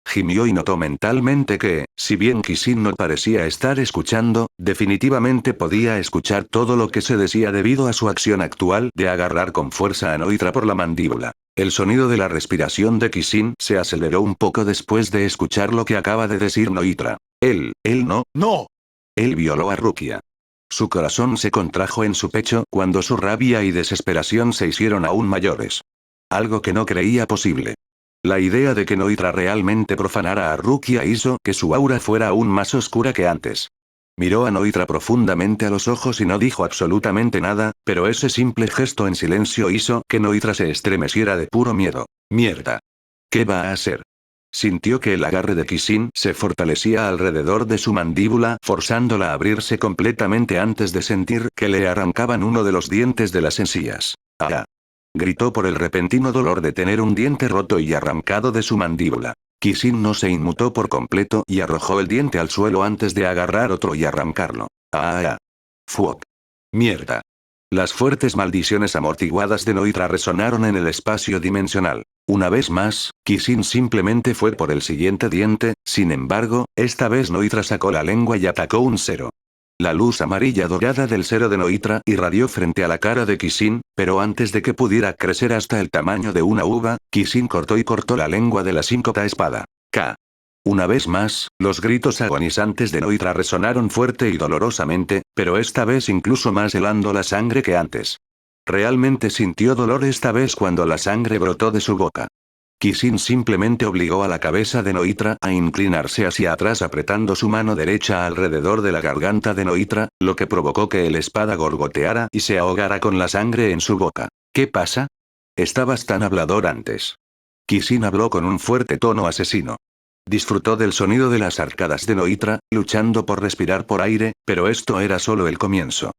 Gimió y notó mentalmente que, si bien Kishin no parecía estar escuchando, definitivamente podía escuchar todo lo que se decía debido a su acción actual de agarrar con fuerza a Noitra por la mandíbula. El sonido de la respiración de Kishin se aceleró un poco después de escuchar lo que acaba de decir Noitra. Él no. ¡No! Él violó a Rukia. Su corazón se contrajo en su pecho cuando su rabia y desesperación se hicieron aún mayores. Algo que no creía posible. La idea de que Noitra realmente profanara a Rukia hizo que su aura fuera aún más oscura que antes. Miró a Noitra profundamente a los ojos y no dijo absolutamente nada, pero ese simple gesto en silencio hizo que Noitra se estremeciera de puro miedo. Mierda. ¿Qué va a hacer? Sintió que el agarre de Kishin se fortalecía alrededor de su mandíbula, forzándola a abrirse completamente antes de sentir que le arrancaban uno de los dientes de las encías. ¡Ah! Gritó por el repentino dolor de tener un diente roto y arrancado de su mandíbula. Kishin no se inmutó por completo y arrojó el diente al suelo antes de agarrar otro y arrancarlo. ¡Ah! ¡Fuck! ¡Mierda! Las fuertes maldiciones amortiguadas de Noitra resonaron en el espacio dimensional. Una vez más, Kishin simplemente fue por el siguiente diente, sin embargo, esta vez Noitra sacó la lengua y atacó un cero. La luz amarilla dorada del cero de Noitra irradió frente a la cara de Kishin, pero antes de que pudiera crecer hasta el tamaño de una uva, Kishin cortó la lengua de la síncota espada. K. Una vez más, los gritos agonizantes de Noitra resonaron fuerte y dolorosamente, pero esta vez incluso más helando la sangre que antes. Realmente sintió dolor esta vez cuando la sangre brotó de su boca. Kishin simplemente obligó a la cabeza de Noitra a inclinarse hacia atrás apretando su mano derecha alrededor de la garganta de Noitra, lo que provocó que el espada gorgoteara y se ahogara con la sangre en su boca. ¿Qué pasa? Estabas tan hablador antes. Kishin habló con un fuerte tono asesino. Disfrutó del sonido de las arcadas de Noitra, luchando por respirar por aire, pero esto era solo el comienzo.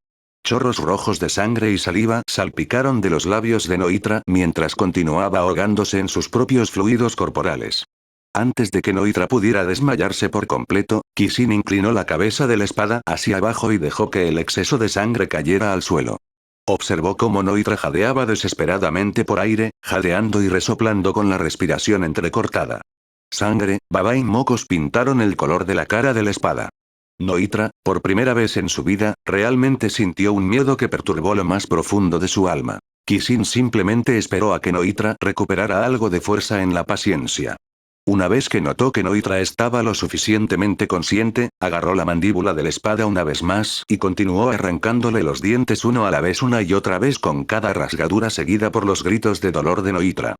Chorros rojos de sangre y saliva salpicaron de los labios de Noitra mientras continuaba ahogándose en sus propios fluidos corporales. Antes de que Noitra pudiera desmayarse por completo, Kishin inclinó la cabeza de la espada hacia abajo y dejó que el exceso de sangre cayera al suelo. Observó cómo Noitra jadeaba desesperadamente por aire, jadeando y resoplando con la respiración entrecortada. Sangre, baba y mocos pintaron el color de la cara de la espada. Noitra, por primera vez en su vida, realmente sintió un miedo que perturbó lo más profundo de su alma. Kishin simplemente esperó a que Noitra recuperara algo de fuerza en la paciencia. Una vez que notó que Noitra estaba lo suficientemente consciente, agarró la mandíbula de la espada una vez más y continuó arrancándole los dientes uno a la vez una y otra vez con cada rasgadura seguida por los gritos de dolor de Noitra.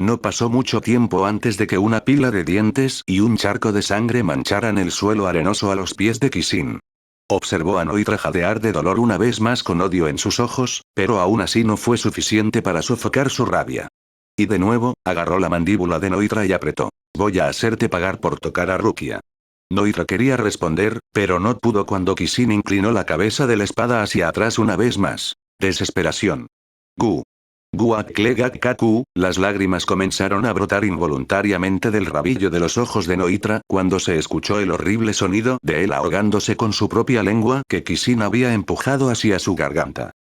No pasó mucho tiempo antes de que una pila de dientes y un charco de sangre mancharan el suelo arenoso a los pies de Kishin. Observó a Noitra jadear de dolor una vez más con odio en sus ojos, pero aún así no fue suficiente para sofocar su rabia. Y de nuevo, agarró la mandíbula de Noitra y apretó. voy a hacerte pagar por tocar a Rukia. Noitra quería responder, pero no pudo cuando Kishin inclinó la cabeza de la espada hacia atrás una vez más. Desesperación. Gu. Guaklegakkaku, las lágrimas comenzaron a brotar involuntariamente del rabillo de los ojos de Noitra cuando se escuchó el horrible sonido de él ahogándose con su propia lengua que Kishin había empujado hacia su garganta.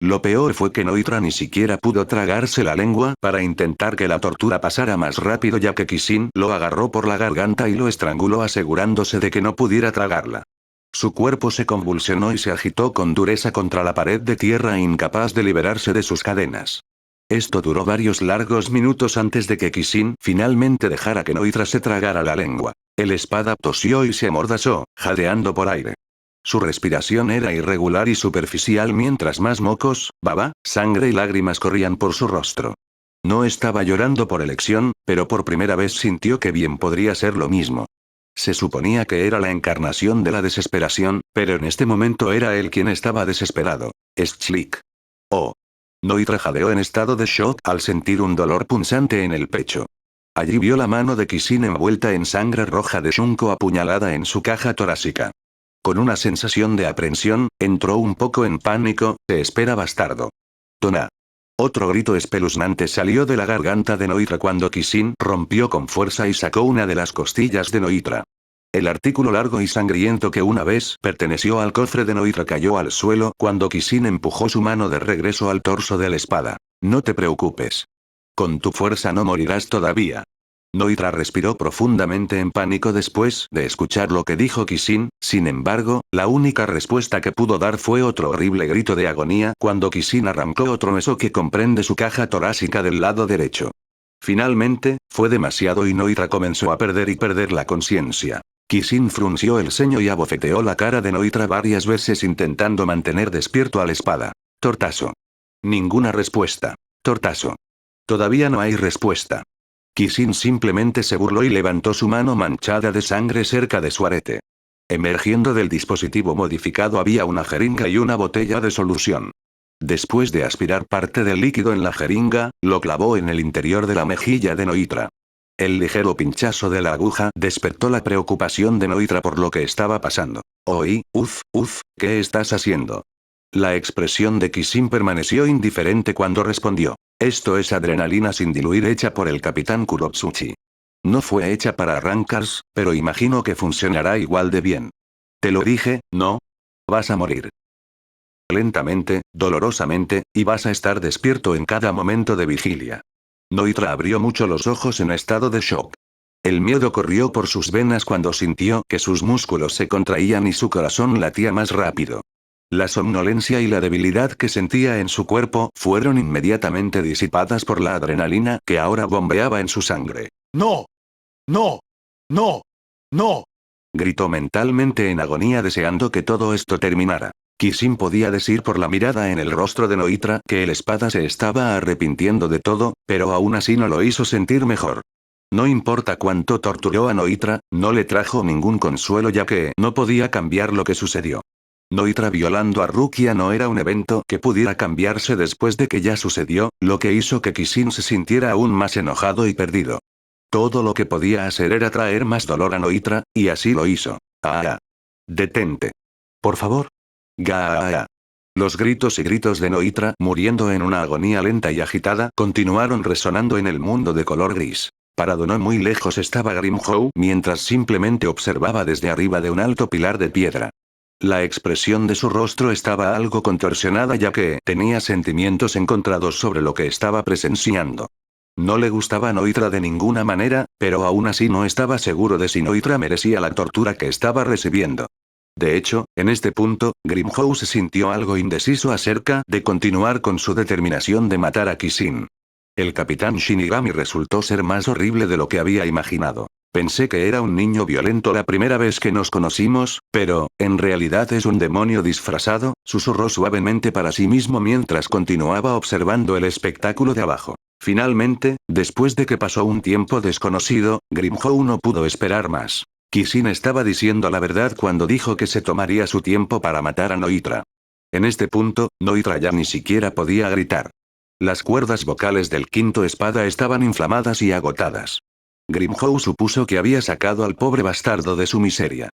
Lo peor fue que Noitra ni siquiera pudo tragarse la lengua para intentar que la tortura pasara más rápido ya que Kishin lo agarró por la garganta y lo estranguló asegurándose de que no pudiera tragarla. Su cuerpo se convulsionó y se agitó con dureza contra la pared de tierra incapaz de liberarse de sus cadenas. Esto duró varios largos minutos antes de que Kishin finalmente dejara que Noitra se tragara la lengua. El espada tosió y se amordazó, jadeando por aire. Su respiración era irregular y superficial mientras más mocos, baba, sangre y lágrimas corrían por su rostro. No estaba llorando por elección, pero por primera vez sintió que bien podría ser lo mismo. Se suponía que era la encarnación de la desesperación, pero en este momento era él quien estaba desesperado. Schlick. Oh. Noitra jadeó en estado de shock al sentir un dolor punzante en el pecho. Allí vio la mano de Kishin envuelta en sangre roja de Shunko apuñalada en su caja torácica. Con una sensación de aprensión, entró un poco en pánico. Te espera bastardo. Tona. Otro grito espeluznante salió de la garganta de Noitra cuando Kishin rompió con fuerza y sacó una de las costillas de Noitra. El artículo largo y sangriento que una vez perteneció al cofre de Noitra cayó al suelo cuando Kishin empujó su mano de regreso al torso de la espada. No te preocupes. Con tu fuerza no morirás todavía. Noitra respiró profundamente en pánico después de escuchar lo que dijo Kishin, sin embargo, la única respuesta que pudo dar fue otro horrible grito de agonía cuando Kishin arrancó otro hueso que comprende su caja torácica del lado derecho. Finalmente, fue demasiado y Noitra comenzó a perder la conciencia. Kishin frunció el ceño y abofeteó la cara de Noitra varias veces intentando mantener despierto a la espada. Tortazo. Ninguna respuesta. Tortazo. Todavía no hay respuesta. Kishin simplemente se burló y levantó su mano manchada de sangre cerca de su arete. Emergiendo del dispositivo modificado había una jeringa y una botella de solución. Después de aspirar parte del líquido en la jeringa, lo clavó en el interior de la mejilla de Noitra. El ligero pinchazo de la aguja despertó la preocupación de Noitra por lo que estaba pasando. ¿Qué estás haciendo? La expresión de Kishin permaneció indiferente cuando respondió. Esto es adrenalina sin diluir hecha por el capitán Kurotsuchi. No fue hecha para arrancars, pero imagino que funcionará igual de bien. Te lo dije, ¿no? Vas a morir. Lentamente, dolorosamente, y vas a estar despierto en cada momento de vigilia. Noitra abrió mucho los ojos en estado de shock. El miedo corrió por sus venas cuando sintió que sus músculos se contraían y su corazón latía más rápido. La somnolencia y la debilidad que sentía en su cuerpo fueron inmediatamente disipadas por la adrenalina que ahora bombeaba en su sangre. ¡No! ¡No! ¡No! ¡No! Gritó mentalmente en agonía deseando que todo esto terminara. Kishin podía decir por la mirada en el rostro de Noitra que el espada se estaba arrepintiendo de todo, pero aún así no lo hizo sentir mejor. No importa cuánto torturó a Noitra, no le trajo ningún consuelo ya que no podía cambiar lo que sucedió. Noitra violando a Rukia no era un evento que pudiera cambiarse después de que ya sucedió, lo que hizo que Kishin se sintiera aún más enojado y perdido. Todo lo que podía hacer era traer más dolor a Noitra, y así lo hizo. ¡Ah! ¡Detente! Por favor. ¡Gaa! Los gritos y gritos de Noitra, muriendo en una agonía lenta y agitada, continuaron resonando en el mundo de color gris. Parado no muy lejos estaba Grimhow mientras simplemente observaba desde arriba de un alto pilar de piedra. La expresión de su rostro estaba algo contorsionada ya que tenía sentimientos encontrados sobre lo que estaba presenciando. No le gustaba Noitra de ninguna manera, pero aún así no estaba seguro de si Noitra merecía la tortura que estaba recibiendo. De hecho, en este punto, Grimhow se sintió algo indeciso acerca de continuar con su determinación de matar a Kishin. El capitán Shinigami resultó ser más horrible de lo que había imaginado. Pensé que era un niño violento la primera vez que nos conocimos, pero, en realidad es un demonio disfrazado, susurró suavemente para sí mismo mientras continuaba observando el espectáculo de abajo. Finalmente, después de que pasó un tiempo desconocido, Grimhow no pudo esperar más. Kishin estaba diciendo la verdad cuando dijo que se tomaría su tiempo para matar a Noitra. En este punto, Noitra ya ni siquiera podía gritar. Las cuerdas vocales del quinto espada estaban inflamadas y agotadas. Grimhow supuso que había sacado al pobre bastardo de su miseria.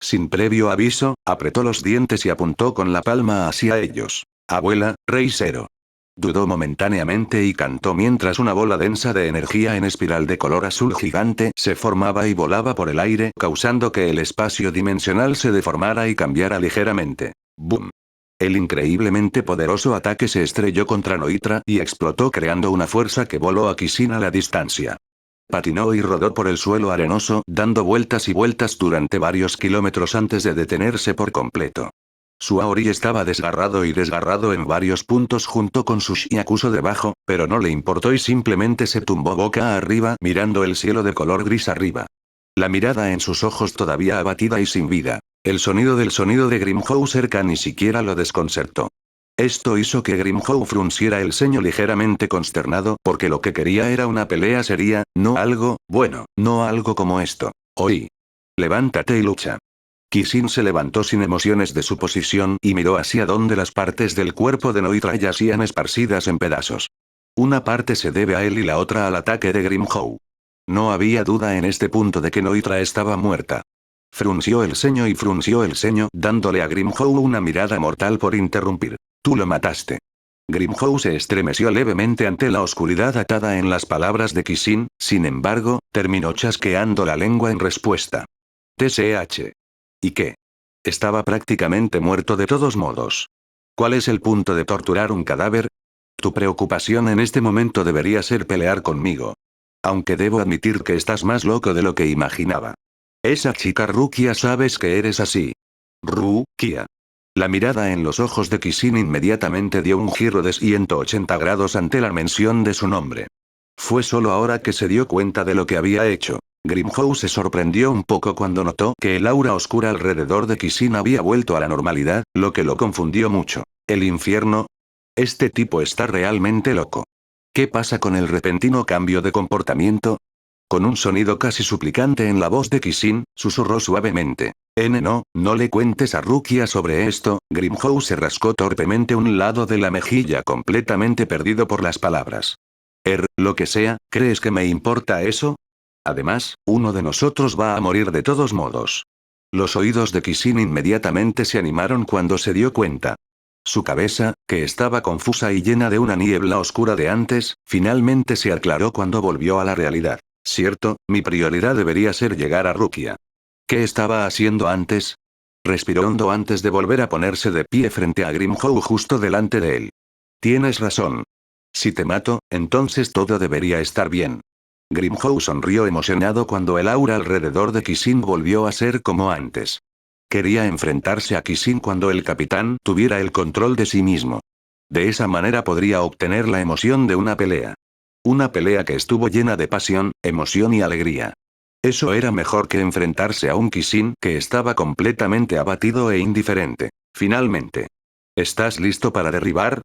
Sin previo aviso, apretó los dientes y apuntó con la palma hacia ellos. Abuela, Rey Zero. Dudó momentáneamente y cantó mientras una bola densa de energía en espiral de color azul gigante se formaba y volaba por el aire, causando que el espacio dimensional se deformara y cambiara ligeramente. ¡Boom! El increíblemente poderoso ataque se estrelló contra Noitra y explotó creando una fuerza que voló a Kishin a la distancia. Patinó y rodó por el suelo arenoso, dando vueltas y vueltas durante varios kilómetros antes de detenerse por completo. Su Aori estaba desgarrado en varios puntos junto con su Shiakuso debajo, pero no le importó y simplemente se tumbó boca arriba mirando el cielo de color gris arriba. La mirada en sus ojos todavía abatida y sin vida. El sonido de Grimhow cerca ni siquiera lo desconcertó. Esto hizo que Grimhow frunciera el ceño ligeramente consternado porque lo que quería era una pelea seria, no algo como esto. Oí. Levántate y lucha. Kishin se levantó sin emociones de su posición y miró hacia donde las partes del cuerpo de Noitra yacían esparcidas en pedazos. Una parte se debe a él y la otra al ataque de Grimhow. No había duda en este punto de que Noitra estaba muerta. Frunció el ceño, dándole a Grimhow una mirada mortal por interrumpir. Tú lo mataste. Grimhow se estremeció levemente ante la oscuridad atada en las palabras de Kishin, sin embargo, terminó chasqueando la lengua en respuesta. TSH. ¿Y qué? Estaba prácticamente muerto de todos modos. ¿Cuál es el punto de torturar un cadáver? Tu preocupación en este momento debería ser pelear conmigo. Aunque debo admitir que estás más loco de lo que imaginaba. Esa chica Rukia sabes que eres así. Rukia. La mirada en los ojos de Kishin inmediatamente dio un giro de 180 grados ante la mención de su nombre. Fue solo ahora que se dio cuenta de lo que había hecho. Grimhow se sorprendió un poco cuando notó que el aura oscura alrededor de Kishin había vuelto a la normalidad, lo que lo confundió mucho. ¿El infierno? Este tipo está realmente loco. ¿Qué pasa con el repentino cambio de comportamiento? Con un sonido casi suplicante en la voz de Kishin, susurró suavemente. No le cuentes a Rukia sobre esto. Grimhow se rascó torpemente un lado de la mejilla completamente perdido por las palabras. Lo que sea, ¿crees que me importa eso? Además, uno de nosotros va a morir de todos modos. Los oídos de Kishin inmediatamente se animaron cuando se dio cuenta. Su cabeza, que estaba confusa y llena de una niebla oscura de antes, finalmente se aclaró cuando volvió a la realidad. Cierto, mi prioridad debería ser llegar a Rukia. ¿Qué estaba haciendo antes? Respiró hondo antes de volver a ponerse de pie frente a Grimhow justo delante de él. Tienes razón. Si te mato, entonces todo debería estar bien. Grimhow sonrió emocionado cuando el aura alrededor de Kishin volvió a ser como antes. Quería enfrentarse a Kishin cuando el capitán tuviera el control de sí mismo. De esa manera podría obtener la emoción de una pelea. Una pelea que estuvo llena de pasión, emoción y alegría. Eso era mejor que enfrentarse a un Kishin que estaba completamente abatido e indiferente. Finalmente. ¿Estás listo para derribar?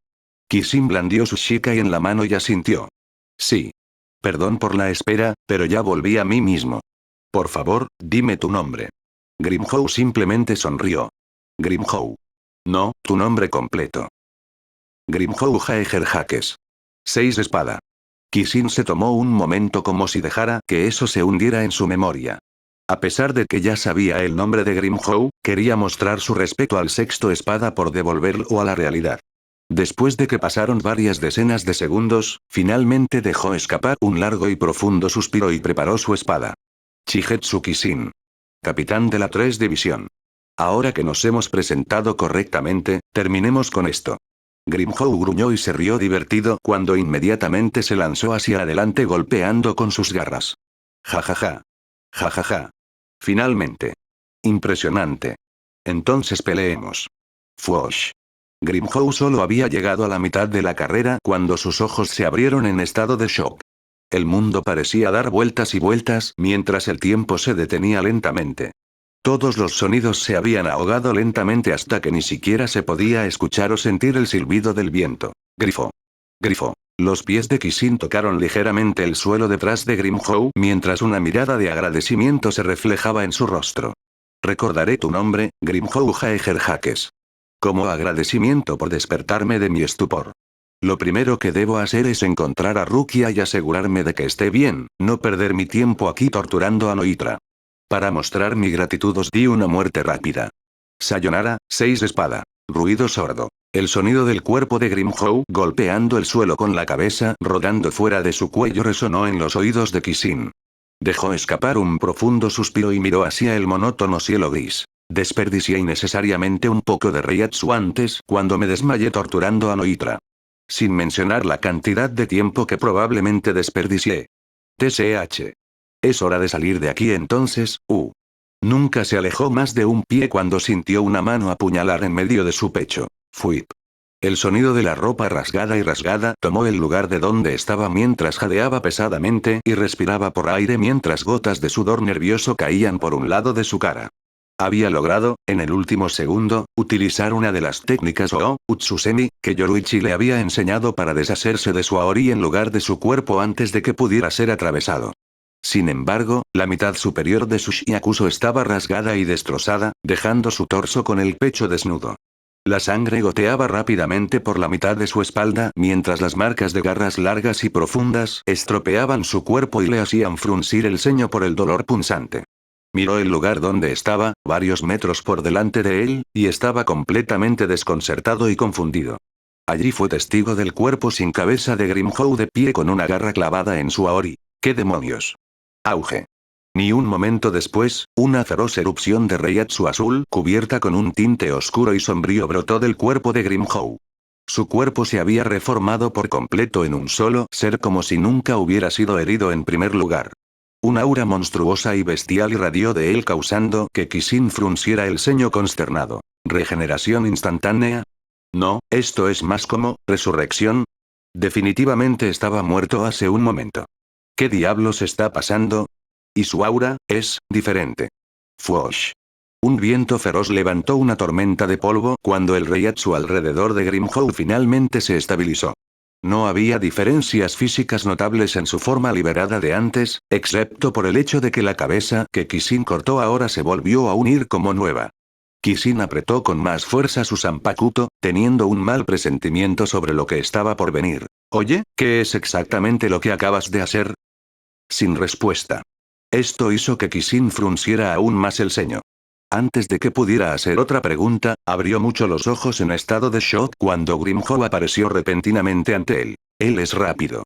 Kishin blandió su Shikai en la mano y asintió. Sí. Perdón por la espera, pero ya volví a mí mismo. Por favor, dime tu nombre. Grimhow simplemente sonrió. Grimhow. No, tu nombre completo. Grimhow Jaeger Hakes. 6 espada. Kishin se tomó un momento como si dejara que eso se hundiera en su memoria. A pesar de que ya sabía el nombre de Grimhow, quería mostrar su respeto al sexto espada por devolverlo a la realidad. Después de que pasaron varias decenas de segundos, finalmente dejó escapar un largo y profundo suspiro y preparó su espada. Shigetsu Kishin. Capitán de la 3 División. Ahora que nos hemos presentado correctamente, terminemos con esto. Grimhow gruñó y se rió divertido cuando inmediatamente se lanzó hacia adelante golpeando con sus garras. Jajaja. Jajaja. Finalmente. Impresionante. Entonces peleemos. Fuosh. Grimhow solo había llegado a la mitad de la carrera cuando sus ojos se abrieron en estado de shock. El mundo parecía dar vueltas y vueltas mientras el tiempo se detenía lentamente. Todos los sonidos se habían ahogado lentamente hasta que ni siquiera se podía escuchar o sentir el silbido del viento. Grifo. Grifo. Los pies de Kishin tocaron ligeramente el suelo detrás de Grimhow mientras una mirada de agradecimiento se reflejaba en su rostro. Recordaré tu nombre, Grimhow Jaeger Hakes. Como agradecimiento por despertarme de mi estupor. Lo primero que debo hacer es encontrar a Rukia y asegurarme de que esté bien, no perder mi tiempo aquí torturando a Noitra. Para mostrar mi gratitud os di una muerte rápida. Sayonara, 6 de espada. Ruido sordo. El sonido del cuerpo de Grimhow golpeando el suelo con la cabeza rodando fuera de su cuello resonó en los oídos de Kishin. Dejó escapar un profundo suspiro y miró hacia el monótono cielo gris. Desperdicié innecesariamente un poco de Reiatsu antes cuando me desmayé torturando a Noitra. Sin mencionar la cantidad de tiempo que probablemente desperdicié. TCH. Es hora de salir de aquí entonces, Nunca se alejó más de un pie cuando sintió una mano apuñalar en medio de su pecho. Fuip. El sonido de la ropa rasgada tomó el lugar de donde estaba mientras jadeaba pesadamente y respiraba por aire mientras gotas de sudor nervioso caían por un lado de su cara. Había logrado, en el último segundo, utilizar una de las técnicas Utsusemi, que Yoruichi le había enseñado para deshacerse de su Aori en lugar de su cuerpo antes de que pudiera ser atravesado. Sin embargo, la mitad superior de su Shiakuso estaba rasgada y destrozada, dejando su torso con el pecho desnudo. La sangre goteaba rápidamente por la mitad de su espalda mientras las marcas de garras largas y profundas estropeaban su cuerpo y le hacían fruncir el ceño por el dolor punzante. Miró el lugar donde estaba, varios metros por delante de él, y estaba completamente desconcertado y confundido. Allí fue testigo del cuerpo sin cabeza de Grimhow de pie con una garra clavada en su Aori. ¡Qué demonios! Auge. Ni un momento después, una feroz erupción de Reiatsu azul cubierta con un tinte oscuro y sombrío brotó del cuerpo de Grimhow. Su cuerpo se había reformado por completo en un solo ser como si nunca hubiera sido herido en primer lugar. Un aura monstruosa y bestial irradió de él causando que Kishin frunciera el ceño consternado. ¿Regeneración instantánea? No, esto es más como, resurrección. Definitivamente estaba muerto hace un momento. ¿Qué diablos está pasando? Y su aura, es, diferente. Fuosh. Un viento feroz levantó una tormenta de polvo cuando el Reiatsu alrededor de Grimhow finalmente se estabilizó. No había diferencias físicas notables en su forma liberada de antes, excepto por el hecho de que la cabeza que Kishin cortó ahora se volvió a unir como nueva. Kishin apretó con más fuerza su zanpakuto, teniendo un mal presentimiento sobre lo que estaba por venir. Oye, ¿qué es exactamente lo que acabas de hacer? Sin respuesta. Esto hizo que Kishin frunciera aún más el ceño. Antes de que pudiera hacer otra pregunta, abrió mucho los ojos en estado de shock cuando Grimhow apareció repentinamente ante él. Él es rápido.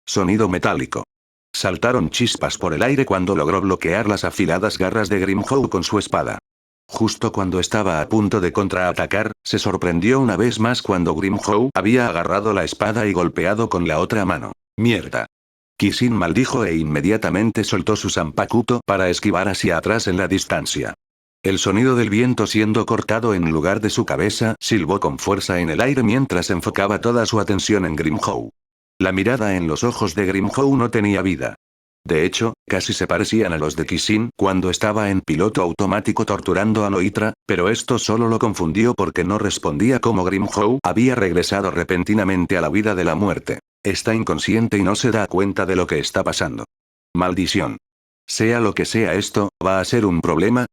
Sonido metálico. Saltaron chispas por el aire cuando logró bloquear las afiladas garras de Grimhow con su espada. Justo cuando estaba a punto de contraatacar, se sorprendió una vez más cuando Grimhow había agarrado la espada y golpeado con la otra mano. ¡Mierda! Kishin maldijo e inmediatamente soltó su zanpakuto para esquivar hacia atrás en la distancia. El sonido del viento siendo cortado en lugar de su cabeza silbó con fuerza en el aire mientras enfocaba toda su atención en Grimhow. La mirada en los ojos de Grimhow no tenía vida. De hecho, casi se parecían a los de Kishin cuando estaba en piloto automático torturando a Noitra, pero esto solo lo confundió porque no respondía como Grimhow había regresado repentinamente a la vida de la muerte. Está inconsciente y no se da cuenta de lo que está pasando. Maldición. Sea lo que sea esto, ¿va a ser un problema?